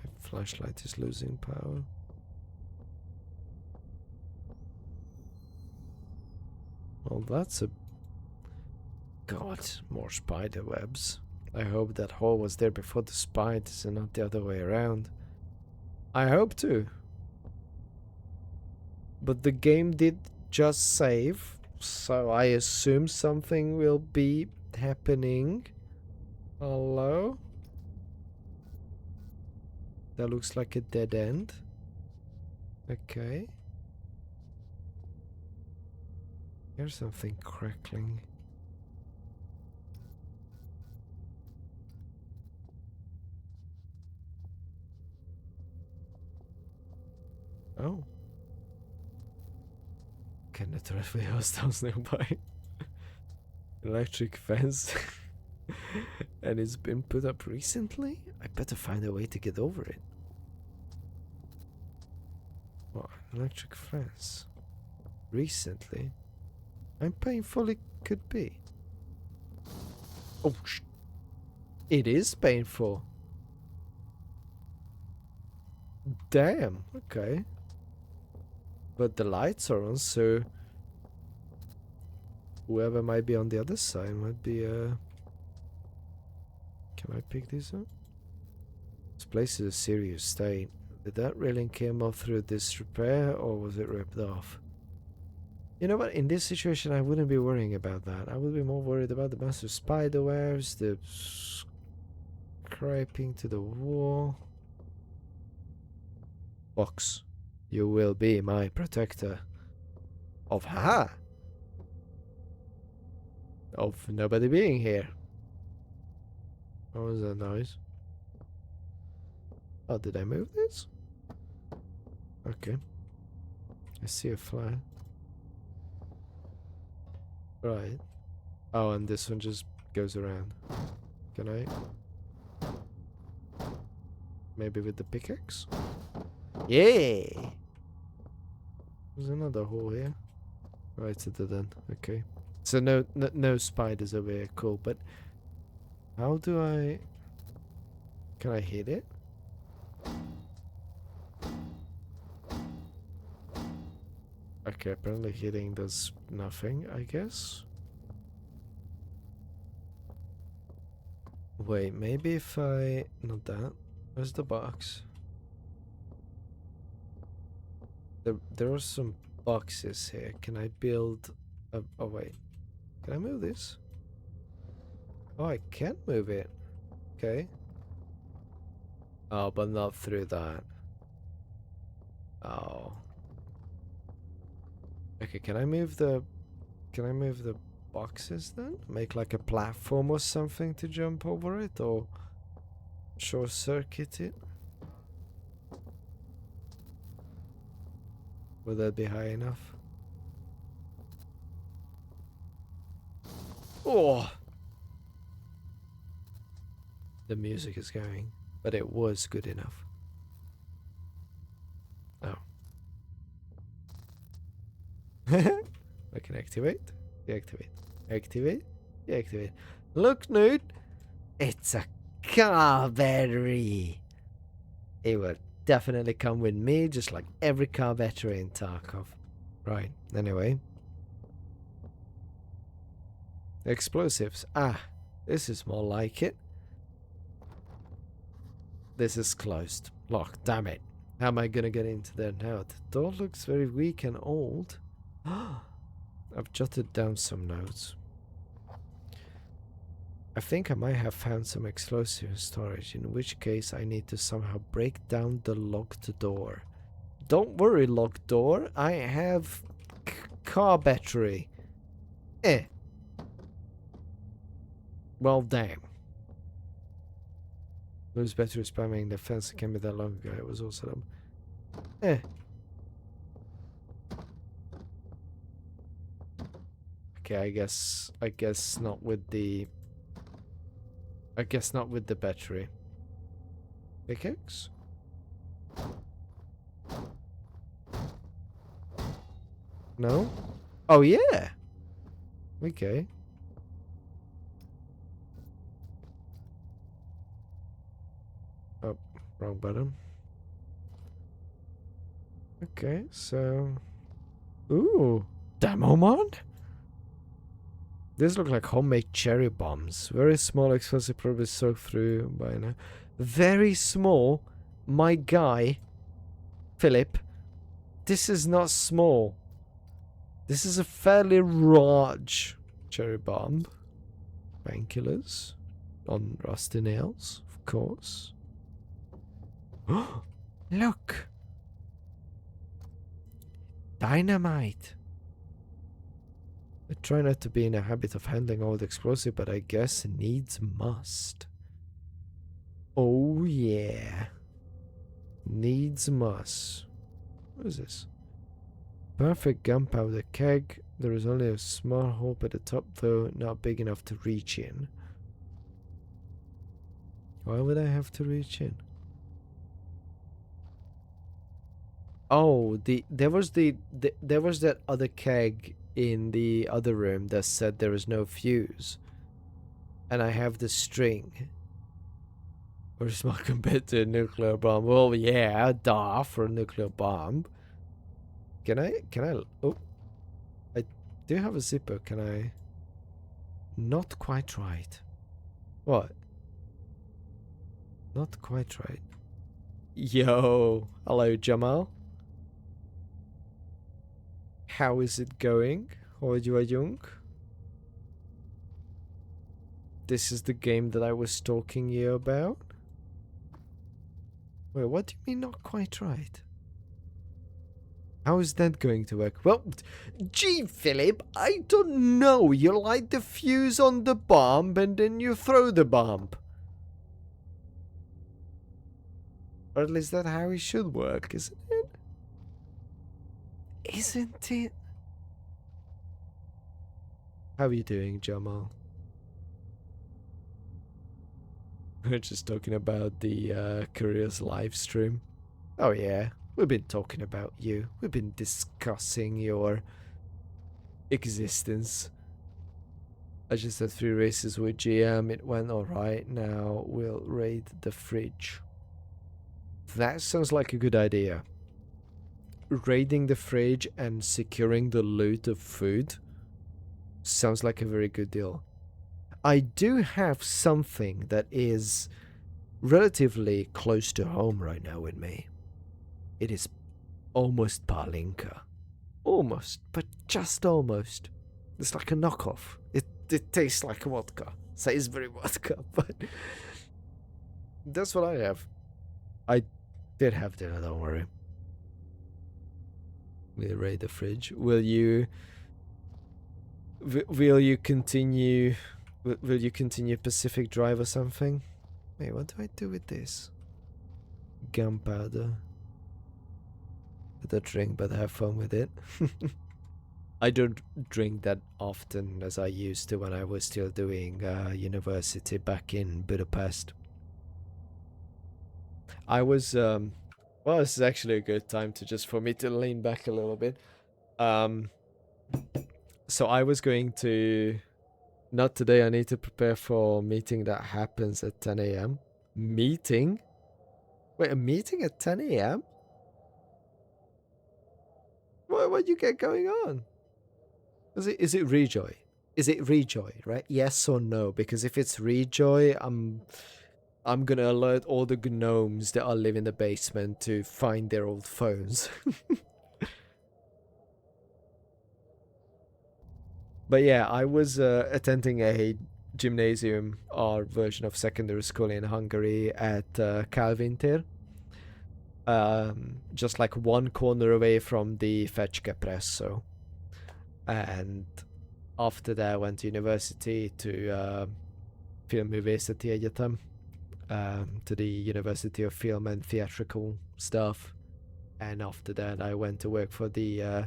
My flashlight is losing power. Well, that's a... God, more spider webs. I hope that hole was there before the spiders and not the other way around. I hope too. But the game did just save, so I assume something will be happening. Hello? That looks like a dead end. Okay. Here's something crackling. Oh. Can the traffic hostiles nearby? Electric fence. And it's been put up recently? I better find a way to get over it. What? Electric fence? Recently? How painful it could be. Oh, it is painful. Damn, okay. But the lights are on, so whoever might be on the other side might be Can I pick this up? This place is a serious state. Did that railing came off through disrepair or was it ripped off? You know what? In this situation, I wouldn't be worrying about that. I would be more worried about the massive spider webs, the scraping to the wall. Box, you will be my protector. Of of nobody being here. What was that noise? Oh, did I move this? Okay. I see a fly. Right. Oh, and this one just goes around. Can I? Maybe with the pickaxe? Yeah! There's another hole here. Right to the den. Okay. So no spiders over here. Cool. But how do I... Can I hit it? Okay, apparently hitting does nothing, I guess. Wait, maybe if I... Not that. Where's the box? There are some boxes here. Can I build... oh, wait. Can I move this? Oh, I can move it. Okay. Oh, but not through that. Oh. Okay, can I move the... Can I move the boxes then? Make like a platform or something to jump over it, or short circuit it? Would that be high enough? Oh! The music is going, but it was good enough. Oh. I can activate, deactivate, activate, deactivate. Look, Newt! It's a car battery! It will definitely come with me, just like every car battery in Tarkov. Right, anyway. Explosives. Ah, this is more like it. This is closed. Locked, damn it. How am I gonna get into there now? The door looks very weak and old. I've jotted down some notes. I think I might have found some explosive storage, in which case I need to somehow break down the locked door. Don't worry, locked door. I have car battery. Well, damn. Lose battery spamming the fence can be that long ago. It was also them. Okay, I guess not with the battery. Pickaxe? No? Oh yeah. Okay. Oh, wrong button. Okay, so ooh, demo mod? These look like homemade cherry bombs. Very small, explosive, probably soaked through by now. Very small. My guy, Philip, this is not small. This is a fairly large cherry bomb. Painkillers on rusty nails, of course. Look! Dynamite! I try not to be in a habit of handling all the explosive, but I guess needs must. Oh yeah. Needs must. What is this? Perfect gunpowder keg. There is only a small hole at the top, though not big enough to reach in. Why would I have to reach in? Oh, there was that other keg in the other room that said there is no fuse, and I have the string. Very small compared to a nuclear bomb. Well, yeah, duh, for a nuclear bomb. Can I? Oh, I do have a zipper. Can I? Not quite right. What? Not quite right. Yo, hello, Jamal. How is it going? How are you young? This is the game that I was talking you about? Wait, what do you mean not quite right? How is that going to work? Well, gee, Philip, I don't know. You light the fuse on the bomb and then you throw the bomb. Or at least that's how it should work, isn't it? Isn't it? How are you doing, Jamal? We're just talking about the careers live stream. Oh yeah, we've been talking about you. We've been discussing your existence. I just had 3 races with GM. It went alright. Now we'll raid the fridge. That sounds like a good idea. Raiding the fridge and securing the loot of food sounds like a very good deal. I do have something that is relatively close to home right now with me. It is almost Palinka. Almost, but just almost. It's like a knockoff. It tastes like vodka. Sainsbury vodka, but that's what I have. I did have dinner, don't worry. We'll raid the fridge. Will you will you continue? Will you continue Pacific Drive or something? Wait, what do I do with this? Gunpowder. I don't drink, but have fun with it. I don't drink that often as I used to when I was still doing university back in Budapest. I was well, this is actually a good time to just for me to lean back a little bit. So I was going to not today. I need to prepare for a meeting that happens at 10 a.m. Meeting? Wait, a meeting at 10 a.m.? What you get going on? Is it Rejoy? Is it Rejoy, right? Yes or no? Because if it's Rejoy, I'm gonna alert all the gnomes that all live in the basement to find their old phones. But yeah, I was attending a gymnasium, our version of secondary school in Hungary at Calvintér. Just like one corner away from the Fecske Presso. And after that I went to university to Filmművészeti Egyetem, to the University of Film and Theatrical stuff. And after that I went to work for the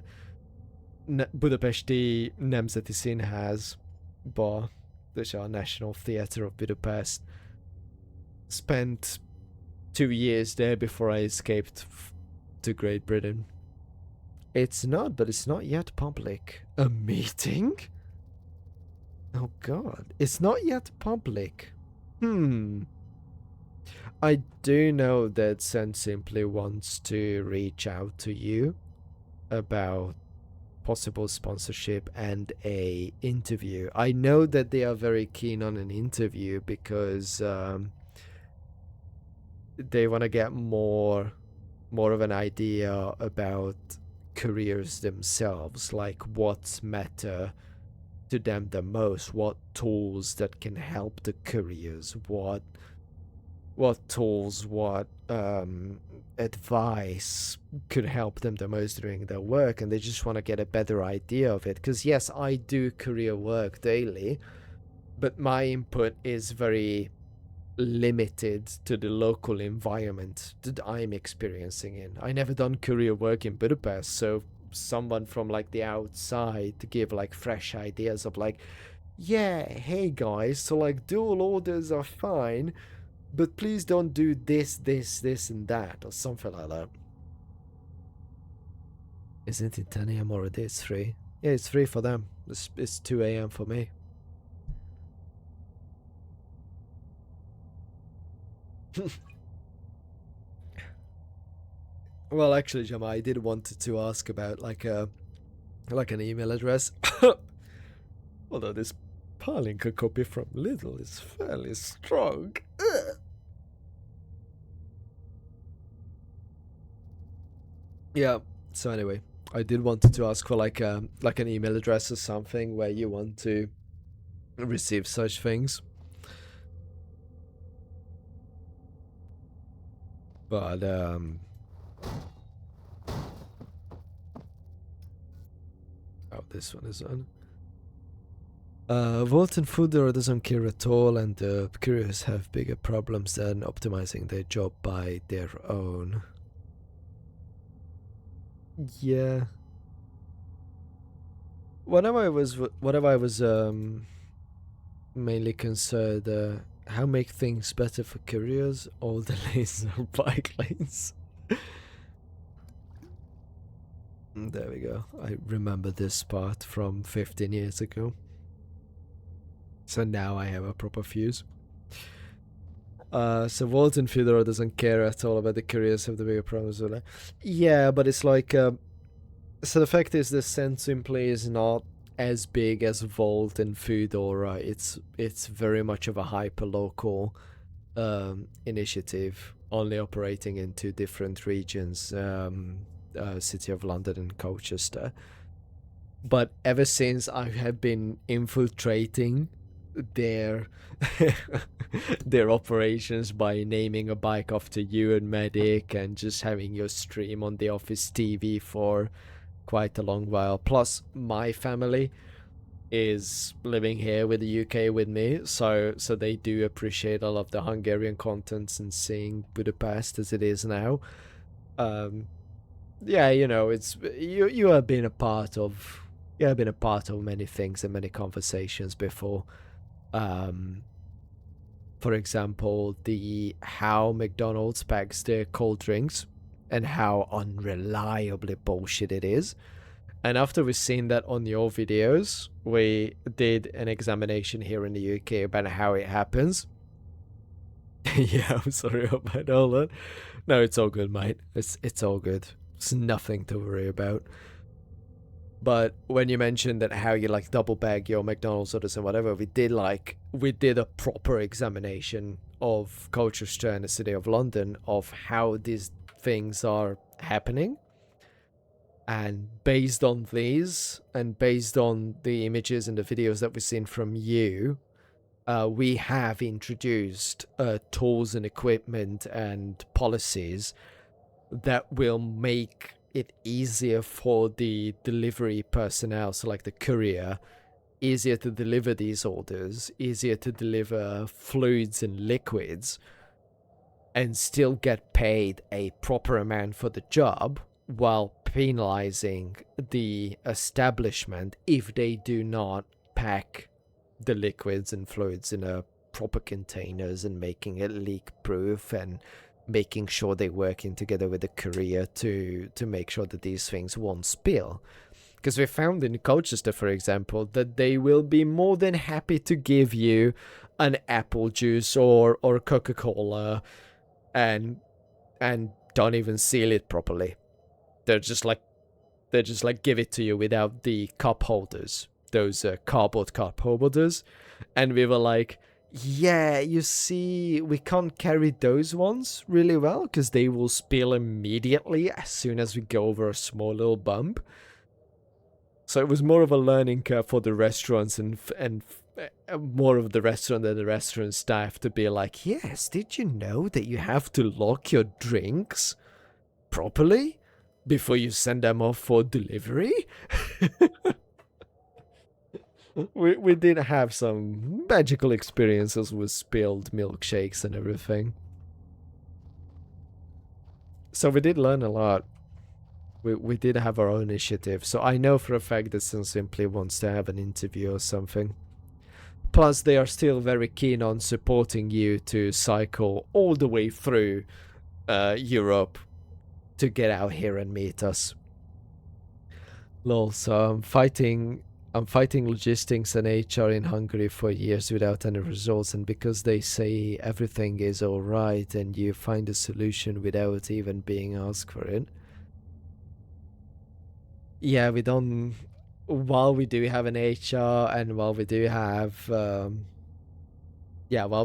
Budapesti Nemzeti Színház bar, which are National Theatre of Budapest. Spent 2 years there before I escaped to Great Britain. It's not, but it's not yet public. A meeting? Oh god, it's not yet public. I do know that Send Simply wants to reach out to you about possible sponsorship and a interview. I know that they are very keen on an interview because they want to get more of an idea about careers themselves, like what matter to them the most, what tools that can help the careers, what tools, what advice could help them the most during their work, and they just want to get a better idea of it. Because yes, I do career work daily, but my input is very limited to the local environment that I'm experiencing in. I never done career work in Budapest, so someone from like the outside to give like fresh ideas of like, yeah, hey guys, so like dual orders are fine, but please don't do this, and that, or something like that. Isn't it 10 a.m. already? It's 3. Yeah, it's 3 for them. It's 2 a.m. for me. Well, actually, Jama, I did want to ask about like an email address. Although this Palinka copy from Lidl is fairly strong. Yeah. So anyway, I did want to ask for like an email address or something where you want to receive such things. But oh, this one is on. Walton Fooder doesn't care at all, and the couriers have bigger problems than optimizing their job by their own. Yeah. Whenever I was mainly concerned, how make things better for couriers, all the lanes are bike lanes. There we go. I remember this part from 15 years ago. So now I have a proper fuse. So Walton Fedora doesn't care at all about the couriers have the bigger problems. Yeah, but it's like so the fact is this Send Simply is not as big as Volt and Foodora. It's very much of a hyper local initiative, only operating in 2 different regions, City of London and Colchester. But ever since I have been infiltrating their their operations by naming a bike after you and Medic, and just having your stream on the office TV for quite a long while, plus my family is living here with the UK with me, so they do appreciate all of the Hungarian contents and seeing Budapest as it is now. Yeah, you know, it's you have been a part of many things and many conversations before. For example, the how McDonald's packs their cold drinks and how unreliably bullshit it is. And after we've seen that on your videos, we did an examination here in the UK about how it happens. Yeah, I'm sorry about all that. No, it's all good, mate. It's all good. It's nothing to worry about. But when you mentioned that how you like double bag your McDonald's orders and whatever, we did a proper examination of Colchester and the City of London of how these things are happening. And based on these, and based on the images and the videos that we've seen from you, we have introduced tools and equipment and policies that will make it easier for the delivery personnel, so like the courier, easier to deliver these orders, easier to deliver fluids and liquids, and still get paid a proper amount for the job, while penalizing the establishment if they do not pack the liquids and fluids in a proper containers and making it leak proof and making sure they're working together with the courier to make sure that these things won't spill. Because we found in Colchester, for example, that they will be more than happy to give you an apple juice or Coca-Cola and don't even seal it properly. They're just like give it to you without the cup holders, those cardboard cup holders. And we were like, yeah, you see, we can't carry those ones really well because they will spill immediately as soon as we go over a small little bump. So it was more of a learning curve for the restaurants and more of the restaurant than the restaurant staff to be like, yes, did you know that you have to lock your drinks properly before you send them off for delivery? We did have some magical experiences with spilled milkshakes and everything. So we did learn a lot. We did have our own initiative. So I know for a fact that Sun Simply wants to have an interview or something. Plus, they are still very keen on supporting you to cycle all the way through Europe to get out here and meet us. Lol, so I'm fighting logistics and HR in Hungary for years without any results, and because they say everything is alright and you find a solution without even being asked for it. Yeah, we don't... While we do have an HR and while we do have... while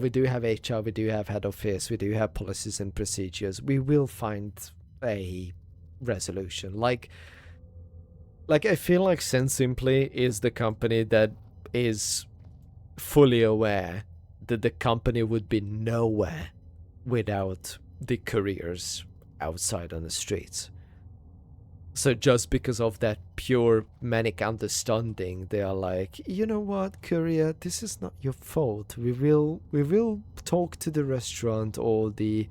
we do have HR, we do have head office, we do have policies and procedures, we will find a resolution. Like I feel like Send Simply is the company that is fully aware that the company would be nowhere without the couriers outside on the streets. So just because of that pure manic understanding, they are like, you know what, courier, this is not your fault. We will talk to the restaurant or the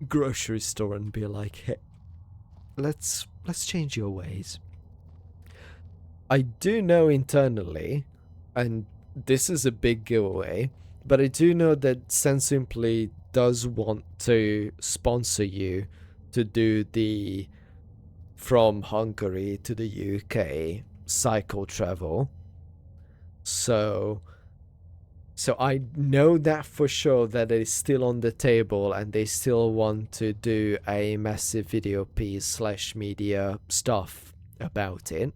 grocery store and be like, hey, let's change your ways. I do know internally, and this is a big giveaway, but I do know that Send Simply does want to sponsor you to do the from Hungary to the UK cycle travel. So I know that for sure that it is still on the table and they still want to do a massive video piece / media stuff about it.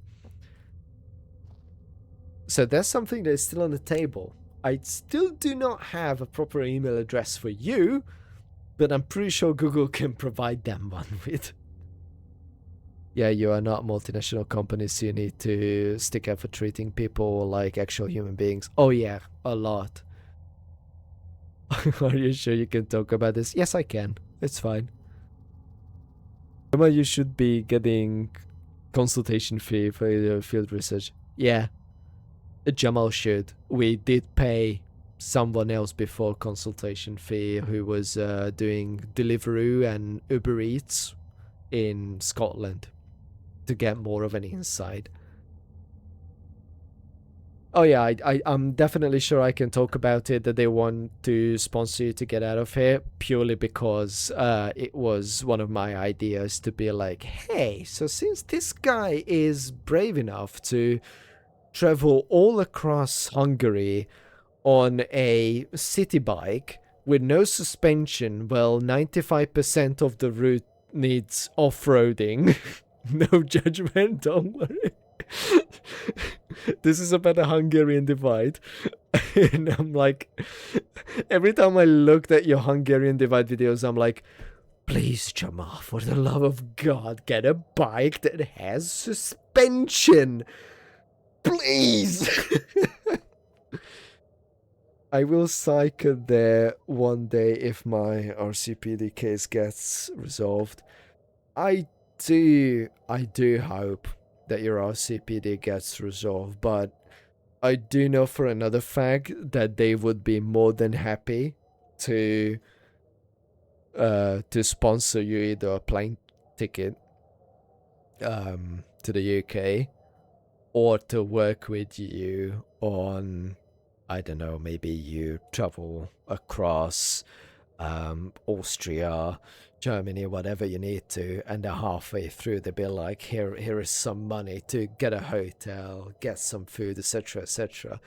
So that's something that is still on the table. I still do not have a proper email address for you, but I'm pretty sure Google can provide them one with. Yeah, you are not multinational companies, so you need to stick out for treating people like actual human beings. Oh yeah, a lot. Are you sure you can talk about this? Yes, I can. It's fine. Emma, you should be getting consultation fee for your field research. Yeah. Jamal should. We did pay someone else before consultation fee who was doing Deliveroo and Uber Eats in Scotland to get more of an insight. Oh yeah, I'm definitely sure I can talk about it, that they want to sponsor you to get out of here, purely because it was one of my ideas to be like, hey, so since this guy is brave enough to travel all across Hungary on a city bike with no suspension, well, 95% of the route needs off-roading. No judgment, don't worry. This is about the Hungarian divide. And I'm like, every time I looked at your Hungarian divide videos, I'm like, please, Jamal, for the love of God, get a bike that has suspension. Please. I will cycle there one day if my RCPD case gets resolved. I do hope that your RCPD gets resolved, but I do know for another fact that they would be more than happy to sponsor you either a plane ticket to the UK or to work with you on, I don't know, maybe you travel across Austria, Germany, whatever you need to, and then halfway through they'll be like, here is some money to get a hotel, get some food, etc., etc.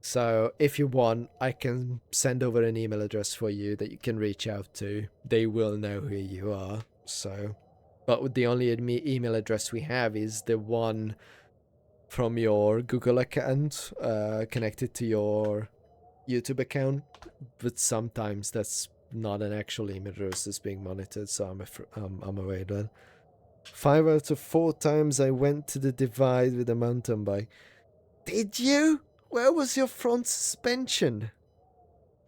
So if you want, I can send over an email address for you that you can reach out to. They will know who you are. So, but the only email address we have is the one from your Google account, connected to your YouTube account. But sometimes that's not an actual email address that's being monitored, so I'm aware of that. 5 out of 4 times I went to the divide with a mountain bike. Did you? Where was your front suspension?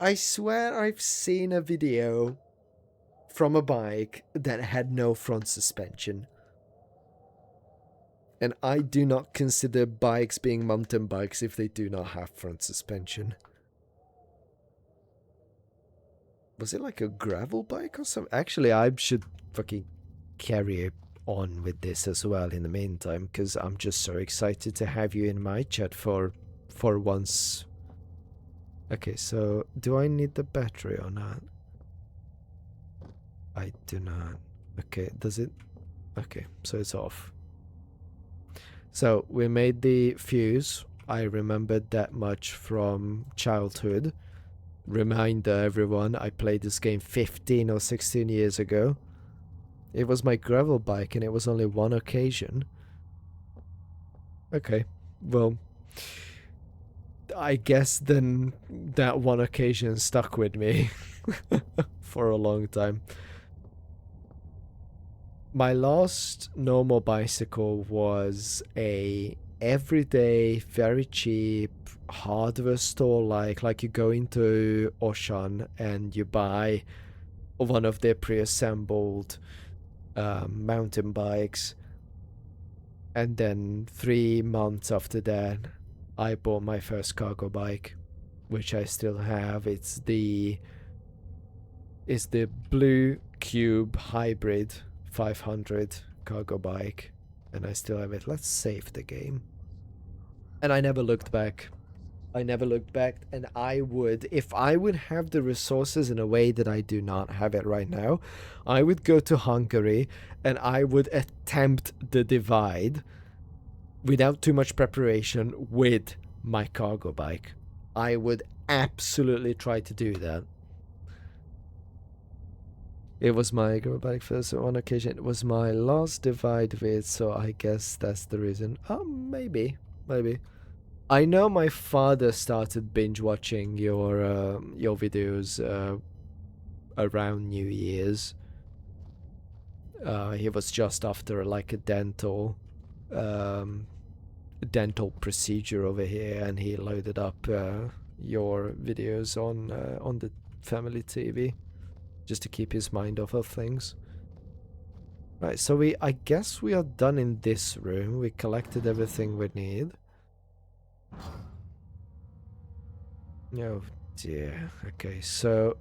I swear I've seen a video from a bike that had no front suspension. And I do not consider bikes being mountain bikes if they do not have front suspension. Was it like a gravel bike or something? Actually, I should fucking carry on with this as well in the meantime, because I'm just so excited to have you in my chat for once. Okay, so do I need the battery or not? I do not. Okay, does it? Okay, so it's off. So we made the fuse. I remembered that much from childhood. Reminder, everyone, I played this game 15 or 16 years ago. It was my gravel bike and it was only one occasion. Okay, well, I guess then that one occasion stuck with me for a long time. My last normal bicycle was a everyday, very cheap hardware store, like you go into Auchan and you buy one of their pre-assembled mountain bikes, and then 3 months after that I bought my first cargo bike, which I still have. It's the Blue Cube Hybrid 500 cargo bike, and I still have it. Let's save the game. And I never looked back. I never looked back, and I would, if I would have the resources in a way that I do not have it right now, I would go to Hungary and I would attempt the divide without too much preparation with my cargo bike. I would absolutely try to do that. It was my cargo bike first on occasion. It was my last divide with, so I guess that's the reason. Maybe. I know my father started binge watching your videos around New Year's. He was just after like a dental procedure over here, and he loaded up your videos on the family TV just to keep his mind off of things. Right, so I guess we are done in this room. We collected everything we need. Oh dear. Okay, so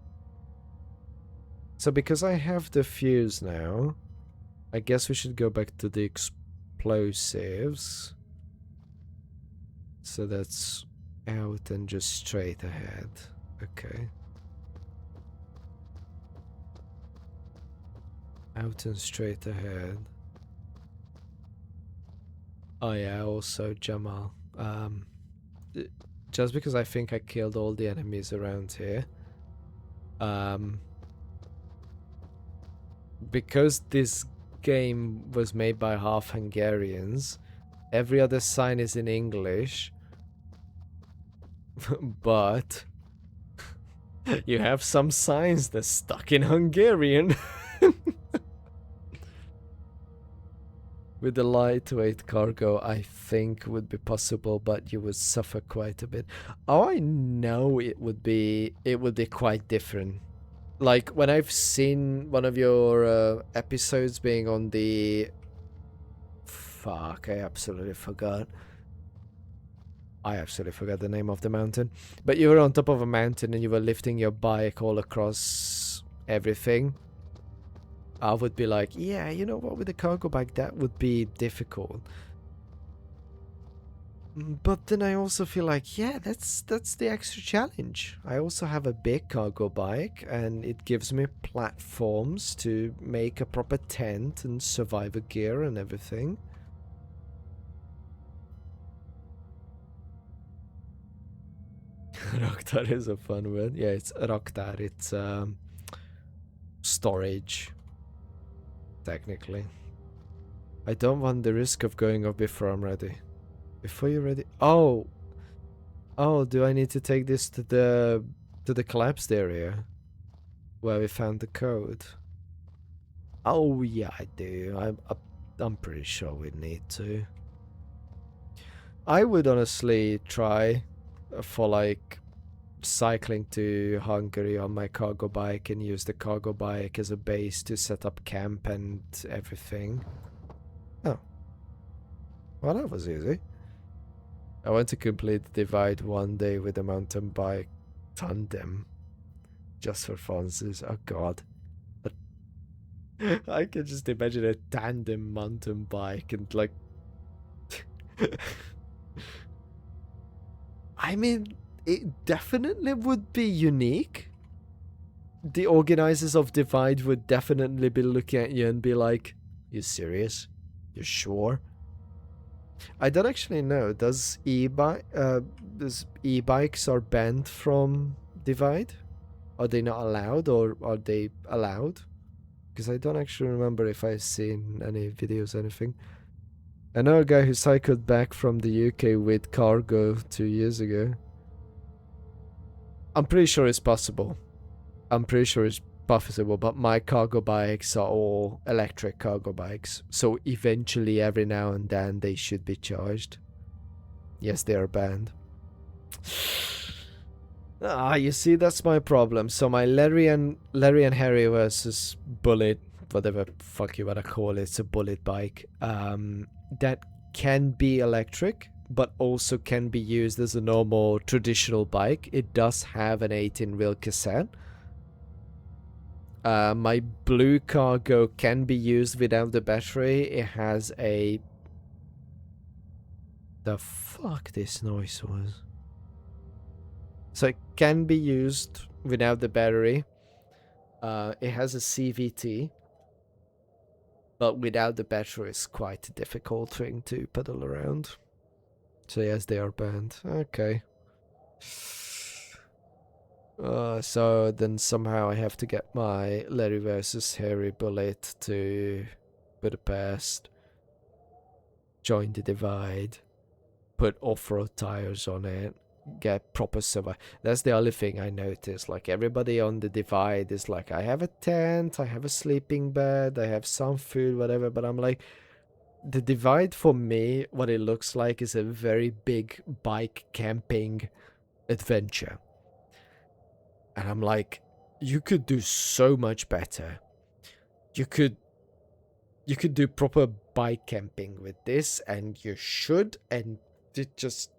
because I have the fuse now, I guess we should go back to the explosives. So that's out and just straight ahead. Okay. Out and straight ahead. Oh yeah, also Jamal. Just because I think I killed all the enemies around here. Because this game was made by half Hungarians, every other sign is in English, but you have some signs that's stuck in Hungarian. With the lightweight cargo, I think would be possible, but you would suffer quite a bit. Oh, I know it would be quite different. Like when I've seen one of your episodes being on the fuck, I absolutely forgot the name of the mountain. But you were on top of a mountain and you were lifting your bike all across everything. I would be like, yeah, you know what, with a cargo bike that would be difficult. But then I also feel like, yeah, that's the extra challenge. I also have a big cargo bike and it gives me platforms to make a proper tent and survivor gear and everything. Raktar is a fun word. Yeah, it's Raktar. It's storage, technically. I don't want the risk of going off before I'm ready. Before you're ready. Oh, do I need to take this to the collapsed area where we found the code? Oh yeah, I do. I'm pretty sure we need to. I would honestly try for like cycling to Hungary on my cargo bike and use the cargo bike as a base to set up camp and everything. Oh. Well, that was easy. I want to complete the divide one day with a mountain bike tandem. Just for funsies. Oh god. I can just imagine a tandem mountain bike and like... I mean, it definitely would be unique. The organizers of Divide would definitely be looking at you and be like, you serious? You sure? I don't actually know. Does e-bikes are banned from Divide? Are they not allowed or are they allowed? Because I don't actually remember if I've seen any videos or anything. I know a guy who cycled back from the UK with cargo 2 years ago. I'm pretty sure it's possible. I'm pretty sure it's possible, but my cargo bikes are all electric cargo bikes. So eventually, every now and then, they should be charged. Yes, they are banned. Ah, you see, that's my problem. So my Larry and Harry versus Bullet, whatever fuck you wanna call it, it's a bullet bike. That can be electric, but also can be used as a normal traditional bike. It does have an 18-wheel cassette. My blue cargo can be used without the battery. It has a... The fuck this noise was. So it can be used without the battery. It has a CVT. But without the battery it's quite a difficult thing to pedal around. So yes, they are banned. Okay. So then somehow I have to get my Larry versus Harry bullet to Budapest, join the divide, put off-road tires on it, get proper survival. That's the only thing I noticed. Like everybody on the divide is like, I have a tent, I have a sleeping bed, I have some food, whatever. But I'm like, the divide for me, what it looks like is a very big bike camping adventure. And I'm like, you could do so much better. You could do proper bike camping with this, and you should, and it just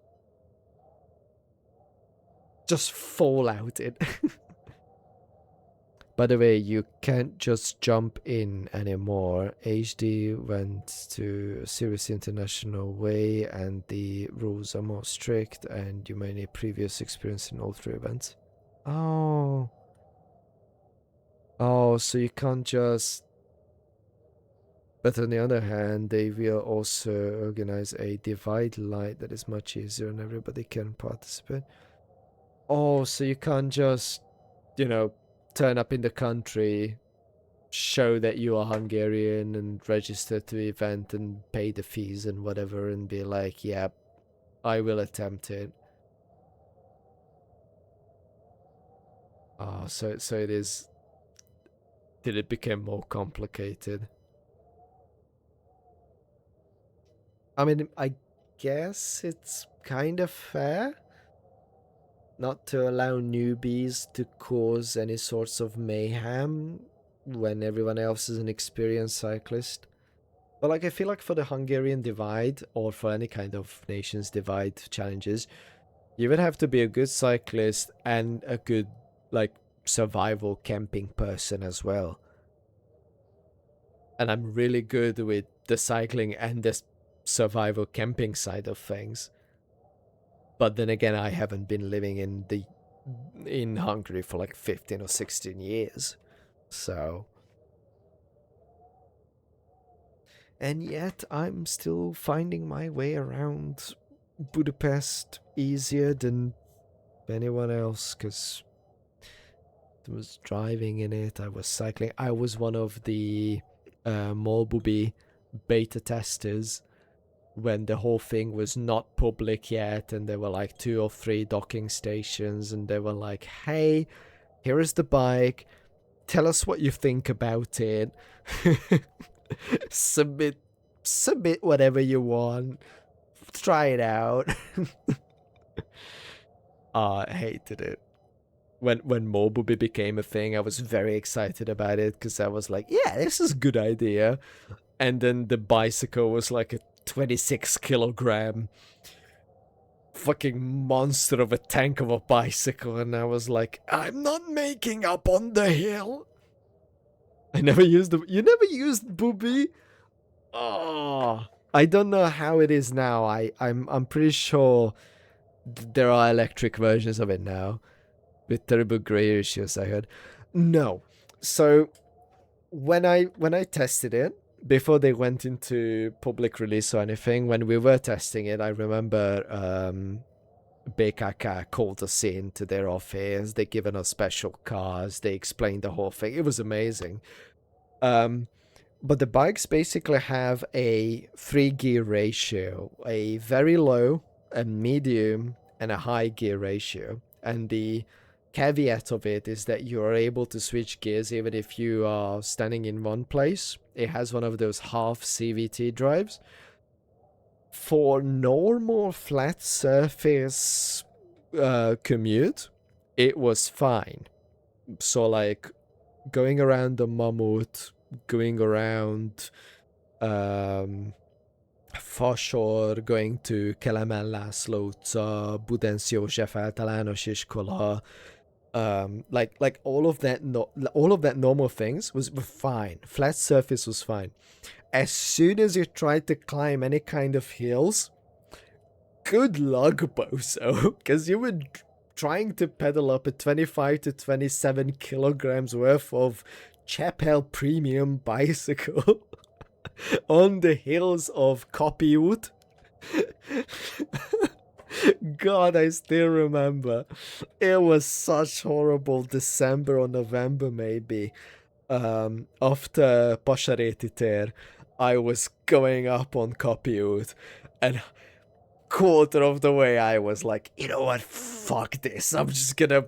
just fall out it. By the way, you can't just jump in anymore. HD went to a serious international way, and the rules are more strict, and you may need previous experience in all 3 events. Oh. Oh, so you can't just... But on the other hand, they will also organize a divide light that is much easier and everybody can participate. Oh, so you can't just, you know, turn up in the country, show that you are Hungarian and register to the event and pay the fees and whatever and be like, yeah, I will attempt it. Oh, so it is... Did it become more complicated? I mean, I guess it's kind of fair not to allow newbies to cause any sorts of mayhem when everyone else is an experienced cyclist. But like, I feel like for the Hungarian divide, or for any kind of nations divide challenges, you would have to be a good cyclist and a good, like, survival camping person as well. And I'm really good with the cycling and the survival camping side of things. But then again, I haven't been living in Hungary for like 15 or 16 years. So... And yet, I'm still finding my way around Budapest easier than anyone else, because I was driving in it, I was cycling. I was one of the Molbubi beta testers when the whole thing was not public yet, and there were like 2 or 3 docking stations, and they were like, hey, here is the bike, tell us what you think about it. submit whatever you want, try it out. I hated it. When Molbubi became a thing, I was very excited about it, because I was like, yeah, this is a good idea. And then the bicycle was like a 26 kilogram fucking monster of a tank of a bicycle, and I was like, I'm not making up on the hill. I never used the... You never used Booby? Oh, I don't know how it is now. I'm pretty sure there are electric versions of it now with terrible gray issues, I heard. No. So when I tested it, before they went into public release or anything, when we were testing it, I remember BKK called us in to their office. They given us special cars. They explained the whole thing. It was amazing. But the bikes basically have a 3-gear ratio, a very low, a medium, and a high gear ratio. And the caveat of it is that you are able to switch gears even if you are standing in one place. It has one of those half CVT drives. For normal flat surface commute, it was fine. So like going around the Mammoth, going around Fasor, going to Kelemen László utca, Budenz József általános iskola, like all of that normal things were fine. Flat surface was fine. As soon as you tried to climb any kind of hills, good luck, bozo, because you were trying to pedal up a 25 to 27 kilograms worth of Chapel premium bicycle on the hills of Kopiút. God, I still remember. It was such horrible December or November maybe. After Pasaréti tér, I was going up on Kopiút, and quarter of the way I was like, you know what, fuck this, I'm just gonna...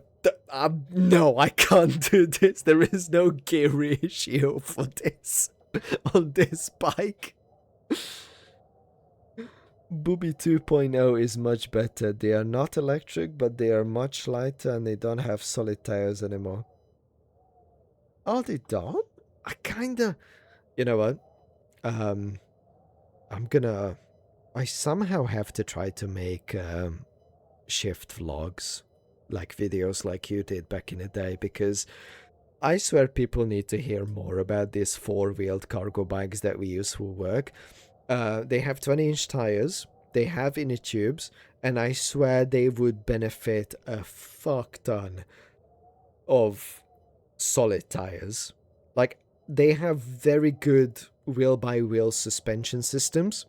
no, I can't do this. There is no gear ratio for this on this bike. Booby 2.0 is much better. They are not electric, but they are much lighter and they don't have solid tires anymore. Oh, they don't? I kinda... You know what? I somehow have to try to make shift vlogs like videos like you did back in the day, because I swear people need to hear more about these four-wheeled cargo bikes that we use for work. They have 20-inch tires, they have inner tubes, and I swear they would benefit a fuck ton of solid tires. Like, they have very good wheel-by-wheel suspension systems,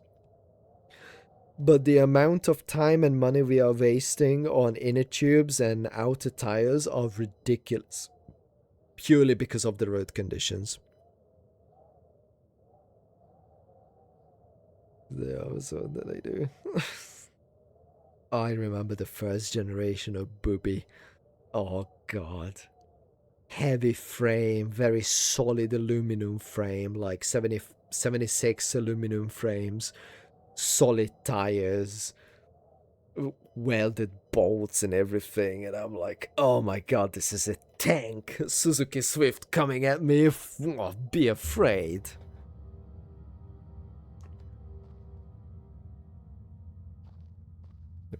but the amount of time and money we are wasting on inner tubes and outer tires are ridiculous, purely because of the road conditions. Yeah, so what did I do? I remember the first generation of Booby. Oh god. Heavy frame, very solid aluminum frame, like 76 aluminum frames, solid tires, welded bolts and everything, and I'm like, oh my god, this is a tank. Suzuki Swift coming at me. Oh, be afraid.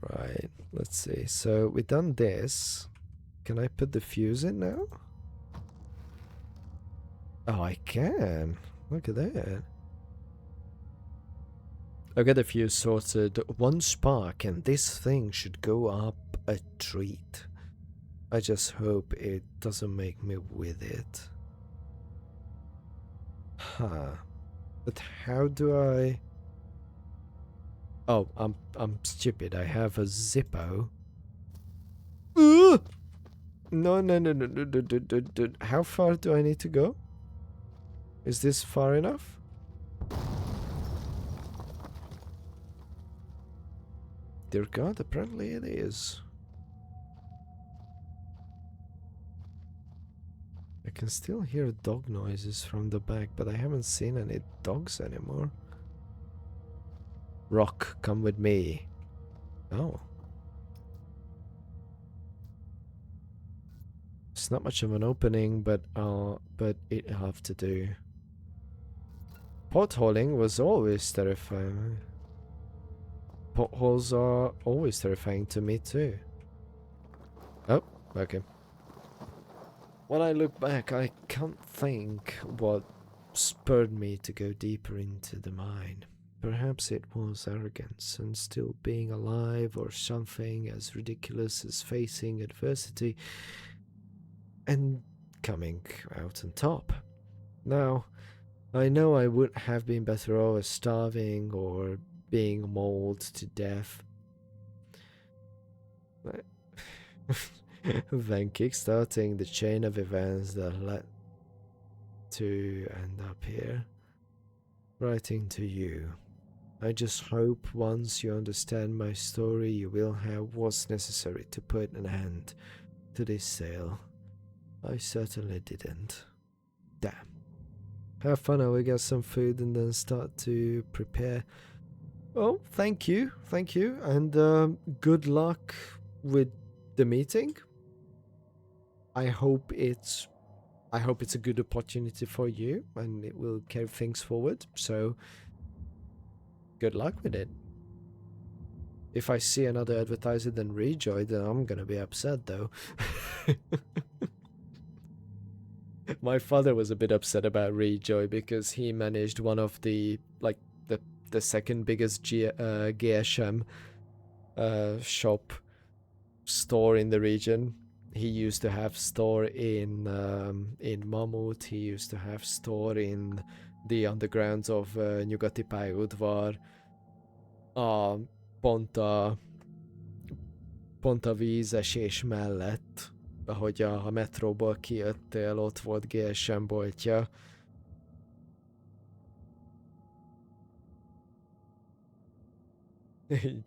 Right, let's see. So we done this. Can I put the fuse in now? Oh, I can. Look at that. I got the fuse sorted. One spark and this thing should go up a treat. I just hope it doesn't make me with it. Huh. But how do I... Oh, I'm stupid. I have a Zippo. No, no, no, no, no, no, no, no. How far do I need to go? Is this far enough? Dear God, apparently it is. I can still hear dog noises from the back, but I haven't seen any dogs anymore. Rock, come with me. Oh. It's not much of an opening, but it have to do. Potholing was always terrifying. Potholes are always terrifying to me too. Oh, okay. When I look back, I can't think what spurred me to go deeper into the mine. Perhaps it was arrogance and still being alive, or something as ridiculous as facing adversity and coming out on top. Now, I know I would have been better off starving or being mauled to death than kickstarting the chain of events that led to end up here. Writing to you. I just hope once you understand my story, you will have what's necessary to put an end to this sale. I certainly didn't. Damn. Have fun, I will get some food and then start to prepare. Oh, thank you, and good luck with the meeting. I hope it's a good opportunity for you and it will carry things forward. So good luck with it. If I see another advertiser than Rejoy, then I'm gonna be upset though. My father was a bit upset about Rejoy because he managed one of the the second biggest GSM shop store in the region. He used to have store in Mamut. He used to have store in the undergrounds of Nyugati pályaudvar. Pont a vízesés mellett, ahogy a metróból kijöttél, ott volt GSM boltja.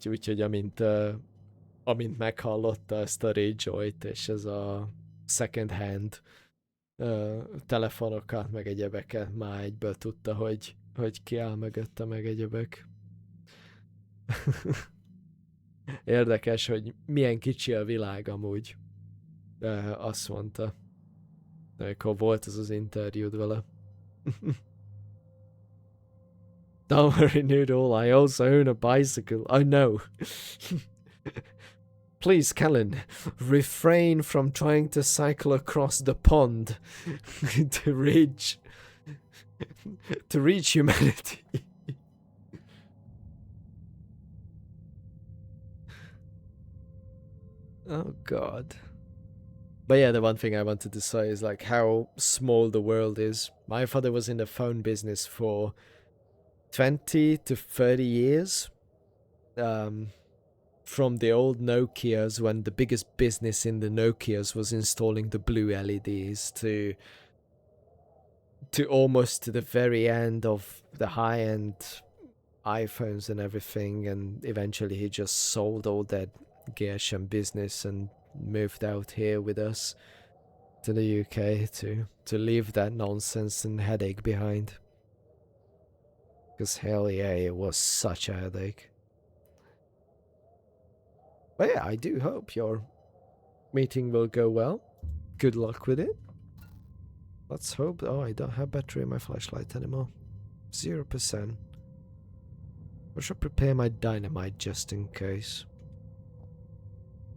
Úgyhogy amint meghallotta ezt a Rage-Joy-t, és ez a second hand telefonokat, meg egyebeket, már egyből tudta, hogy ki áll mögötte, meg egyebek. Érdekes, hogy milyen kicsi a világ amúgy. Azt mondta. Amikor volt ez az interjúd vele. Don't worry, Noodle, I also own a bicycle. I know. Please, Kellen, refrain from trying to cycle across the pond to reach humanity. Oh God. But yeah, the one thing I wanted to say is like how small the world is. My father was in the phone business for 20 to 30 years. From the old Nokias, when the biggest business in the Nokias was installing the blue LEDs, to almost to the very end of the high-end iPhones and everything, and eventually he just sold all that Gershon business and moved out here with us to the UK to leave that nonsense and headache behind. Because hell yeah, it was such a headache. But yeah, I do hope your meeting will go well. Good luck with it. Let's hope. Oh, I don't have battery in my flashlight anymore. 0%. I should prepare my dynamite just in case.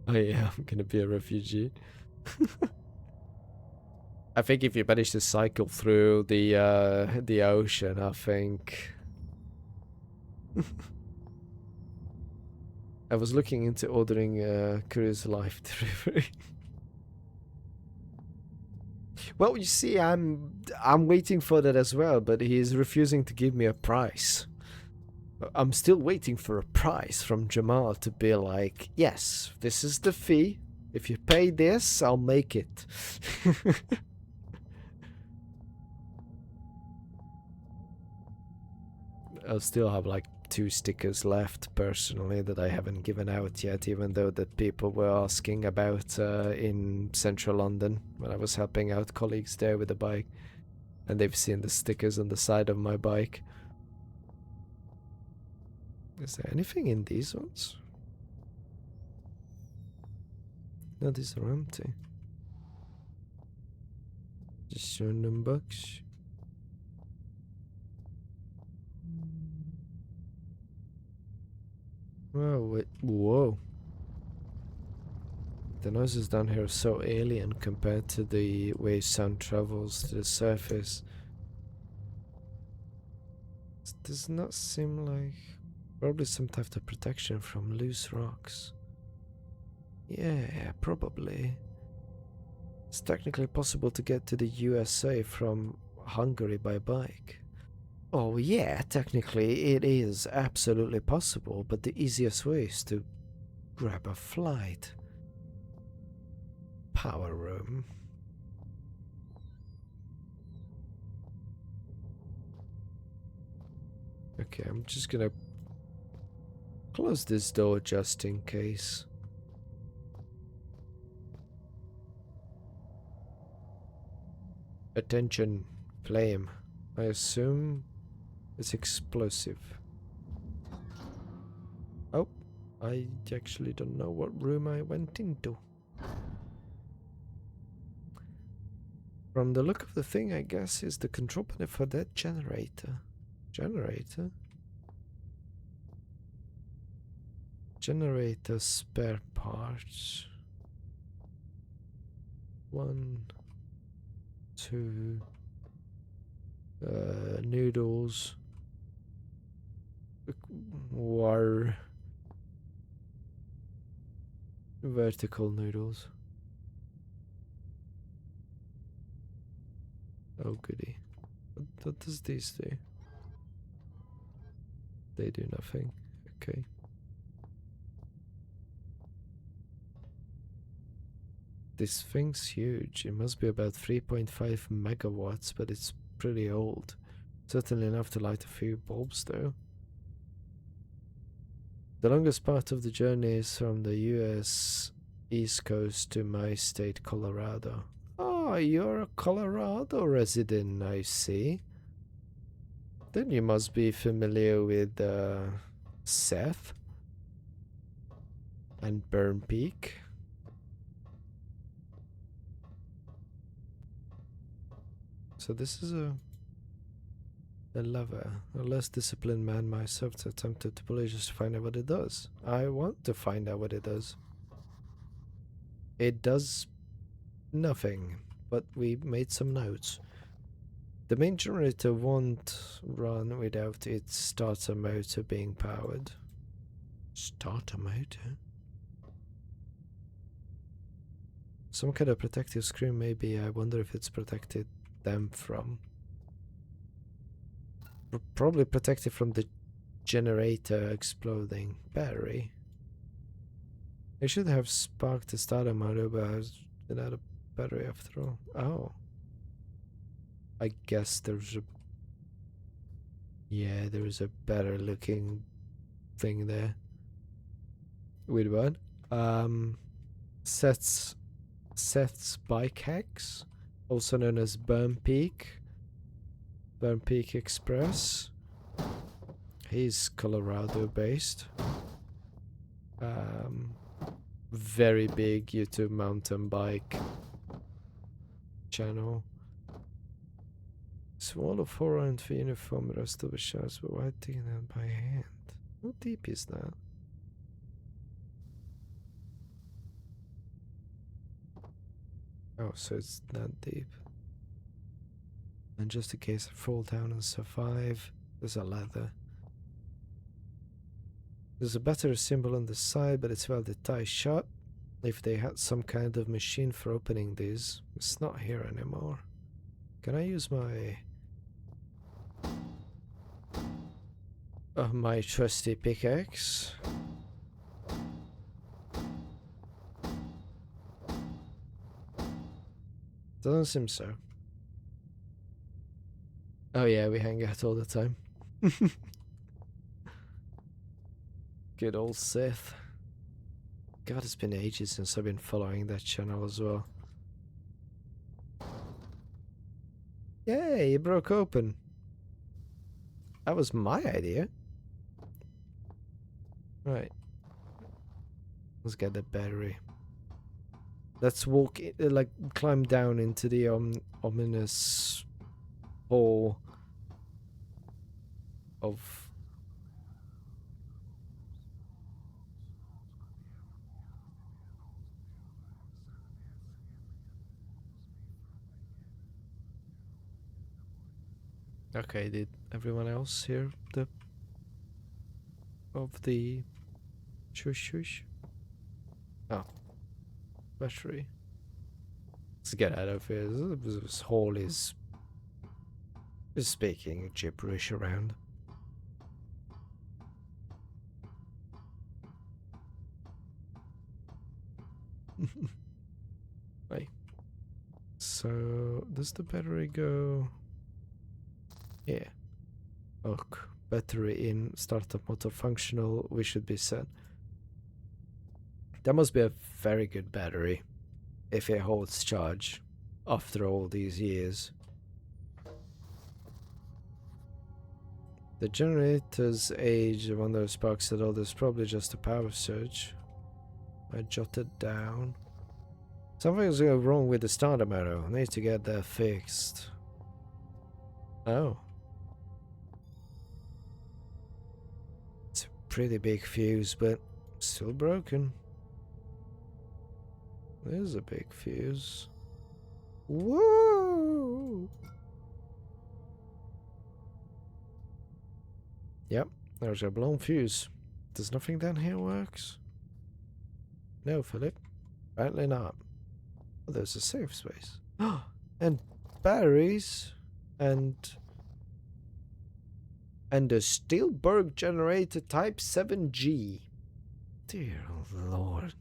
Oh yeah, I'm gonna be a refugee. I think if you manage to cycle through the ocean, I think. I was looking into ordering cruise life delivery. Well, you see, I'm waiting for that as well, but he's refusing to give me a price. I'm still waiting for a price from Jamal to be like, yes, this is the fee. If you pay this, I'll make it. I'll still have like 2 stickers left personally that I haven't given out yet, even though that people were asking about in central London when I was helping out colleagues there with the bike, and they've seen the stickers on the side of my bike. Is there anything in these ones? No, these are empty. Just random bucks. Oh, wait. Whoa. The noises down here are so alien compared to the way sound travels to the surface. This does not seem like... Probably some type of protection from loose rocks. Yeah, probably. It's technically possible to get to the USA from Hungary by bike. Oh yeah, technically it is absolutely possible, but the easiest way is to grab a flight. Power room. Okay, I'm just gonna close this door just in case. Attention, flame. I assume it's explosive. Oh, I actually don't know what room I went into. From the look of the thing, I guess is the control panel for that generator. Generator? Generator spare parts. 1, 2 noodles. War vertical noodles. Oh goody. What does these do? They do nothing. Okay. This thing's huge. It must be about 3.5 megawatts, but it's pretty old. Certainly enough to light a few bulbs though. The longest part of the journey is from the US East Coast to my state, Colorado. Oh, you're a Colorado resident, I see. Then you must be familiar with Seth and Burn Peak. So this is a lever. A less disciplined man myself attempted to polish just to find out what it does. I want to find out what it does. It does nothing, but we made some notes. The main generator won't run without its starter motor being powered. Starter motor? Some kind of protective screen maybe. I wonder if it's protected them from... Probably protected from the generator exploding. Battery. It should have sparked the starter motor, but it's without a battery after all. Oh. I guess there's a... Yeah, there's a better looking thing there. Wait, what? Seth's bike hacks, also known as Burn Peak Express. He's Colorado based. Very big YouTube mountain bike channel. Swallow of horror and for uniform, rest of the shots, but why taking that by hand? How deep is that? Oh, so it's not deep. And just in case I fall down and survive, there's a ladder. There's a battery symbol on the side, but it's welded tight shut. If they had some kind of machine for opening these, it's not here anymore. Can I use my... my trusty pickaxe? Doesn't seem so. Oh yeah, we hang out all the time. Good old Seth. God, it's been ages since I've been following that channel as well. Yay, it broke open. That was my idea. Right. Let's get the battery. Let's walk, like, climb down into the ominous hole of... Okay, did everyone else hear the... of the... shush shush? Oh. Battery. Let's get out of here. This hall is speaking gibberish around. Right. So, does the battery go... Yeah. Okay. Battery in, startup motor functional, we should be set. That must be a very good battery if it holds charge after all these years. The generator's age, I wonder if sparks at all. There's probably just a power surge. I jotted down. Something's going wrong with the starter motor. I need to get that fixed. Oh. It's a pretty big fuse, but still broken. There's a big fuse. Whoa! Yep, there's a blown fuse. Does nothing down here works? No, Philip. Apparently not. Oh, there's a safe space. And batteries. And a Steelberg generator type 7G. Dear Lord.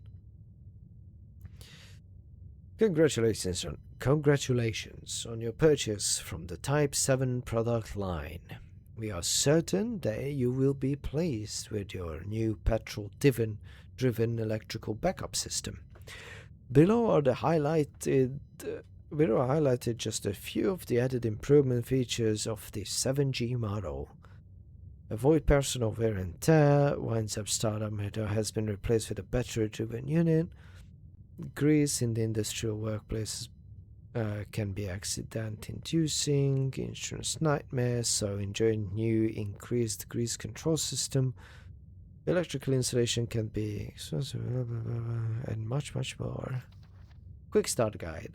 Congratulations on your purchase from the Type 7 product line. We are certain that you will be pleased with your new petrol-driven electrical backup system. Below are highlighted just a few of the added improvement features of the 7G model. Avoid personal wear and tear. Winds-up starter motor has been replaced with a battery-driven unit. Grease in the industrial workplace can be accident-inducing, insurance nightmare, so enjoy new increased grease control system. Electrical installation can be expensive, and much more. Quick start guide.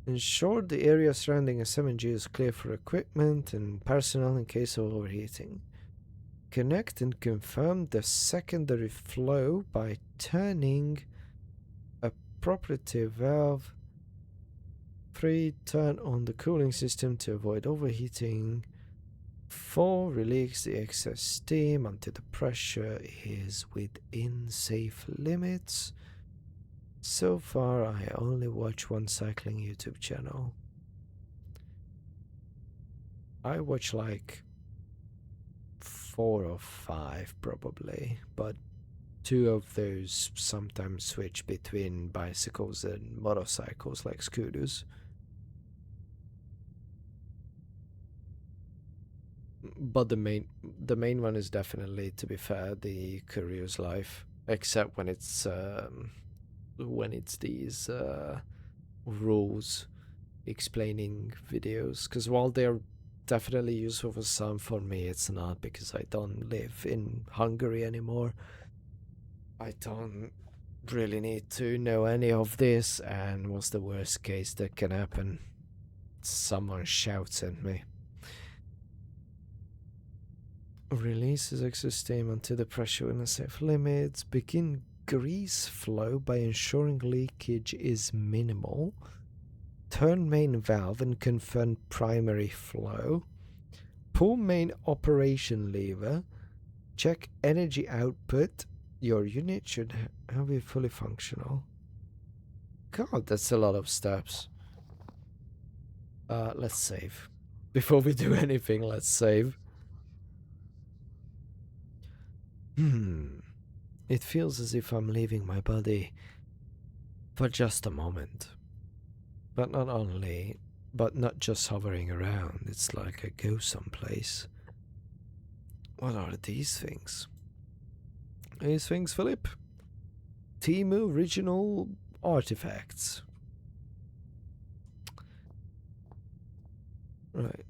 Ensure the area surrounding SMG is clear for equipment and personnel in case of overheating. Connect and confirm the secondary flow by turning a proprietary valve. 3. Turn on the cooling system to avoid overheating. 4. Release the excess steam until the pressure is within safe limits. So far, I only watch one cycling YouTube channel. I watch like 4 or 5 probably, but 2 of those sometimes switch between bicycles and motorcycles like scooters. But the main one is definitely, to be fair, the Courier's Life, except when it's these rules explaining videos, because while they're definitely useful for some, for me it's not, because I don't live in Hungary anymore. I don't really need to know any of this, and what's the worst case that can happen? Someone shouts at me. Releases excess steam until the pressure in a safe limits. Begin grease flow by ensuring leakage is minimal. Turn main valve and confirm primary flow. Pull main operation lever. Check energy output. Your unit should be fully functional. God, that's a lot of steps. Let's save. Before we do anything, let's save. It feels as if I'm leaving my body for just a moment. But not just hovering around, it's like I go someplace. What are these things? These things, Philip? Timu original artifacts. Right.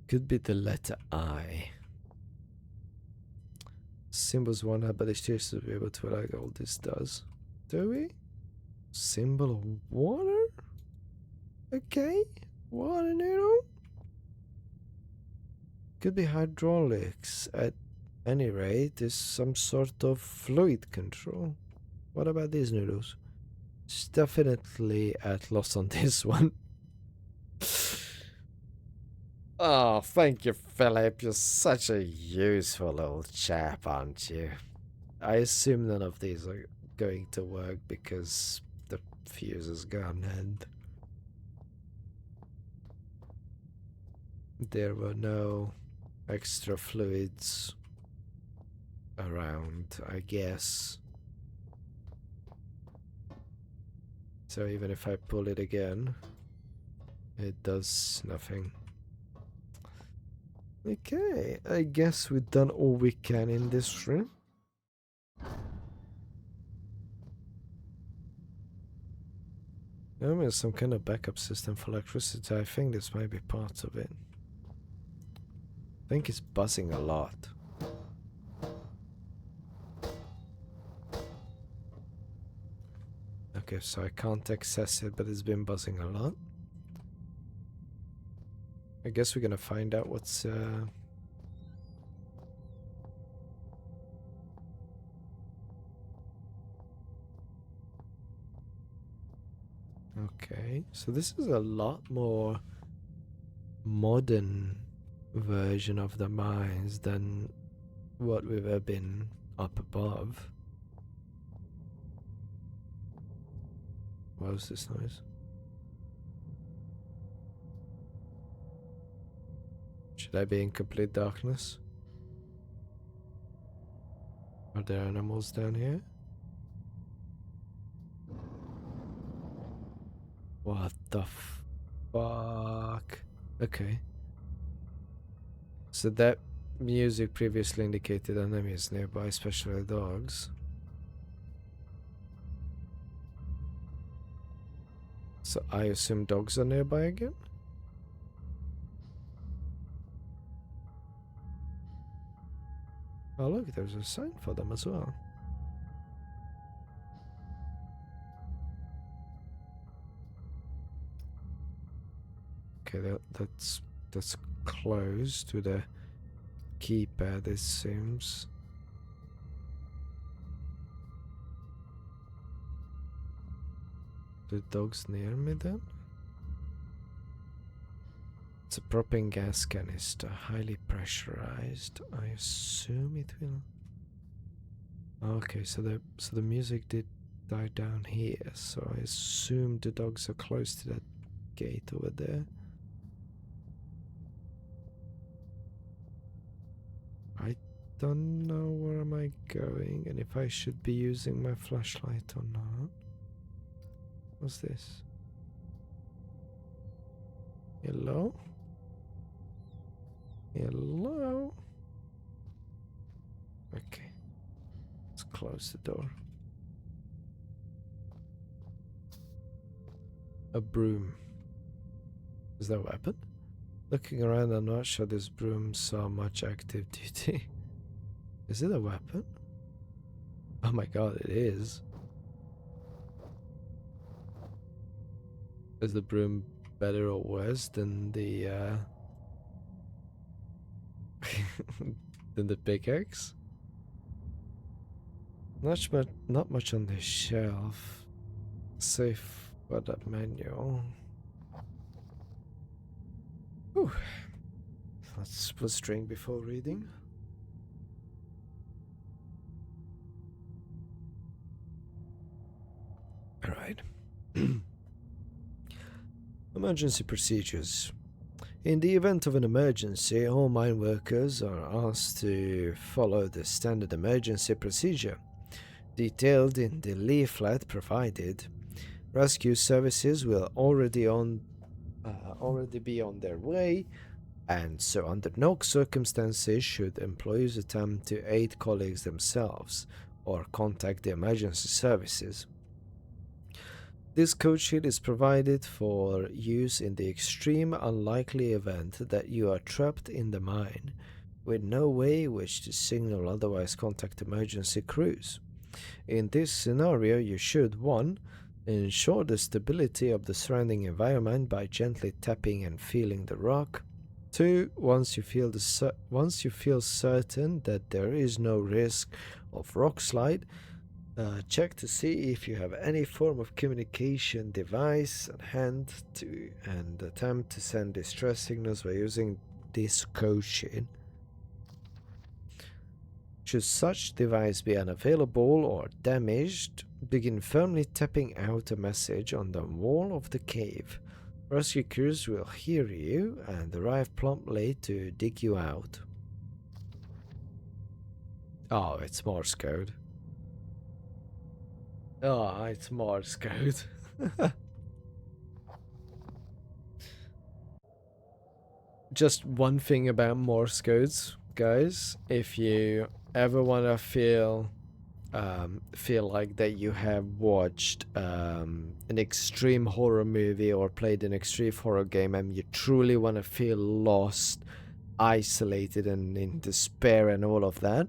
Could be the letter I. Symbols one up, but it's just to be able to like all this does. Do we? Symbol of water? Okay. Water noodle? Could be hydraulics. At any rate, is some sort of fluid control. What about these noodles? It's definitely at loss on this one. Oh, thank you, Philip. You're such a useful old chap, aren't you? I assume none of these are going to work because the fuse is gone and there were no extra fluids around, I guess. So even if I pull it again, it does nothing. Okay, I guess we've done all we can in this room. There's some kind of backup system for electricity. I think this might be part of it. I think it's buzzing a lot. Okay, so I can't access it, but it's been buzzing a lot. I guess we're gonna find out what's okay, so this is a lot more modern version of the mines than what we've ever been up above. What was this noise? Should I be in complete darkness? Are there animals down here? What the fuck? Okay. So that music previously indicated enemies nearby, especially dogs. So I assume dogs are nearby again? Oh look, there's a sign for them as well. Okay, that's close to the keypad, it seems. The dog's near me then? It's a propane gas canister, highly pressurized. I assume it will. Okay, so the music did die down here, so I assume the dogs are close to that gate over there. I don't know where am I going and if I should be using my flashlight or not. What's this? Hello? Hello? Okay. Let's close the door. A broom. Is that a weapon? Looking around, I'm not sure this broom saw much active duty. Is it a weapon? Oh my god, it is. Is the broom better or worse than the than the pickaxe? Not much on the shelf. Safe for that manual. Whew. Let's put string before reading. Alright. Emergency procedures. In the event of an emergency, all mine workers are asked to follow the standard emergency procedure detailed in the leaflet provided. Rescue services will already be on their way, and so under no circumstances should employees attempt to aid colleagues themselves or contact the emergency services. This code sheet is provided for use in the extreme unlikely event that you are trapped in the mine, with no way in which to signal or otherwise contact emergency crews. In this scenario, you should 1. Ensure the stability of the surrounding environment by gently tapping and feeling the rock. 2. Once you feel certain that there is no risk of rock slide, check to see if you have any form of communication device at hand and attempt to send distress signals by using this code sheet. Should such device be unavailable or damaged, begin firmly tapping out a message on the wall of the cave. Rescue crews will hear you and arrive promptly to dig you out. Oh, it's Morse code. Oh, it's Morse code. Just one thing about Morse codes, guys. If you ever want to feel like that you have watched an extreme horror movie or played an extreme horror game and you truly want to feel lost, isolated and in despair and all of that,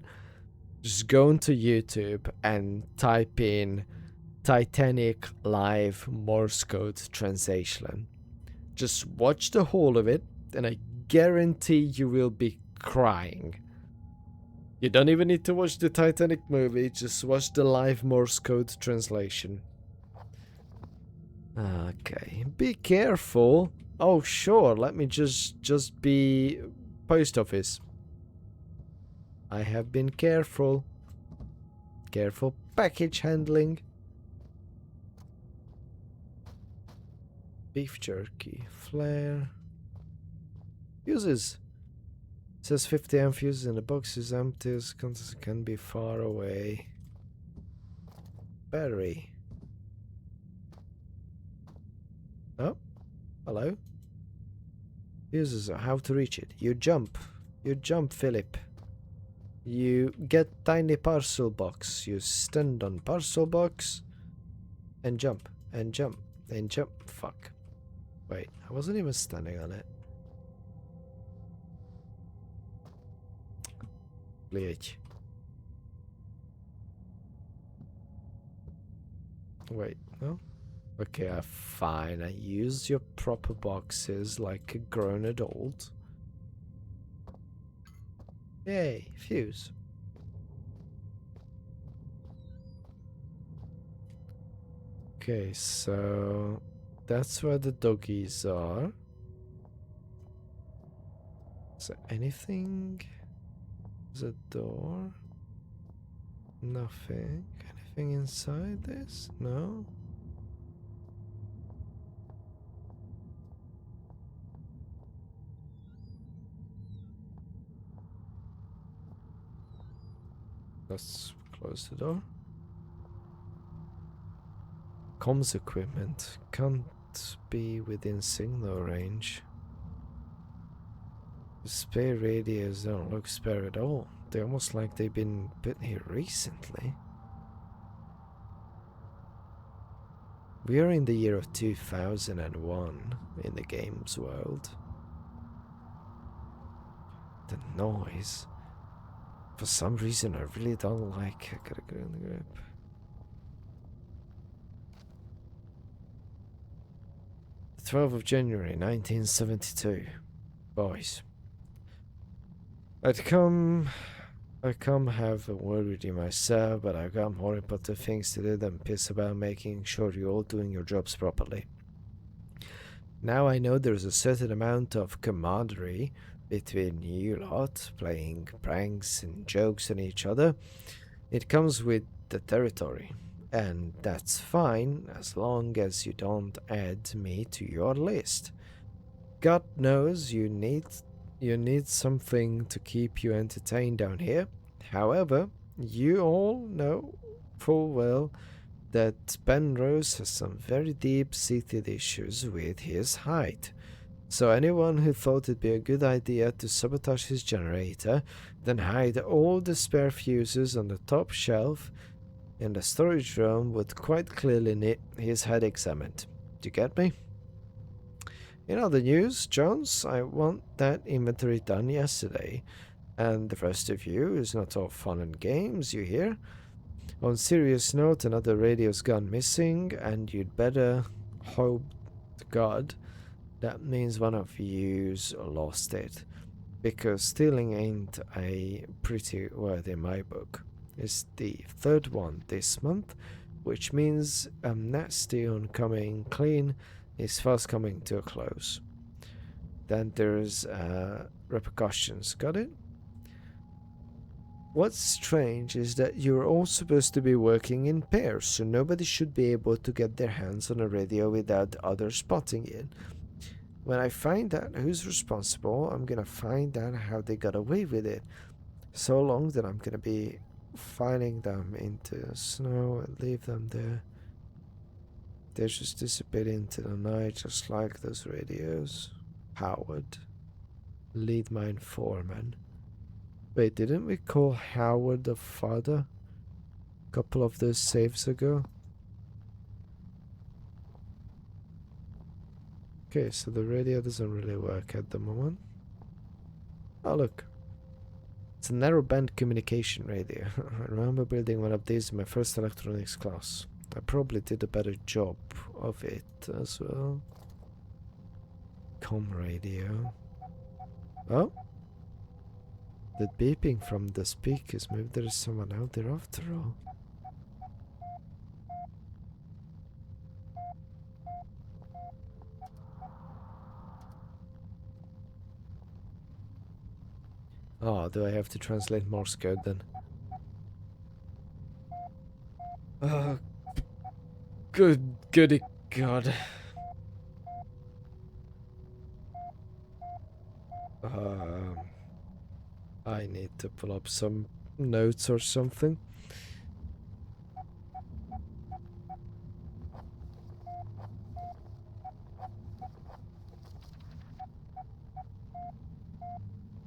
just go into YouTube and type in Titanic live Morse code translation. Just watch the whole of it and I guarantee you will be crying. You don't even need to watch the Titanic movie, just watch the live Morse code translation. Okay, be careful. Oh sure, let me just be post office. I have been careful. Careful package handling. Beef jerky, flare. Fuses. It says 50 amp fuses and the box is empty, contents can be far away. Battery. Oh, hello. Fuses, how to reach it. You jump, Philip. You get tiny parcel box. You stand on parcel box and jump, and jump, and jump. Fuck. Wait, I wasn't even standing on it. Bleach. Wait, no? Okay, fine. I used your proper boxes like a grown adult. Yay, fuse. Okay, so that's where the doggies are. Is there anything? Is a door? Nothing. Anything inside this? No? Let's close the door. Comms equipment can't be within signal range. The spare radios don't look spare at all. They're almost like they've been put here recently. We are in the year of 2001 in the games world. The noise. For some reason I really don't like. I gotta go in the grip. The 12th of January 1972. Boys. I come have a word with you myself, but I've got more important things to do than piss about making sure you're all doing your jobs properly. Now I know there's a certain amount of camaraderie between you lot, playing pranks and jokes on each other. It comes with the territory, and that's fine as long as you don't add me to your list. God knows you need something to keep you entertained down here. However, you all know full well that Penrose has some very deep-seated issues with his height. So anyone who thought it'd be a good idea to sabotage his generator, then hide all the spare fuses on the top shelf in the storage room would quite clearly need his head examined. Do you get me? In other news, Jones, I want that inventory done yesterday. And the rest of you is not all fun and games, you hear? On serious note, another radio's gone missing, and you'd better hope to God that means one of you's lost it. Because stealing ain't a pretty word in my book. It's the third one this month, which means a nasty oncoming clean is fast coming to a close. Then there's repercussions, got it? What's strange is that you're all supposed to be working in pairs, so nobody should be able to get their hands on a radio without others spotting it. When I find out who's responsible, I'm gonna find out how they got away with it. So long that I'm gonna be filing them into snow and leave them there. They just disappear into the night just like those radios. Howard. Lead mine foreman. Wait, didn't we call Howard the father a couple of those saves ago? Okay, so the radio doesn't really work at the moment. Oh, look. It's a narrowband communication radio. I remember building one of these in my first electronics class. I probably did a better job of it as well. Com radio. Oh? The beeping from the speakers. Maybe there is someone out there after all. Oh, do I have to translate Morse code then? Oh, goody God. I need to pull up some notes or something.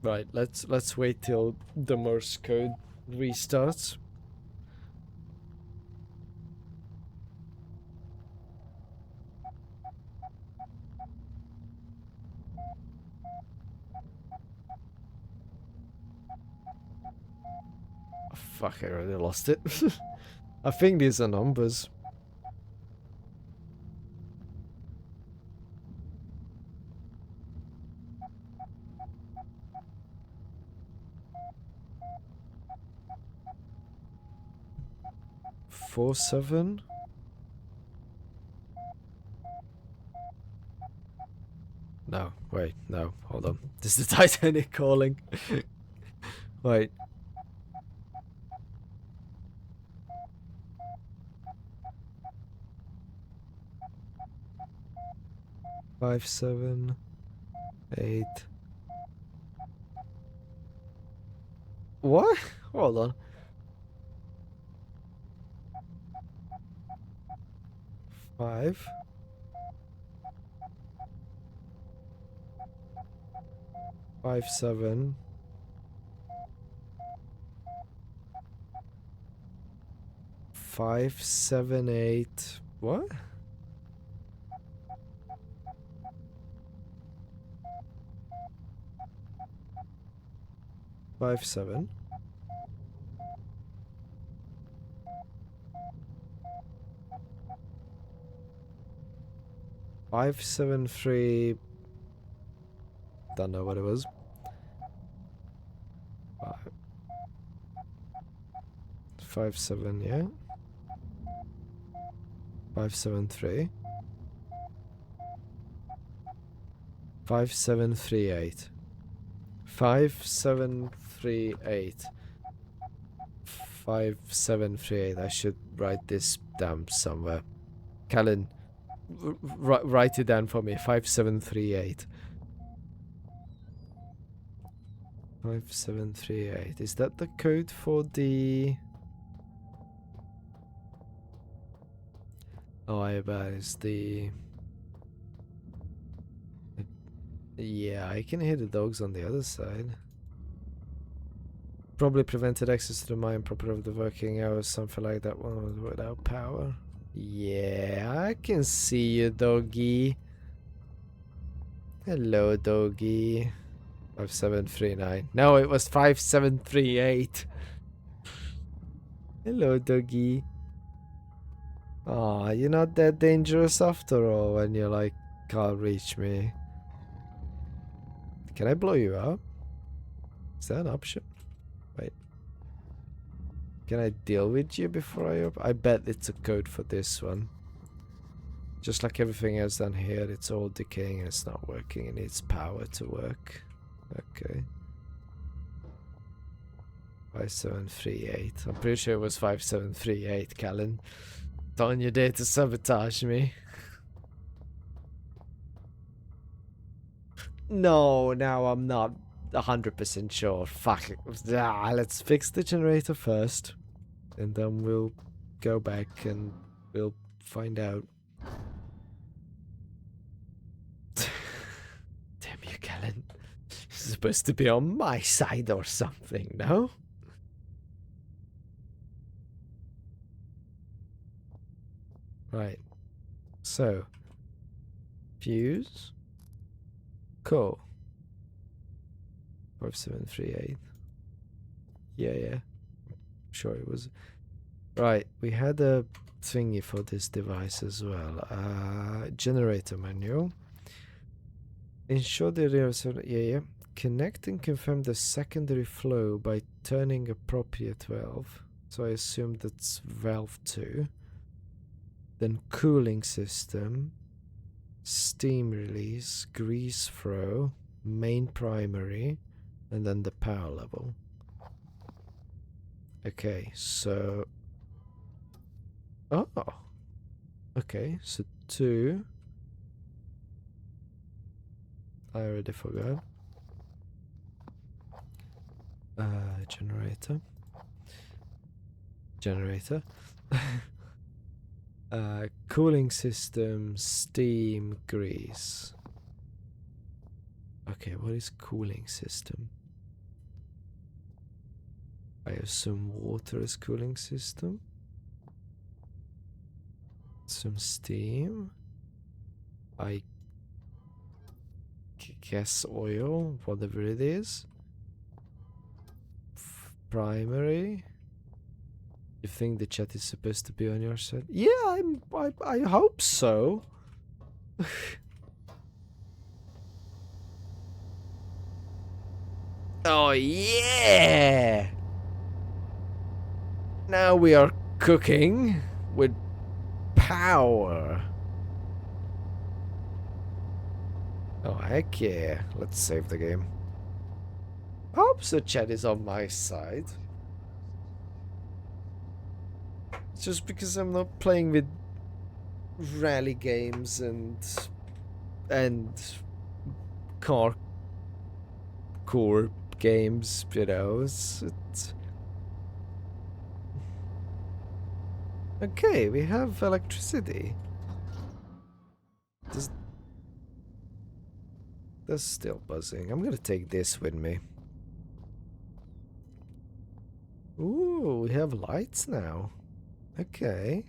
Right, let's wait till the Morse code restarts. Oh, fuck, I already lost it. I think these are numbers. 547. No, wait, no, hold on. This is the Titanic calling. Wait. Five, 7, 8. What? Hold on. 5. 5, 7. 5, 7, 8. What? Five, 7. 5, 7, 3. Don't know what it was. 5, 7, yeah. 5, 7, 3. 5, 7, 3, 8. 5, 7, 3, 8. 5, 7, 3, 8. I should write this down somewhere. Callan, write it down for me. 5, 7, 3, 8. 5, 7, 3, 8. Is that the code for the... Oh, I bet it's the... Yeah, I can hear the dogs on the other side. Probably prevented access to the mine proper of the working hours, something like that one was without power. Yeah, I can see you, doggy. Hello, doggy. 5739. No, it was 5738. Hello, doggy. Aw, you're not that dangerous after all when you like can't reach me. Can I blow you up? Is that an option? Wait. Can I deal with you before I open? I bet it's a code for this one. Just like everything else down here, it's all decaying and it's not working. It needs power to work. Okay. 5738. I'm pretty sure it was 5738, Callan. Don't you dare to sabotage me. No, now I'm not 100% sure. Fuck it. Ah, let's fix the generator first. And then we'll go back and we'll find out. Damn you, Callan. You're supposed to be on my side or something, no? Right. So. Fuse. Cool. 5738. Yeah. Sure it was. Right, we had a thingy for this device as well. Generator manual. Ensure the yeah. Connect and confirm the secondary flow by turning appropriate valve. So I assume that's valve 2. Then cooling system. Steam release. Grease throw. Main primary. And then the power level. Okay, so... Oh! Okay, so 2. I already forgot. Generator. Cooling system, steam, grease. Okay, what is cooling system? I assume water is cooling system. Some steam. I guess oil, whatever it is. Primary. You think the chat is supposed to be on your side? Yeah, I hope so. Oh yeah! Now we are cooking with power. Oh, heck yeah. Let's save the game. I hope the chat is on my side. It's just because I'm not playing with rally games and car core games, you know. It's okay. We have electricity. That's still buzzing. I'm gonna take this with me. Ooh, we have lights now. Okay.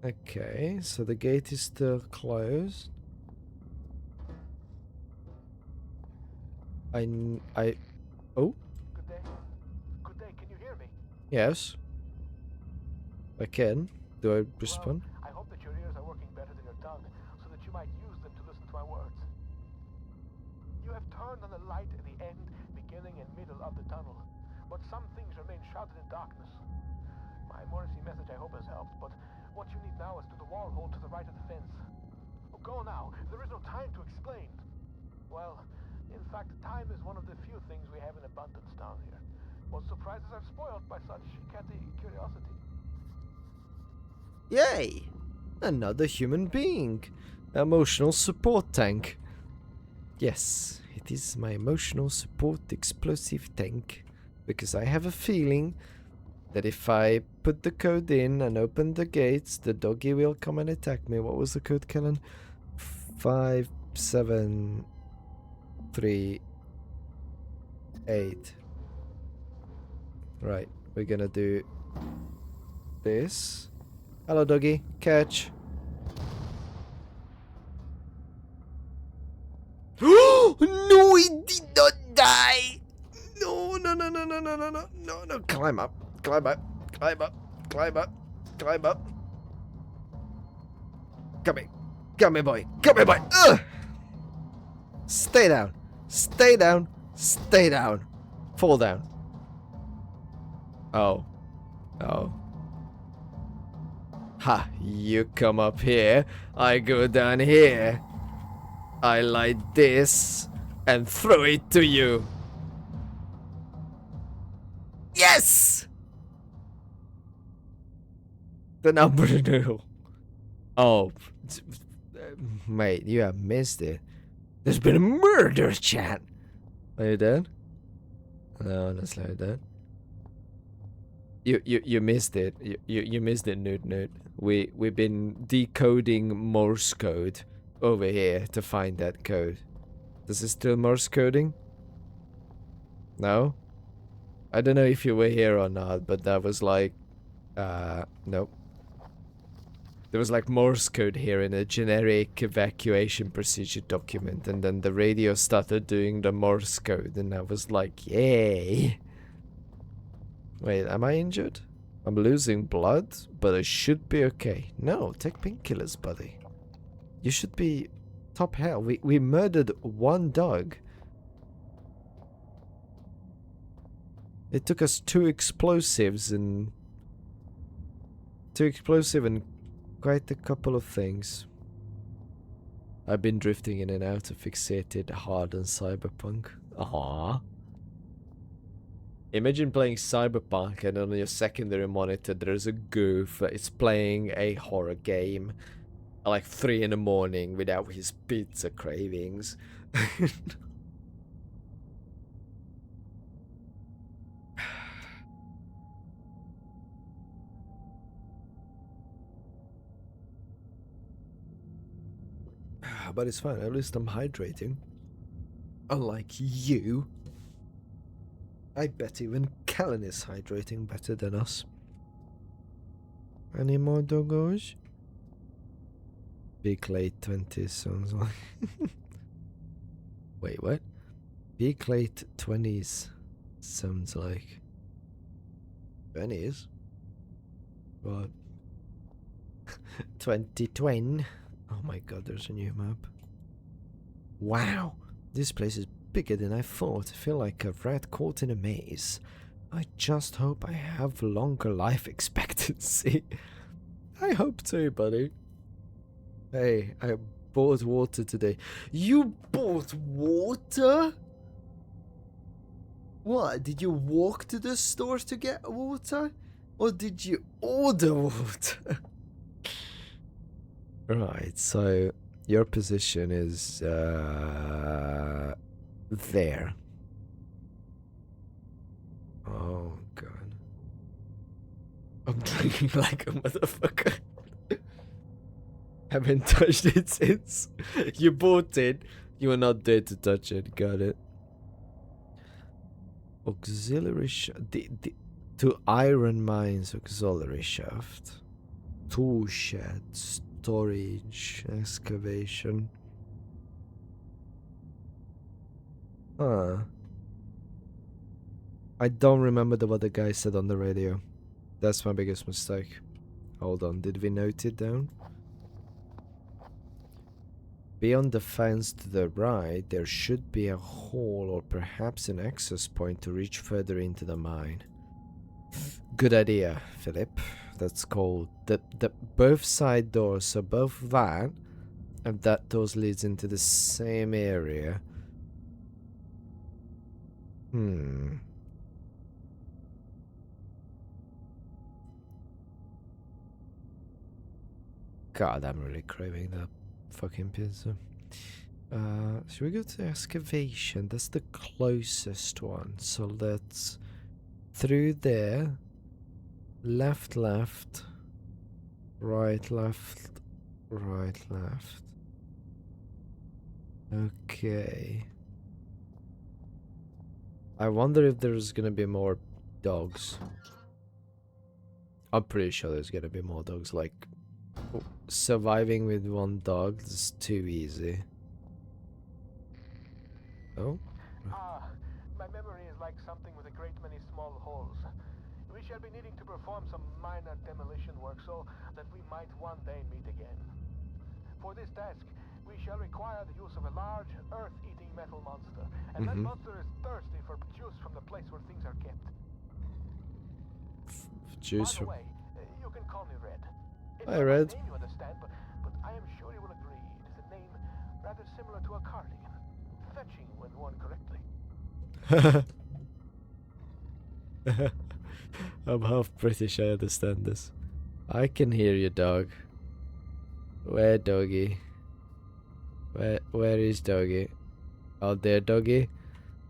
Okay, so the gate is still closed. Oh. Good day. Good day. Can you hear me? Yes. I can. Do I respond? Well, I hope that your ears are working better than your tongue, so that you might use them to listen to my words. You have turned on the light at the end, beginning, and middle of the tunnel, but some things remain shrouded in darkness. My emergency message I hope has helped, but what you need now is to the wall hole to the right of the fence. Oh, go now. There is no time to explain. Well, in fact, time is one of the few things we have in abundance down here. What surprises are spoiled by such catty curiosity. Yay! Another human being. Emotional support tank. Yes, it is my emotional support explosive tank. Because I have a feeling that if I put the code in and open the gates, the doggy will come and attack me. What was the code, Kellen? 5, 7, 3, 8. Right, we're gonna do this. Hello, doggy. Catch. No, he did not die. No, no, no, no, no, no, no, no, no, no. Climb up. Climb up. Climb up. Climb up. Climb up. Come here. Come here, boy. Come here, boy. Ugh! Stay down. Stay down. Stay down. Fall down. Oh. Oh. Ha, you come up here, I go down here. I light this and throw it to you. Yes! The number noodle. Oh, mate, you have missed it. There's been a murder, chat. Are you dead? No, that's not dead. You missed it. You missed it, Newt. We've been decoding Morse code over here to find that code. This is still Morse coding? No? I don't know if you were here or not, but that was like nope. There was like Morse code here in a generic evacuation procedure document, and then the radio started doing the Morse code, and I was like, yay. Wait, am I injured? I'm losing blood, but I should be okay. No, take painkillers, buddy. You should be top hell. We murdered one dog. It took us two explosives and quite a couple of things. I've been drifting in and out of fixated hard on Cyberpunk. Aww. Imagine playing Cyberpunk and on your secondary monitor there's a goof that is playing a horror game at like 3 in the morning without his pizza cravings. But it's fine, at least I'm hydrating. Unlike you. I bet even Kellen is hydrating better than us. Any more doggos? Big late 20s sounds like. Wait, what? Big late 20s sounds like. 20s? What? 2020? Oh my god, there's a new map. Wow, this place is bigger than I thought. I feel like a rat caught in a maze. I just hope I have longer life expectancy. I hope too, buddy. Hey, I bought water today. You bought water? What? Did you walk to the store to get water? Or did you order water? Right, so your position is there. Oh god. I'm drinking like a motherfucker. Haven't touched it since you bought it. You were not there to touch it. Got it. Auxiliary to iron mines auxiliary shaft. Tool shed, storage, excavation. Huh. I don't remember what the guy said on the radio. That's my biggest mistake. Hold on, did we note it down? Beyond the fence to the right, there should be a hole or perhaps an access point to reach further into the mine. Good idea, Philip. That's called the both side doors above that, and that door leads into the same area. God, I'm really craving that fucking pizza. Should we go to excavation? That's the closest one. So let's through there. Left, left. Right, left. Right, left. Okay. I wonder if there's gonna be more dogs. I'm pretty sure there's gonna be more dogs. Like, surviving with one dog is too easy. Oh? My memory is like something with a great many small holes. We shall be needing to perform some minor demolition work so that we might one day meet again. For this task, we shall require the use of a large, earth-eating metal monster, and that monster is thirsty for juice from the place where things are kept. Juice By from... the way, you can call me Red. It's Hi, not Red. my name, you understand, but I am sure you will agree it is a name rather similar to a cardigan, fetching when worn correctly. I'm half British, I understand this. I can hear you, dog. Where, doggy? Where is doggy? Out there, doggy?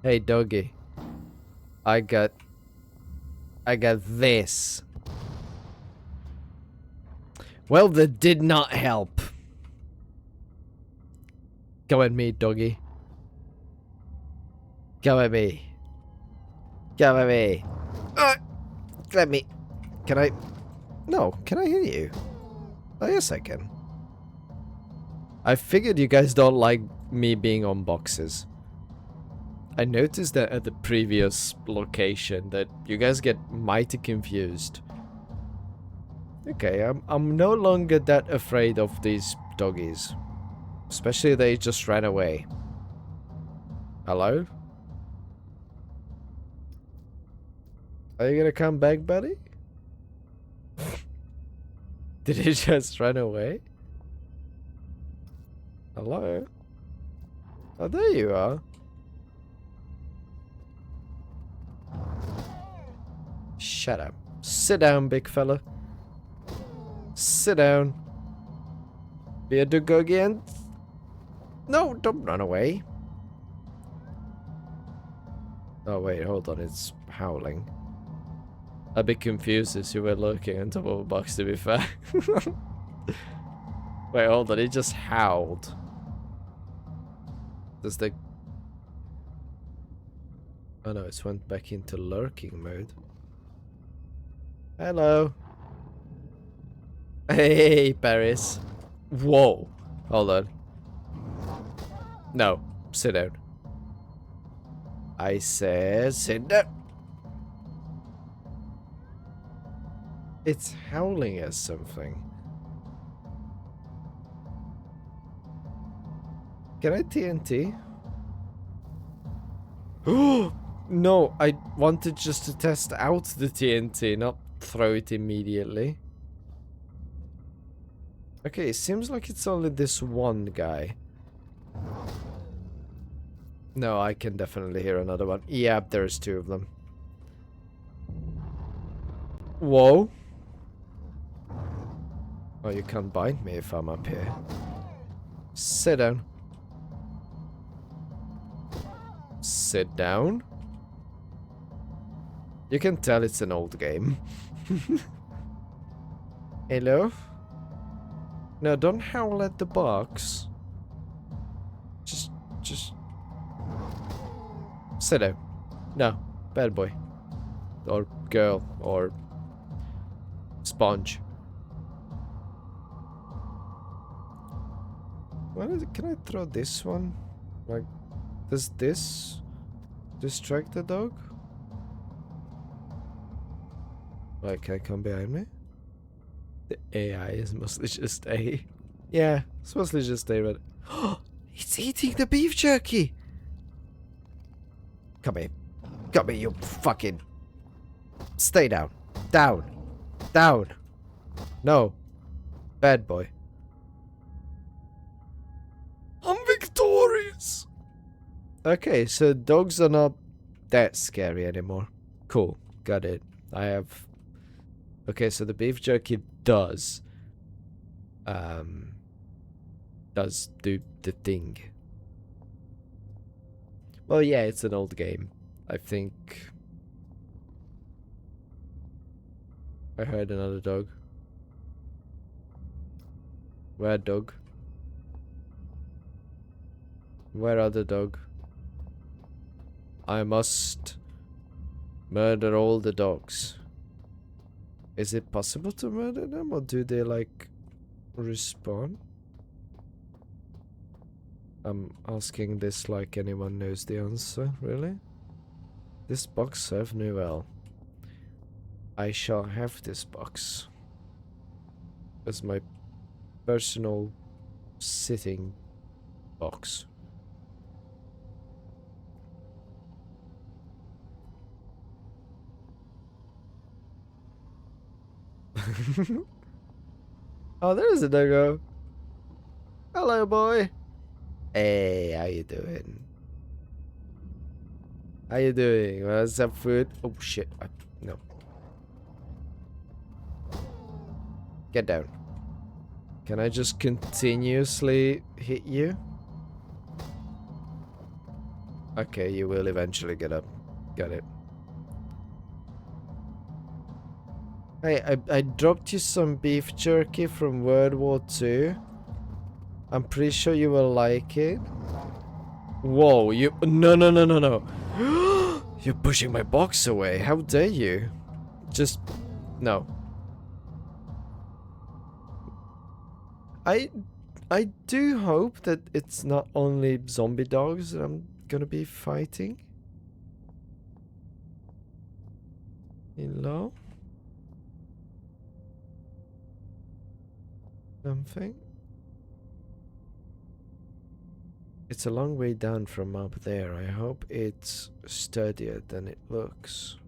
Hey, doggy. I got this. Well, that did not help. Go at me, doggy. Go at me. Go at me. Let me. Can I? No, can I hear you? Oh, yes, I can. I figured you guys don't like me being on boxes. I noticed that at the previous location that you guys get mighty confused. Okay, I'm no longer that afraid of these doggies. Especially they just ran away. Hello? Are you gonna come back, buddy? Did he just run away? Hello? Oh, there you are. Shut up. Sit down, big fella. Sit down. Be a Dugogian. No, don't run away. Oh, wait, hold on. It's howling. A bit confused as you were looking on top of a box, to be fair. Wait, hold on. It just howled. Does the... Oh no, it's went back into lurking mode. Hello. Hey, Paris. Whoa. Hold on. No, sit down. I said sit down. It's howling at something. Can I TNT? No, I wanted just to test out the TNT, not throw it immediately. Okay, it seems like it's only this one guy. No, I can definitely hear another one. Yeah, there's two of them. Whoa. Oh, you can't bind me if I'm up here. Sit down. Sit down? You can tell it's an old game. Hello? No, don't howl at the box. Just... Sit down. No, bad boy. Or girl, or... sponge. What is it? Can I throw this one? Like, does this distract the dog? Like, can I come behind me? The AI is mostly just A. Yeah, it's mostly just A, but... It's eating the beef jerky! Come here. Come here, you fucking... Stay down. Down. Down. No. Bad boy. I'm victorious! Okay, so dogs are not that scary anymore. Cool. Got it. I have... Okay, so the beef jerky does do the thing. Well, yeah, it's an old game. I think... I heard another dog. Where dog? Where are the dog? I must murder all the dogs. Is it possible to murder them, or do they, like, respawn? I'm asking this like anyone knows the answer, really? This box served me well. I shall have this box as my personal sitting box. Oh, there's a doggo. Hello, boy. Hey, how you doing? How you doing? Want some food? Oh shit! No. Get down. Can I just continuously hit you? Okay, you will eventually get up. Got it. Hey, I dropped you some beef jerky from World War II. I'm pretty sure you will like it. Whoa, you... No. You're pushing my box away. How dare you? Just... No. I do hope that it's not only zombie dogs that I'm gonna be fighting. Hello? Something? It's a long way down from up there. I hope it's sturdier than it looks.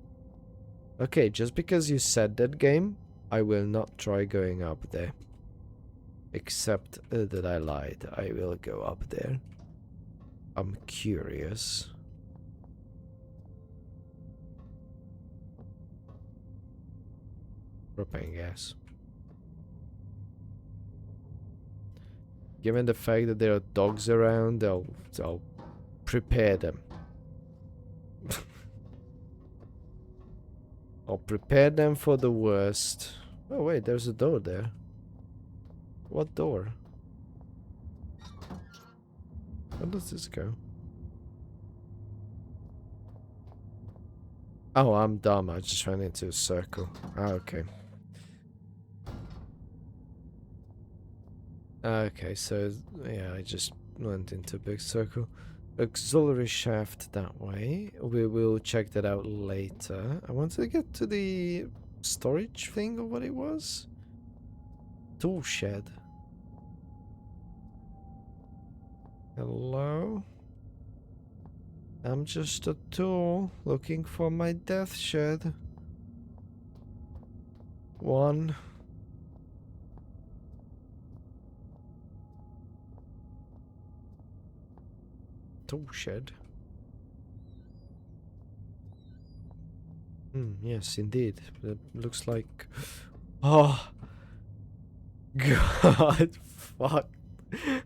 Okay, just because you said that, game, I will not try going up there. Except that I lied. I will go up there. I'm curious. Propane gas. Given the fact that there are dogs around, I'll prepare them. I'll prepare them for the worst. Oh wait, there's a door there. What door? Where does this go? Oh, I'm dumb. I just ran into a circle. Ah, okay. Okay, so yeah, I just went into a big circle. Auxiliary shaft that way. We will check that out later. I want to get to the storage thing or what it was. Tool shed. Hello? I'm just a tool looking for my death shed. One. Tool shed. Yes, indeed. It looks like. Oh, God, fuck.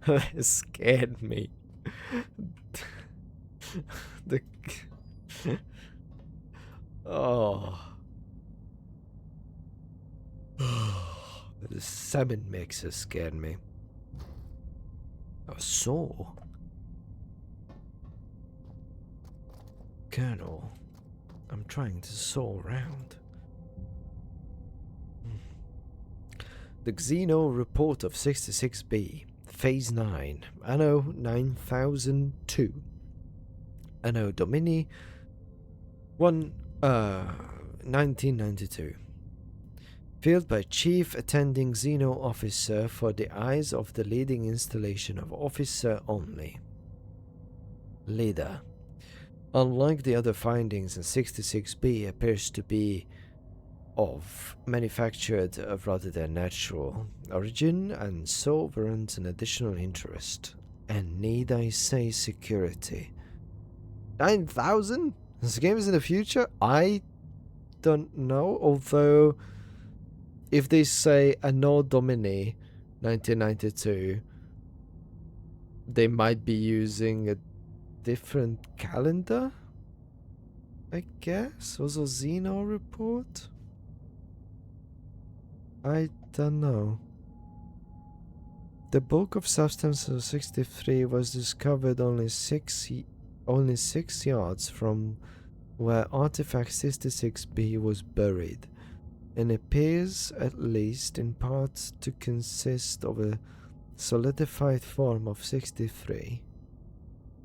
That scared me. the. Oh. The salmon mixer scared me. A saw? Colonel, I'm trying to saw around. The Xeno report of 66B, Phase 9, Anno 9002. Anno Domini 1992. Filled by Chief Attending Xeno Officer for the eyes of the leading installation of Officer only. Leader. Unlike the other findings in 66B, appears to be of manufactured rather than natural origin and so warrants an additional interest. And need I say security? 9,000? This game is in the future? I don't know, although if they say Anno Domini 1992, they might be using a different calendar, I guess? Was a Xeno report? I don't know. The bulk of substance of 63 was discovered only 6 yards from where artifact 66B was buried, and appears, at least in part, to consist of a solidified form of 63,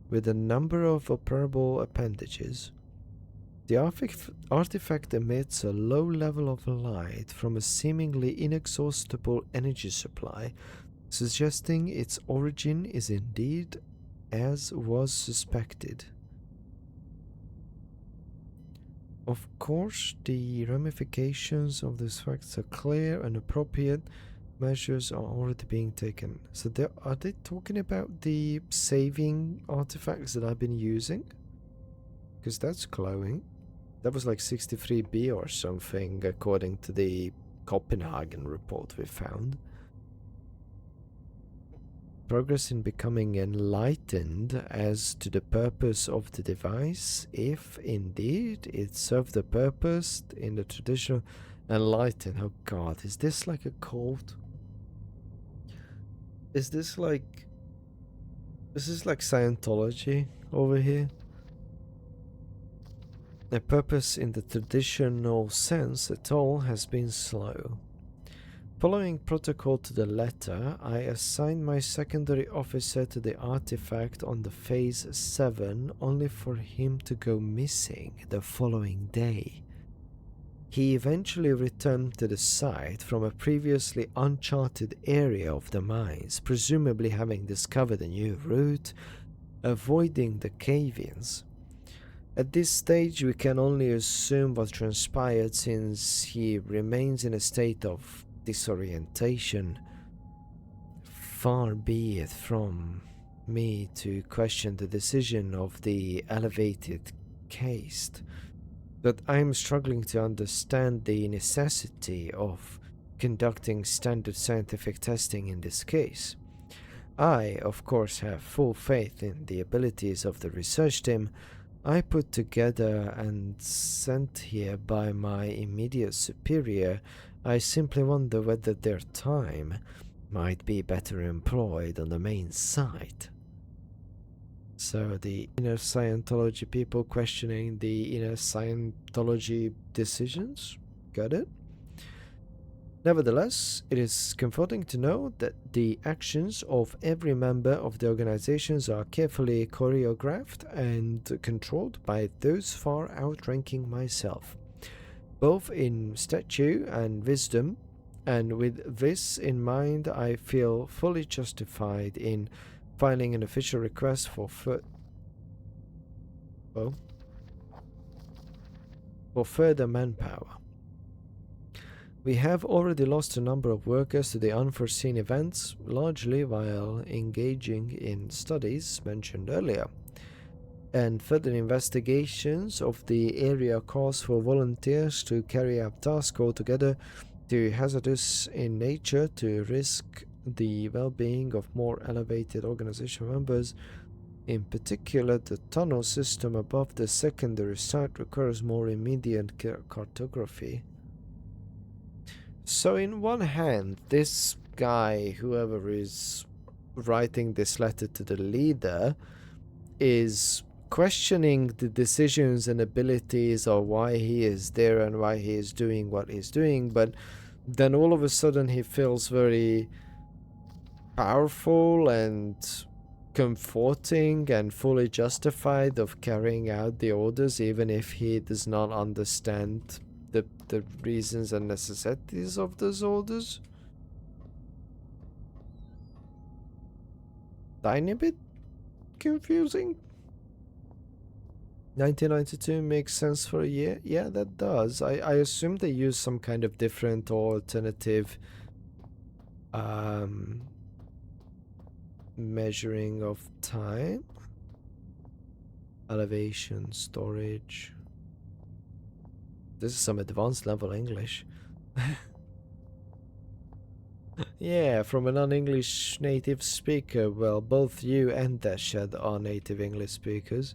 with a number of operable appendages. The artifact emits a low level of light from a seemingly inexhaustible energy supply, suggesting its origin is indeed as was suspected. Of course, the ramifications of these facts are clear and appropriate measures are already being taken. So are they talking about the saving artifacts that I've been using? Because that's glowing. That was like 63B or something, according to the Copenhagen report we found. Progress in becoming enlightened as to the purpose of the device, if indeed it served the purpose in the traditional enlightened. Oh god, is this like a cult? Is this like Scientology over here? The purpose in the traditional sense at all has been slow. Following protocol to the letter, I assigned my secondary officer to the artifact on the Phase 7 only for him to go missing the following day. He eventually returned to the site from a previously uncharted area of the mines, presumably having discovered a new route, avoiding the cave-ins. At this stage, we can only assume what transpired since he remains in a state of disorientation. Far be it from me to question the decision of the elevated caste, but I am struggling to understand the necessity of conducting standard scientific testing in this case. I, of course, have full faith in the abilities of the research team I put together and sent here by my immediate superior. I simply wonder whether their time might be better employed on the main site. So the inner Scientology people questioning the inner Scientology decisions? Got it? Nevertheless, it is comforting to know that the actions of every member of the organizations are carefully choreographed and controlled by those far outranking myself, both in stature and wisdom, and with this in mind I feel fully justified in filing an official request for Oh. For further manpower. We have already lost a number of workers to the unforeseen events, largely while engaging in studies mentioned earlier. And further investigations of the area calls for volunteers to carry out tasks altogether too hazardous in nature to risk the well-being of more elevated organization members. In particular, the tunnel system above the secondary site requires more immediate cartography. So, in one hand, this guy, whoever is writing this letter to the leader, is questioning the decisions and abilities of why he is there and why he is doing what he's doing, but then all of a sudden he feels very powerful and comforting and fully justified of carrying out the orders, even if he does not understand the reasons and necessities of those orders. Tiny bit confusing. 1992 makes sense for a year. Yeah, that does. I assume they use some kind of different or alternative measuring of time. Elevation, storage. This is some advanced level English. Yeah, from a non-English native speaker. Well, both you and Dashad are native English speakers.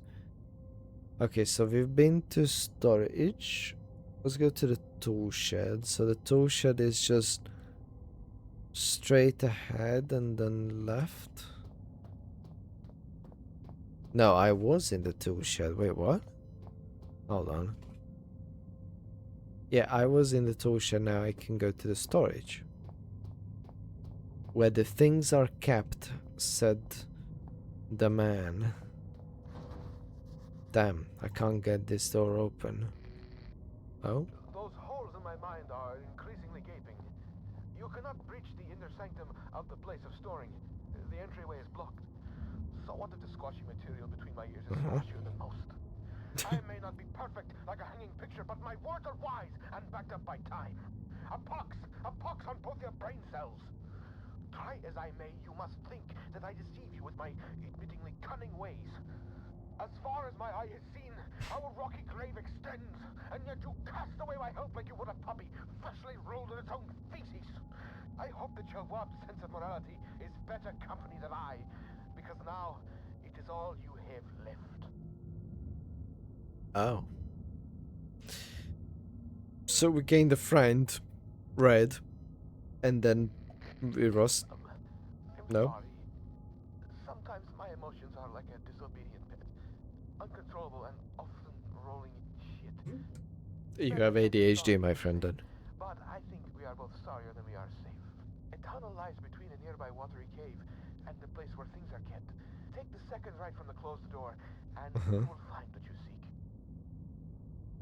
Okay, so we've been to storage. Let's go to the tool shed. So the tool shed is just straight ahead and then left. No, I was in the tool shed. Wait, what? Hold on. Yeah, I was in the tool shed. Now I can go to the storage. Where the things are kept, said the man. Damn, I can't get this door open. Oh? Those holes in my mind are increasingly gaping. You cannot breach the inner sanctum of the place of storing. The entryway is blocked. So what if the squashy material between my ears is squashier than most? I may not be perfect like a hanging picture, but my words are wise and backed up by time. A pox on both your brain cells. Try as I may, you must think that I deceive you with my admittingly cunning ways. As far as my eye has seen, our rocky grave extends, and yet you cast away my hope like you would a puppy freshly rolled in its own feces. I hope that your warped sense of morality is better company than I, because now it is all you have left. Oh. So we gained a friend, Red, and then we lost. I'm No? sorry. Sometimes my emotions are like a disobedient pet, uncontrollable and often rolling in shit. You Better have safe than ADHD, sorry, my you friend, say. then. But I think we are both sorrier than we are safe. A tunnel lies between a nearby watery cave and the place where things are kept. Take the second right from the closed door, and you will find what you seek.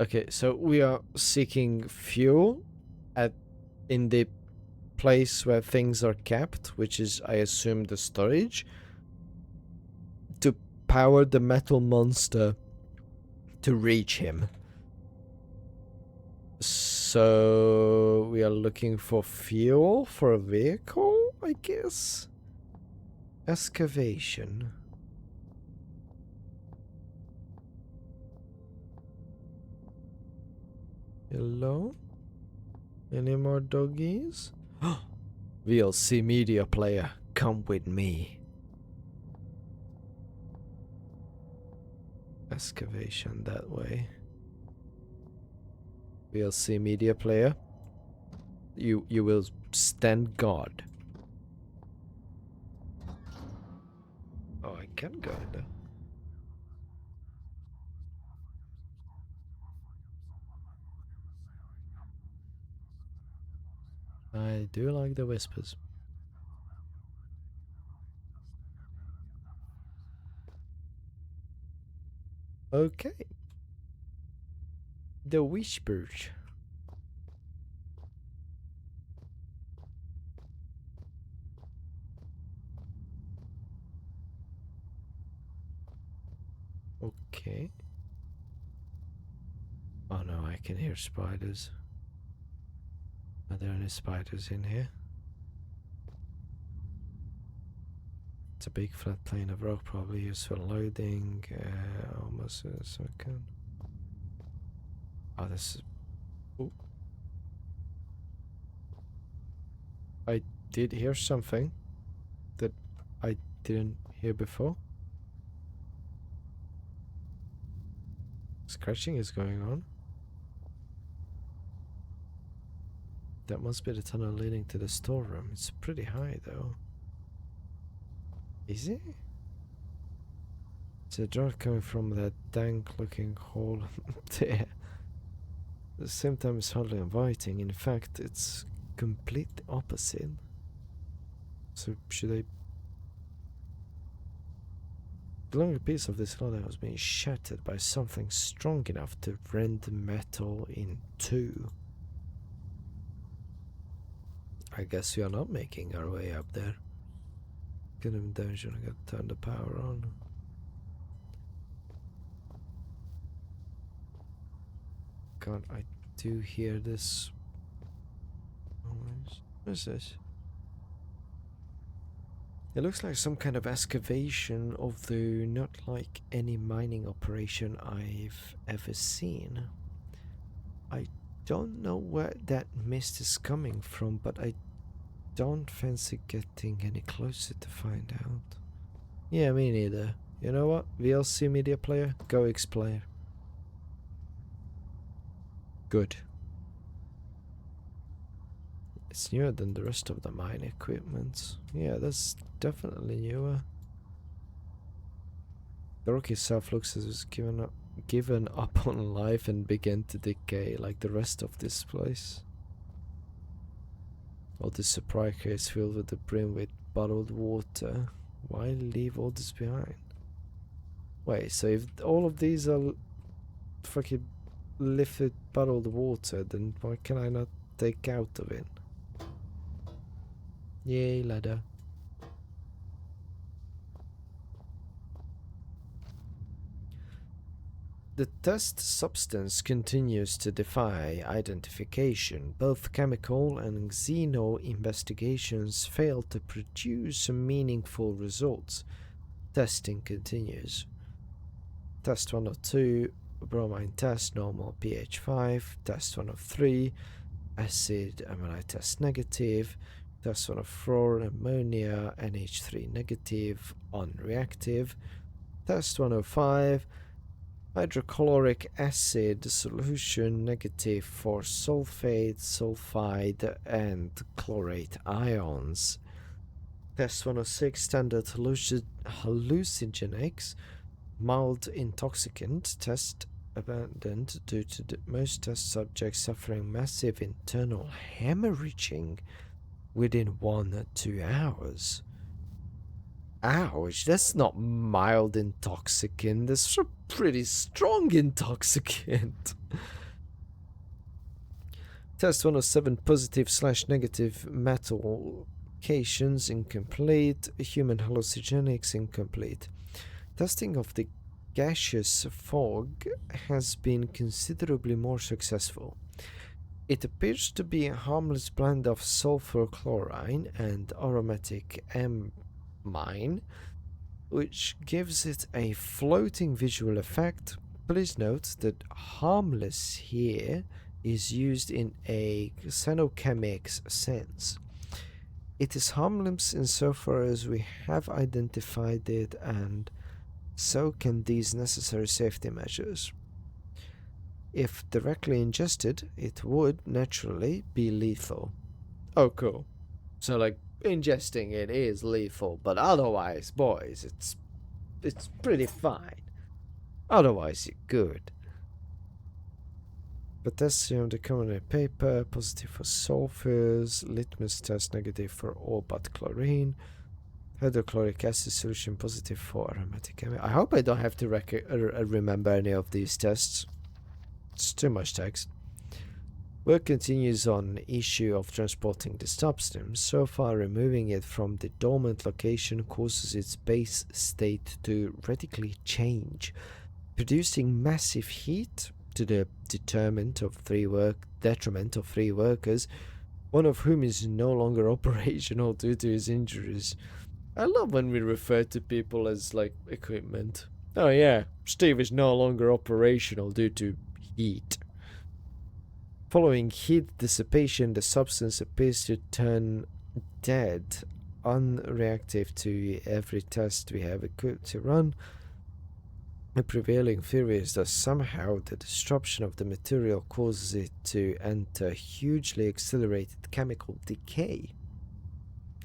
Okay, so we are seeking fuel in the place where things are kept, which is, I assume, the storage, to power the metal monster to reach him. So we are looking for fuel for a vehicle, I guess. Excavation. Hello? Any more doggies? VLC media player, come with me. Excavation that way. VLC media player, you will stand guard. Oh, I can go in there. I do like the whispers. Okay. The whispers. Okay. I can hear spiders. Are there any spiders in here? It's a big flat plane of rock, probably used for loading. Almost a second. Oh, this is. Ooh. I did hear something that I didn't hear before. Scratching is going on. That must be the tunnel leading to the storeroom. It's pretty high though. Is it? It's a draught coming from that dank looking hole there. At the same time it's hardly inviting. In fact, it's complete opposite. So should I... The longer piece of this ladder was being shattered by something strong enough to rend the metal in two. I guess we are not making our way up there. Get him down, should I gotta turn the power on. God, I do hear this noise. What is this? It looks like some kind of excavation, although not like any mining operation I've ever seen. I don't know where that mist is coming from, but I don't fancy getting any closer to find out. Yeah, me neither. You know what? VLC media player, go explain. Good. It's newer than the rest of the mine equipment. Yeah, that's definitely newer. The rock itself looks as if it's given up on life and began to decay like the rest of this place. All this supply crates filled with the brim with bottled water. Why leave all this behind? Wait, so if all of these are fucking lifted bottled water, then why can I not take out of it? Yay, ladder. The test substance continues to defy identification. Both chemical and xeno investigations fail to produce meaningful results. Testing continues. Test 102, bromine test, normal pH 5. Test 103, acid ammonite test negative. Test 104, ammonia NH3 negative, unreactive. Test 105, hydrochloric acid solution negative for sulfate, sulfide, and chlorate ions. Test 106, standard hallucinogenics, mild intoxicant. Test abandoned due to most test subjects suffering massive internal hemorrhaging within 1 or 2 hours. Ouch, that's not mild intoxicant, that's a pretty strong intoxicant. Test 107, positive/negative metal cations incomplete, human hallucinogenics incomplete. Testing of the gaseous fog has been considerably more successful. It appears to be a harmless blend of sulfur chlorine and aromatic amine, which gives it a floating visual effect. Please note that harmless here is used in a xenochemics sense. It is harmless insofar as we have identified it, and so can these necessary safety measures. If directly ingested, it would naturally be lethal. Oh, cool. So, like, ingesting it is lethal, but otherwise, boys, it's pretty fine. Otherwise, you're good. Potassium decarbonated paper, positive for sulfurs. Litmus test negative for all but chlorine. Hydrochloric acid solution positive for aromatic amine. I hope I don't have to remember any of these tests. It's too much text. Work continues on the issue of transporting the substance. So far, removing it from the dormant location causes its base state to radically change, producing massive heat, to the detriment of three workers, one of whom is no longer operational due to his injuries. I love when we refer to people as, like, equipment. Oh yeah, Steve is no longer operational due to heat. Following heat dissipation, the substance appears to turn dead, unreactive to every test we have equipped to run. The prevailing theory is that somehow the disruption of the material causes it to enter hugely accelerated chemical decay.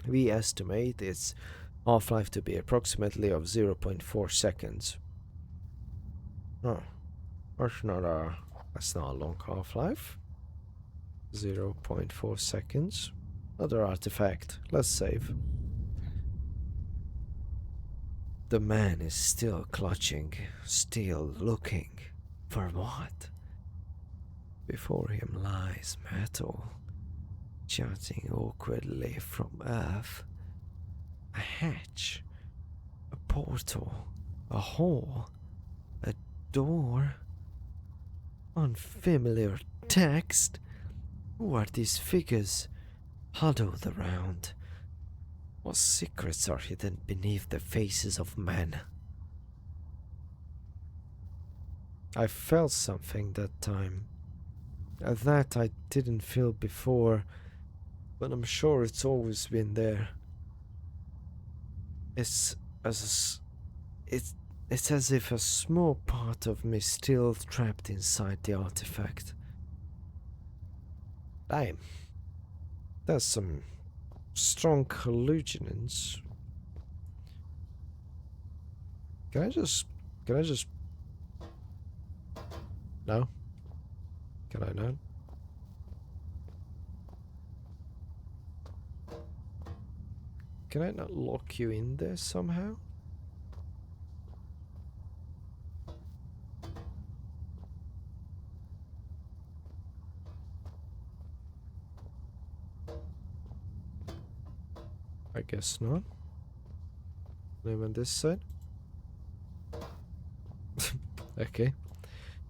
We estimate its half-life to be approximately of 0.4 seconds. Oh, that's not a long half-life. 0.4 seconds. Another artifact. Let's save. The man is still clutching, still looking. For what? Before him lies metal, jutting awkwardly from earth. A hatch, a portal, a hole, a door. Unfamiliar text. Who are these figures huddled around? What secrets are hidden beneath the faces of men? I felt something that time. That I didn't feel before, but I'm sure it's always been there. It's as if a small part of me still trapped inside the artifact. Damn. That's some strong hallucinants. Can I just... No? Can I not? Can I not lock you in there somehow? I guess not. Live on this side. Okay.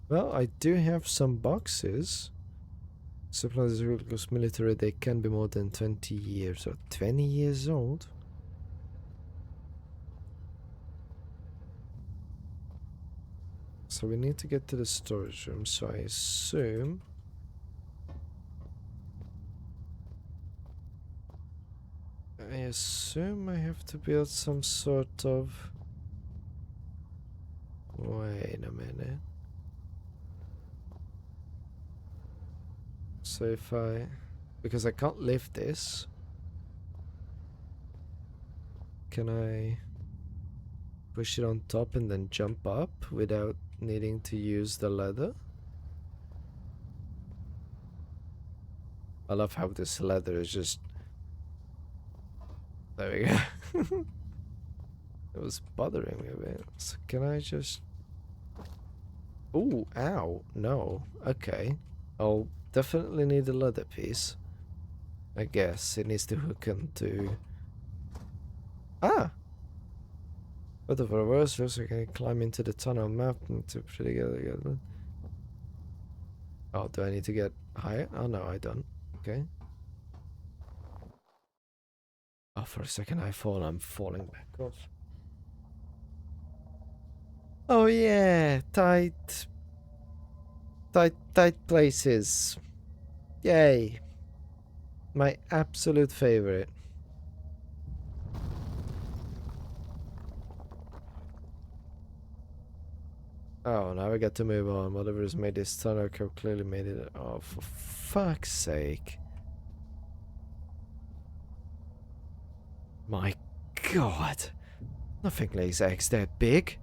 Well, I do have some boxes. Supplies because military, they can be more than 20 years or 20 years old. So we need to get to the storage room, so I assume... I have to build some sort of... Wait a minute. So if I... Because I can't lift this. Can I push it on top and then jump up without needing to use the ladder? I love how this ladder is just... There we go. It was bothering me a bit. So can I just... Ooh, ow. No. Okay. I'll definitely need a ladder piece. I guess it needs to hook into... Ah! But the reverse looks like I can climb into the tunnel map and to put together. Oh, do I need to get higher? Oh no, I don't. Okay. Oh, for a second I fall, I'm falling back off. Oh yeah, tight places. Yay. My absolute favorite. Oh, now we got to move on. Whatever's made this tunnel clearly made it. Oh, for fuck's sake. My god. Nothing lays eggs that big.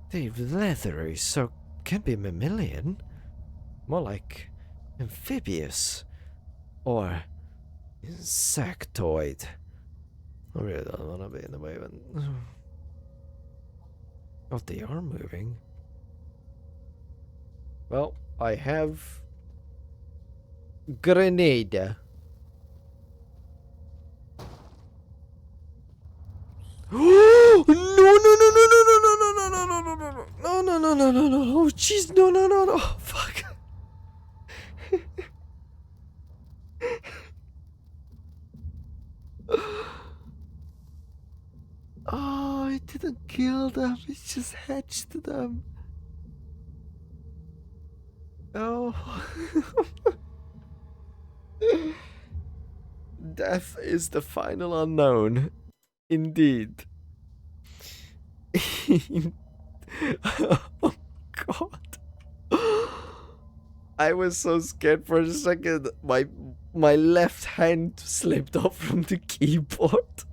The leather is so... can't be mammalian. More like amphibious. Or insectoid. I really don't want to be in the way when... Oh, they are moving. Well, I have... Grenade. No, no, no, no, no, no, no, no, no, no, no, no, no, no, no. Oh, jeez, no. Fuck. Oh, I didn't kill them. It just hatched them. Oh. Death is the final unknown. Indeed. Oh, God. I was so scared for a second. My left hand slipped off from the keyboard.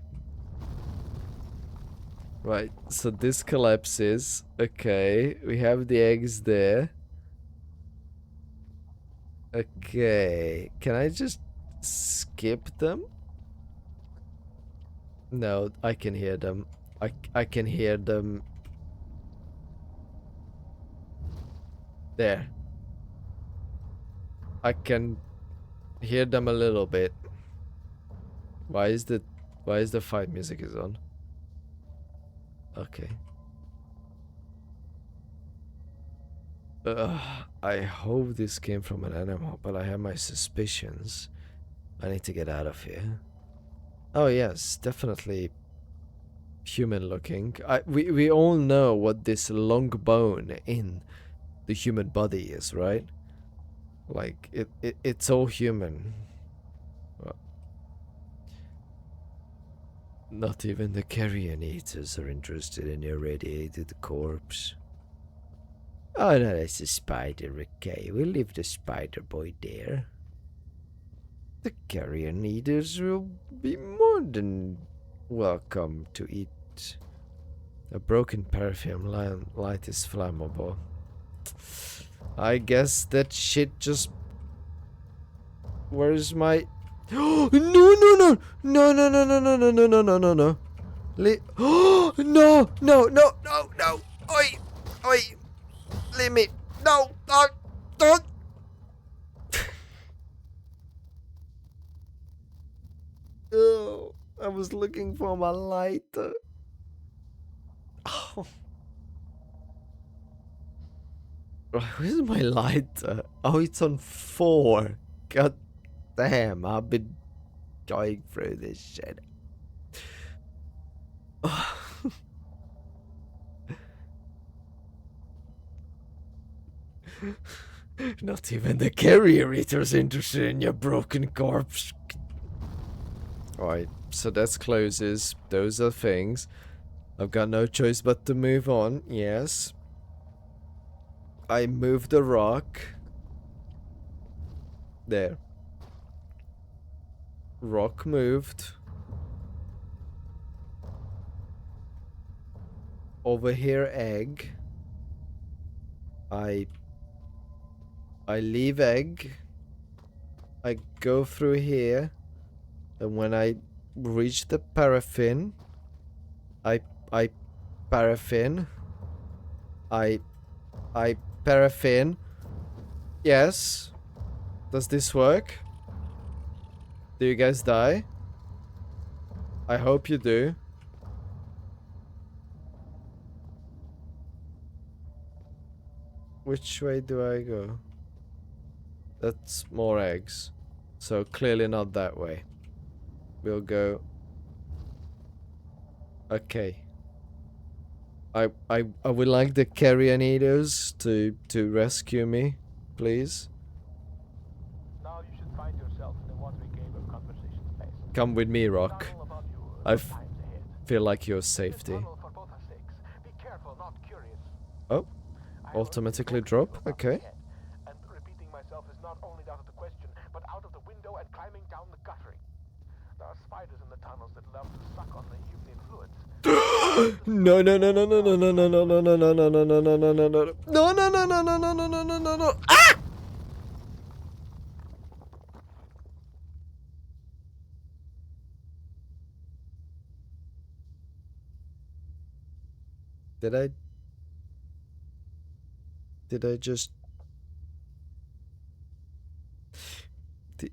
Right, so this collapses. Okay, we have the eggs there. Okay, can I just skip them? No, I can hear them. I can hear them. There. I can hear them a little bit. Why is the fight music is on? Okay. I hope this came from an animal, but I have my suspicions. I need to get out of here. Oh yes, definitely human looking. We all know what this long bone in the human body is, right? Like it's all human. Not even the carrion eaters are interested in your radiated corpse. Oh no, that's a spider, okay. We'll leave the spider boy there. The carrion eaters will be more than welcome to eat. A broken paraffin light is flammable. I guess that shit just... Where's my... No. No. Oi. Leave me. No. Don't. Oh, I was looking for my lighter. Oh. Where's my lighter? Oh, it's on 4. God damn, I've been going through this shit. Not even the carrier eater's interested in your broken corpse. Alright, so that's closes. Those are things. I've got no choice but to move on, yes. I moved the rock. There. Rock moved. Over here, egg. I leave egg. I go through here. And when I reach the paraffin, I paraffin. I paraffin. Yes. Does this work? Do you guys die? I hope you do. Which way do I go? That's more eggs. So clearly not that way. We'll go... Okay. I would like the carrion eaters to rescue me, please. Now you should find yourself in a watery cave of conversation space. Come with me, Rock. Tunnel above you, I no times ahead. feel like your This safety. tunnel for both our sakes. Be careful, not curious. Oh, I already automatically spoke to you drop. about Okay. my head, and repeating myself is not only out of the question, but out of the window and climbing down the guttering. There are spiders in the tunnels that love to suck on the evening fluids. No. No. Ah! Did I just... Did...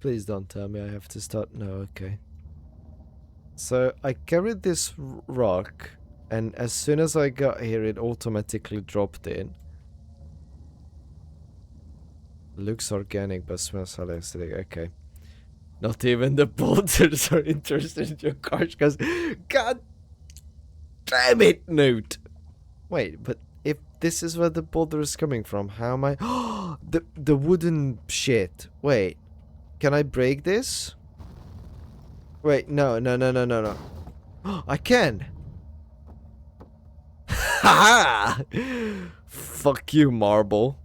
Please don't tell me I have to start. No, okay. So I carried this rock, and as soon as I got here, it automatically dropped in. Looks organic but smells hallucinogenic. Okay. Not even the boulders are interested in your cars, because god damn it, Newt! Wait, but if this is where the boulder is coming from, how am I... the wooden shit. Wait, can I break this? Wait, no. I can! Haha! Fuck you, marble.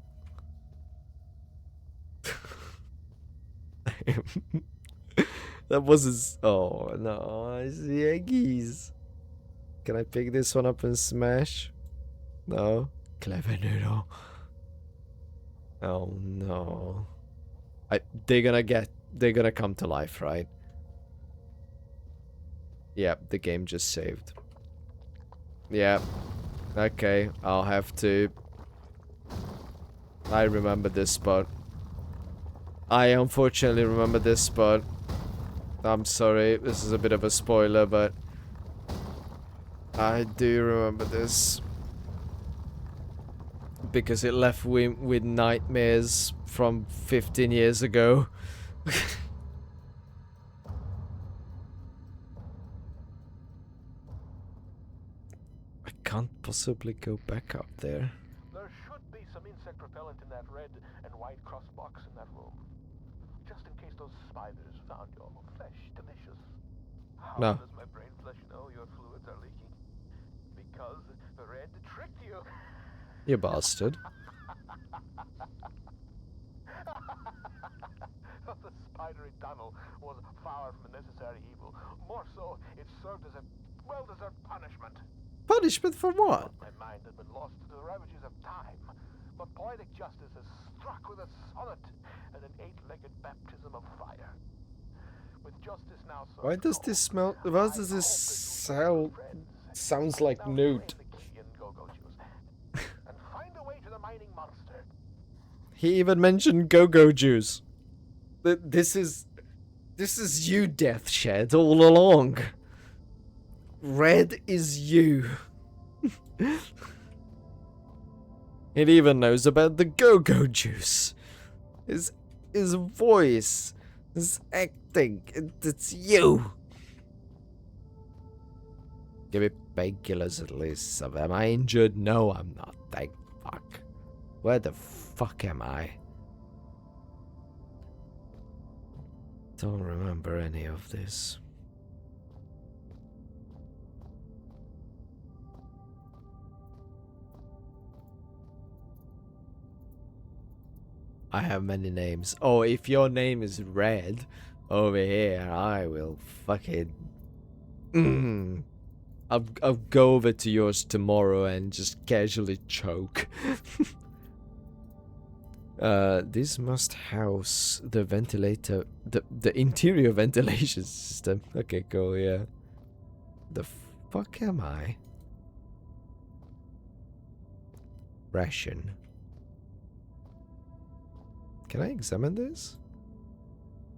That was his... Oh, no, it's the eggies. Can I pick this one up and smash? No? Clever noodle. Oh, no. They're gonna come to life, right? Yep, the game just saved. Yep. Okay, I'll have to... I remember this spot. I unfortunately remember this spot. I'm sorry, this is a bit of a spoiler, but... I do remember this. Because it left me with nightmares from 15 years ago. I can't possibly go back up there. There should be some insect repellent in that red and white cross box in that room. Just in case those spiders found your flesh delicious. How No. does my brain flesh know your fluids are leaking? Because the red tricked you. You bastard. The spidery tunnel was far from a necessary evil. More so, it served as a well-deserved punishment. Punishment for what? My mind had been lost to the ravages of time, but poetic justice has struck with a sonnet and an eight-legged baptism of fire. With justice now so Why does this smell... Why does this sound... Sounds like Newt. And find a way to the mining monster. He even mentioned go-go juice. This is you, Deathshed, all along. Red is you. It even knows about the go-go juice. His voice, his acting, it's you. Give me painkillers at least. Am I injured? No, I'm not. Thank fuck. Where the fuck am I? Don't remember any of this. I have many names. Oh, if your name is Red over here, I will fucking... I'll go over to yours tomorrow and just casually choke. This must house the ventilator, the interior ventilation system. Okay, cool, yeah. The fuck am I? Ration. Can I examine this?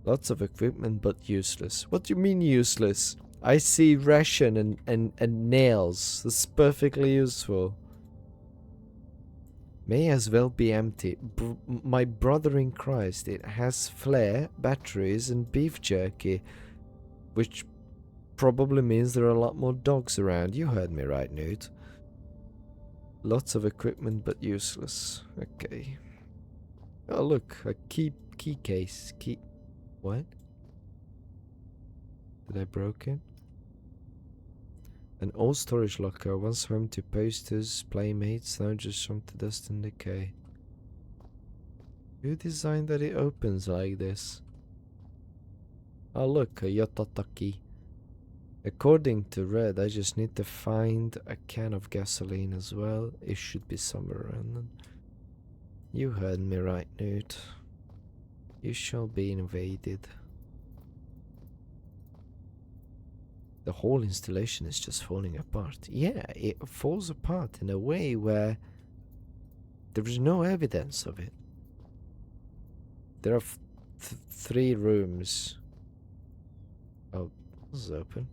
Lots of equipment, but useless. What do you mean useless? I see ration and nails. That's perfectly useful. May as well be empty. My brother in Christ, it has flare, batteries, and beef jerky. Which probably means there are a lot more dogs around. You heard me right, Newt. Lots of equipment, but useless. Okay. Oh, look. A key case. What? Did I broke it? An old storage locker, once home to posters, playmates, now just shrunk to dust and decay. Who designed that it opens like this? Oh look, a Yotataki. According to Red, I just need to find a can of gasoline as well. It should be somewhere around then. You heard me right, Newt. You shall be invaded. The whole installation is just falling apart. Yeah, it falls apart in a way where there is no evidence of it. There are 3 rooms. Oh, this is open.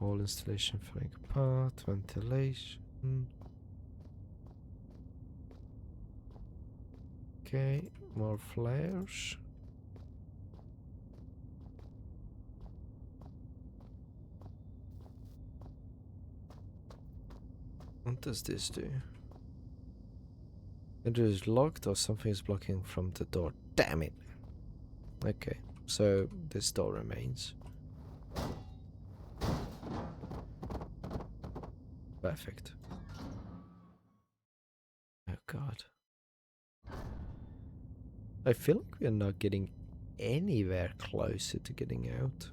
All installation falling apart, ventilation. Okay, more flares. What does this do? It is locked or something is blocking from the door. Damn it! Okay, so this door remains. Perfect. Oh god. I feel like we're not getting anywhere closer to getting out.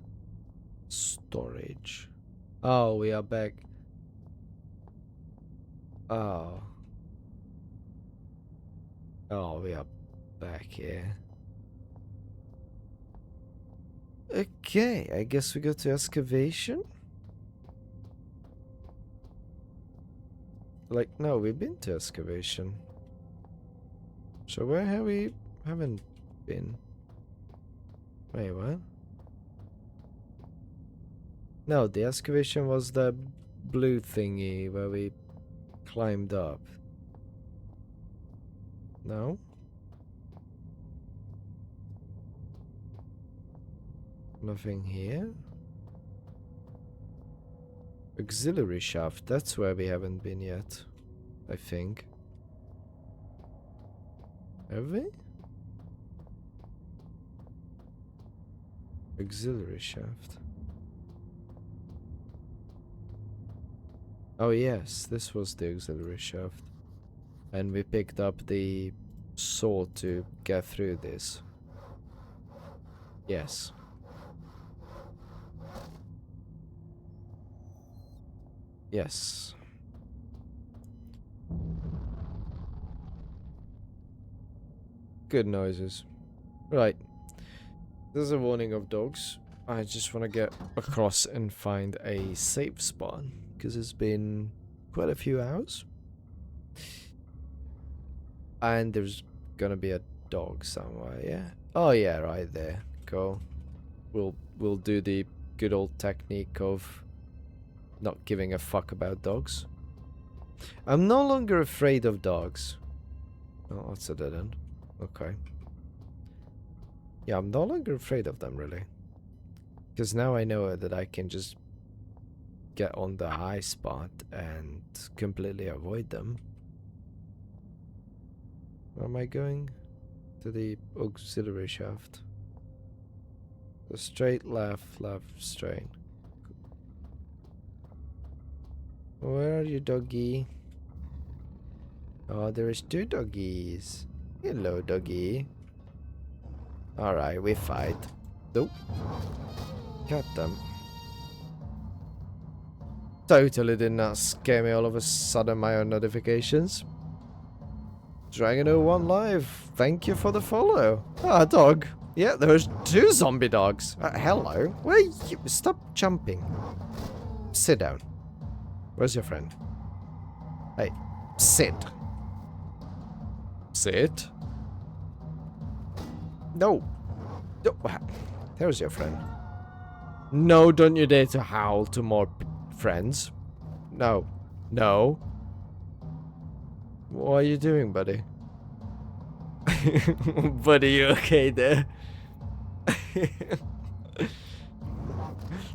Storage. Oh, we are back. Oh. Oh, we are back here. Okay, I guess we go to excavation. Like, no, we've been to excavation. So where have we haven't been? Wait, what? No, the excavation was the blue thingy where we climbed up. No? Nothing here? Auxiliary shaft, that's where we haven't been yet. I think. Have we? Auxiliary shaft. Oh yes, this was the auxiliary shaft. And we picked up the sword to get through this. Yes. Yes. Good noises. Right. There's a warning of dogs. I just want to get across and find a safe spot. Because it's been quite a few hours. And there's gonna be a dog somewhere, yeah? Oh yeah, right there. Cool. We'll do the good old technique of not giving a fuck about dogs. I'm no longer afraid of dogs. Oh, that's a dead end. Okay. Yeah, I'm no longer afraid of them, really. Because now I know that I can just get on the high spot and completely avoid them. Where am I going? To the auxiliary shaft. So straight, left, left, straight. Where are you, doggy? Oh, there is 2 doggies. Hello, doggy. Alright, we fight. Nope. Got them. Totally did not scare me all of a sudden, my own notifications. Dragon01 Live, thank you for the follow. Ah, dog. Yeah, there's 2 zombie dogs. Hello. Where you? Stop jumping. Sit down. Where's your friend? Hey, sit. Sit. No. No. There's your friend. No, don't you dare to howl to more friends. No. No. What are you doing, buddy? Buddy, you okay there?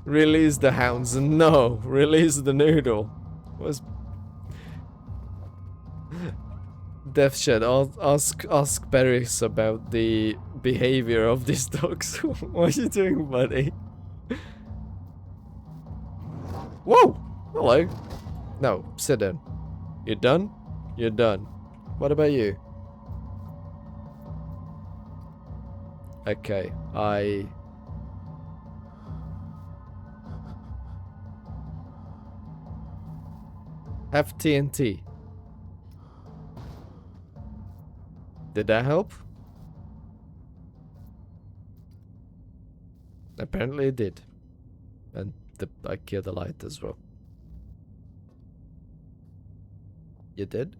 Release the hounds. No, release the noodle. What's Deathshed? Ask Paris about the behavior of these dogs. What are you doing, buddy? Whoa! Hello. No, sit down. You done? You're done. What about you? Okay, I have TNT. Did that help? Apparently it did. And I killed the light as well. You did?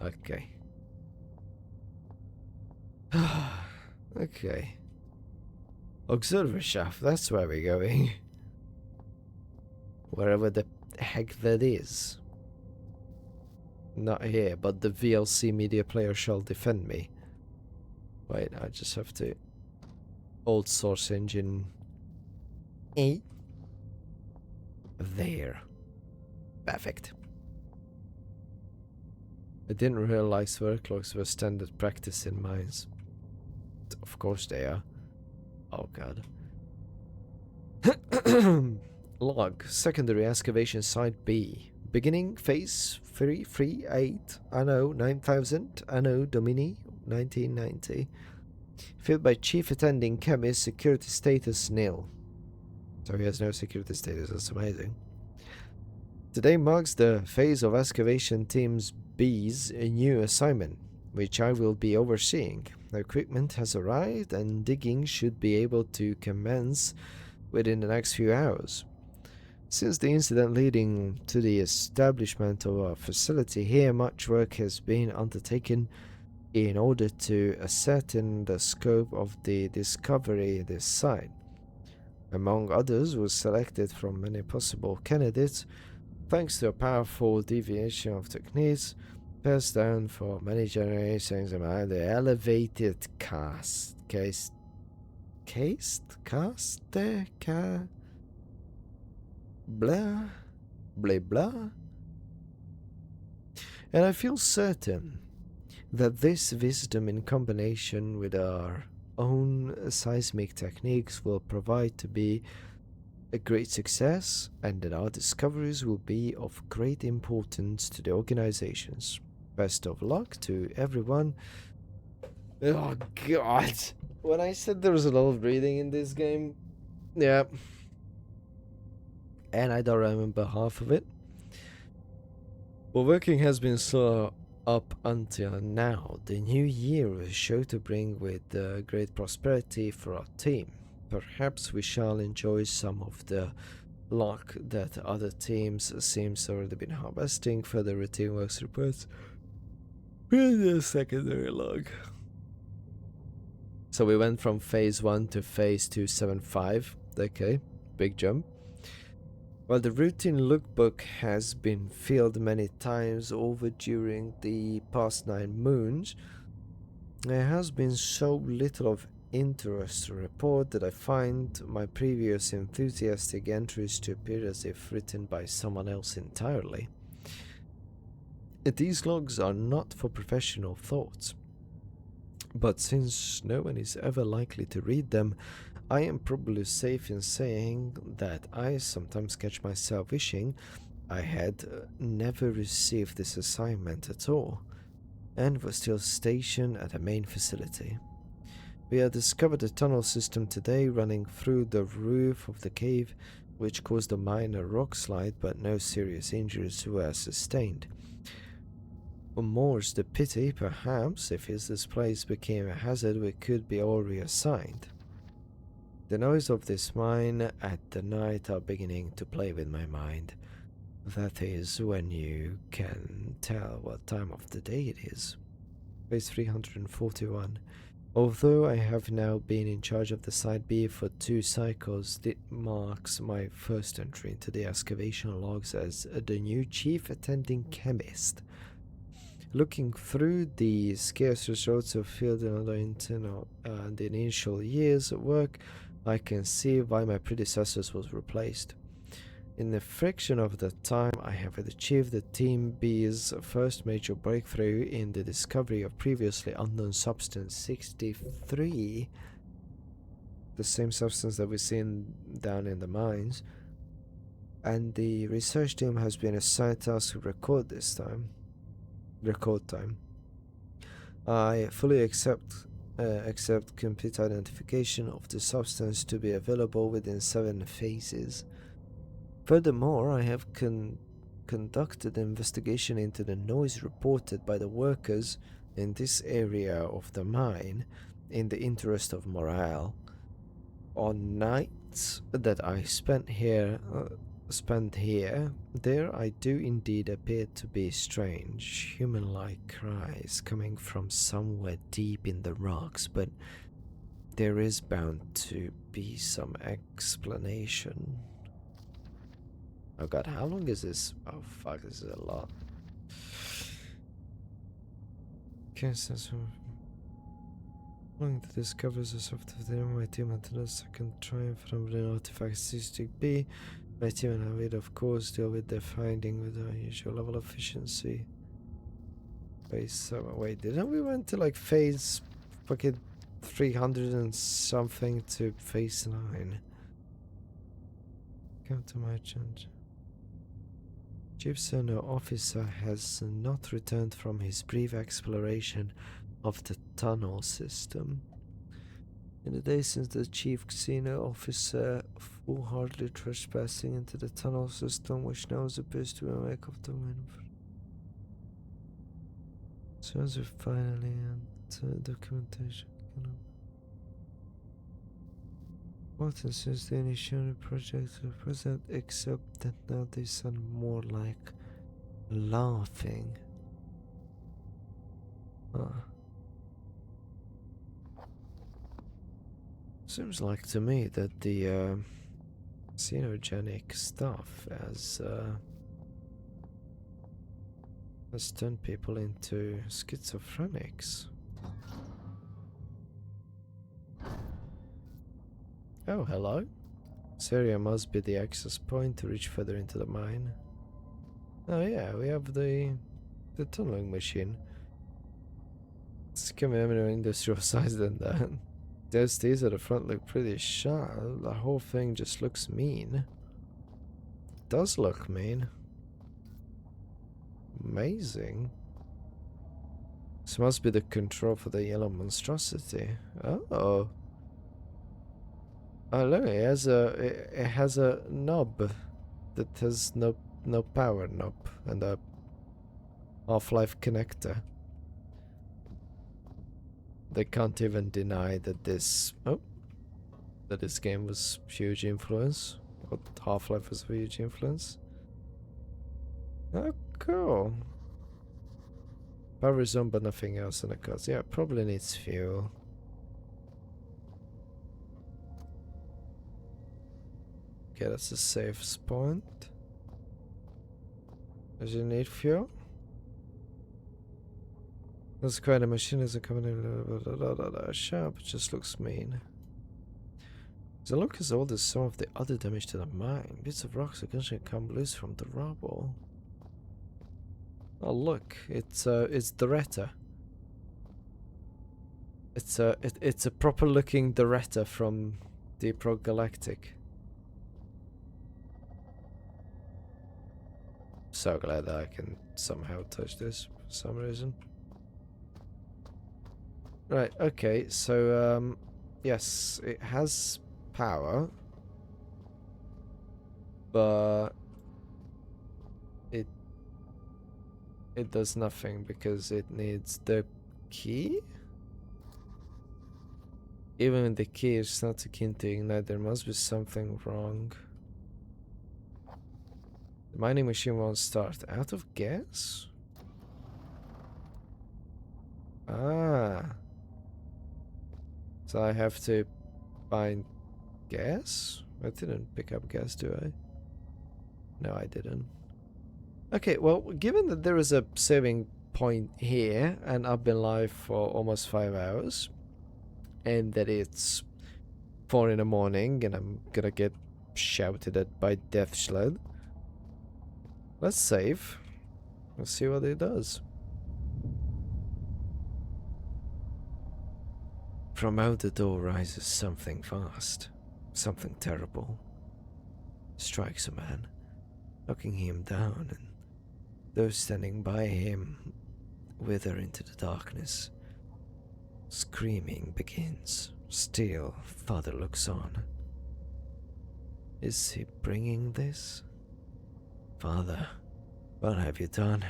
Okay. Okay. Observer shaft, that's where we're going. Wherever the heck that is. Not here, but the VLC media player shall defend me. Wait, I just have to... Old source engine... A. There. Perfect. I didn't realize worklogs were standard practice in mines. Of course they are. Oh god. Log. Secondary excavation site B. Beginning phase 338 Anno 9000 Anno Domini 1990. Filled by Chief Attending Chemist. Security status nil. So he has no security status. That's amazing. Today marks the phase of excavation teams B's new assignment, which I will be overseeing. The equipment has arrived and digging should be able to commence within the next few hours. Since the incident leading to the establishment of a facility here, much work has been undertaken in order to ascertain the scope of the discovery this site. Among others, was selected from many possible candidates, thanks to a powerful deviation of techniques passed down for many generations among the elevated blah, blah, blah. And I feel certain that this wisdom in combination with our own seismic techniques will provide to be a great success, and that our discoveries will be of great importance to the organizations. Best of luck to everyone. Oh god. When I said there was a lot of reading in this game, yeah. And I don't remember half of it. Well, working has been slow up until now. The new year is sure to bring with great prosperity for our team. Perhaps we shall enjoy some of the luck that other teams seems already been harvesting. Further routine works reports with the secondary log. So we went from phase 1 to phase 275. Okay, big jump. While the routine lookbook has been filled many times over during the past 9 moons, there has been so little of interest to report that I find my previous enthusiastic entries to appear as if written by someone else entirely. These logs are not for professional thoughts, but since no one is ever likely to read them, I am probably safe in saying that I sometimes catch myself wishing I had never received this assignment at all, and was still stationed at the main facility. We have discovered a tunnel system today running through the roof of the cave, which caused a minor rock slide, but no serious injuries were sustained. More's the pity, perhaps, if this place became a hazard, we could be all reassigned. The noise of this mine at the night are beginning to play with my mind. That is, when you can tell what time of the day it is. Page 341. Although I have now been in charge of the Site B for 2 cycles, it marks my first entry into the excavation logs as the new Chief Attending Chemist. Looking through the scarce results of field and other internal and the initial years of work, I can see why my predecessors was replaced. In the fraction of the time I have achieved the Team B's first major breakthrough in the discovery of previously unknown substance 63, the same substance that we've seen down in the mines, and the research team has been assigned task to record time. I fully accept complete identification of the substance to be available within 7 phases. Furthermore, I have conducted an investigation into the noise reported by the workers in this area of the mine in the interest of morale. On nights that I spent here, spent here, there I do indeed appear to be strange, human-like cries coming from somewhere deep in the rocks, but there is bound to be some explanation. Oh god, how long is this? Oh fuck, this is a lot. Okay, so long to discover the software my team and the second triumph from the artifact statistic B. My team and I will of course deal with the finding with our usual level of efficiency. Phase 7. Wait, didn't we went to like phase fucking 300 and something to phase 9? Come to merchant. Chief Senior Officer has not returned from his brief exploration of the tunnel system. In the days since the Chief Senior Officer foolhardily trespassing into the tunnel system, which now appears to be a make of the wind. So as we finally and documentation. What since the initial project to present, except that now they sound more like laughing. Seems like to me that the xenogenic stuff has turned people into schizophrenics. Oh, hello. This area must be the access point to reach further into the mine. Oh yeah, we have the tunneling machine. It's coming more industrial size than that. These at the front look pretty sharp. The whole thing just looks mean. It does look mean. Amazing. This must be the control for the yellow monstrosity. Oh. Oh look, it has a knob that has no power knob and a Half-Life connector. They can't even deny that this game was huge influence. Or Half-Life was a huge influence. Oh, cool. Power zone, but nothing else in the cards. Yeah, probably needs fuel. Okay, that's a safe point. Does it need fuel? That's quite a machine as a company. Sharp, it just looks mean. The look as old as some of the other damage to the mine. Bits of rocks occasionally come loose from the rubble. Oh look, it's Doretta. It's a proper looking Doretta from Deep Rock Galactic. So glad that I can somehow touch this for some reason. Right, okay, so yes, it has power, but it does nothing because it needs the key. Even when the key is not keen to ignite, there must be something wrong. The mining machine won't start. Out of gas? Ah. So I have to find gas? I didn't pick up gas, do I? No, I didn't. Okay, well, given that there is a saving point here, and I've been live for almost 5 hours, and that it's 4 in the morning, and I'm gonna get shouted at by Death Sled, let's save. Let's see what it does. From out the door rises something fast, something terrible. Strikes a man, knocking him down, and those standing by him wither into the darkness. Screaming begins. Still, Father looks on. Is he bringing this? Father, what have you done?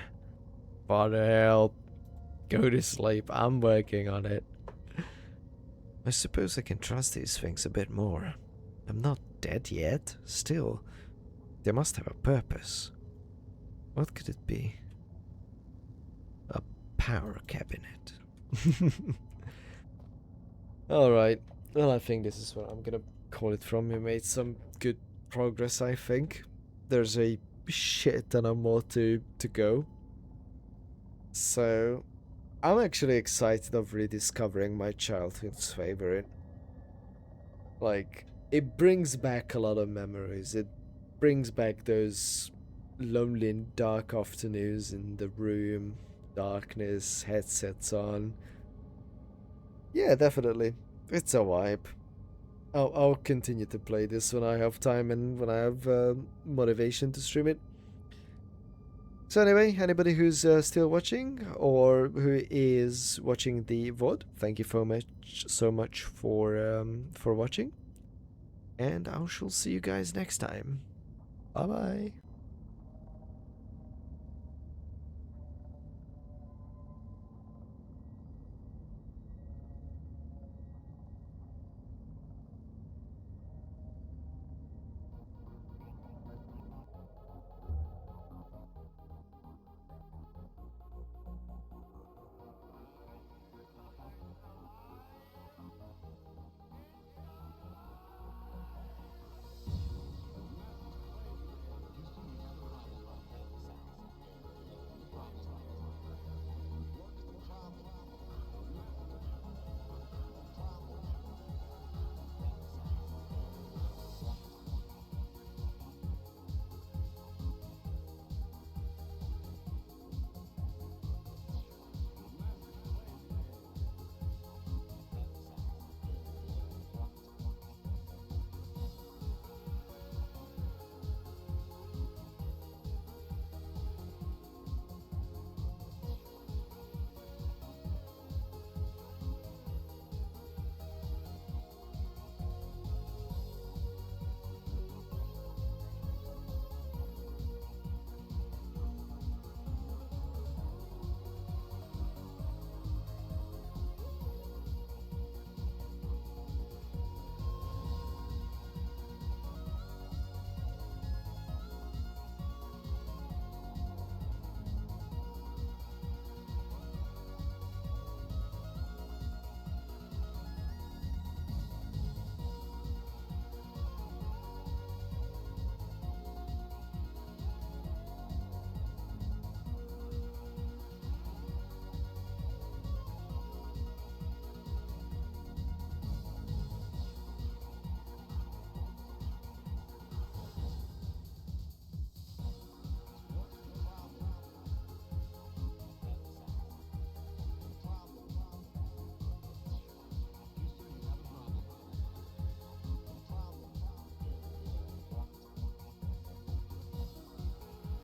Father, help. Go to sleep. I'm working on it. I suppose I can trust these things a bit more. I'm not dead yet. Still, They must have a purpose. What could it be? A power cabinet. Alright. Well, I think this is what I'm gonna call it from. We made some good progress, I think. There's a shit ton of more to go. So, I'm actually excited of rediscovering my childhood's favorite. Like, it brings back a lot of memories. It brings back those lonely and dark afternoons in the room, darkness, headsets on. Yeah, definitely. It's a vibe. I'll continue to play this when I have time and when I have motivation to stream it. So anyway, anybody who's still watching or who is watching the VOD, thank you so much for watching, and I shall see you guys next time. Bye bye.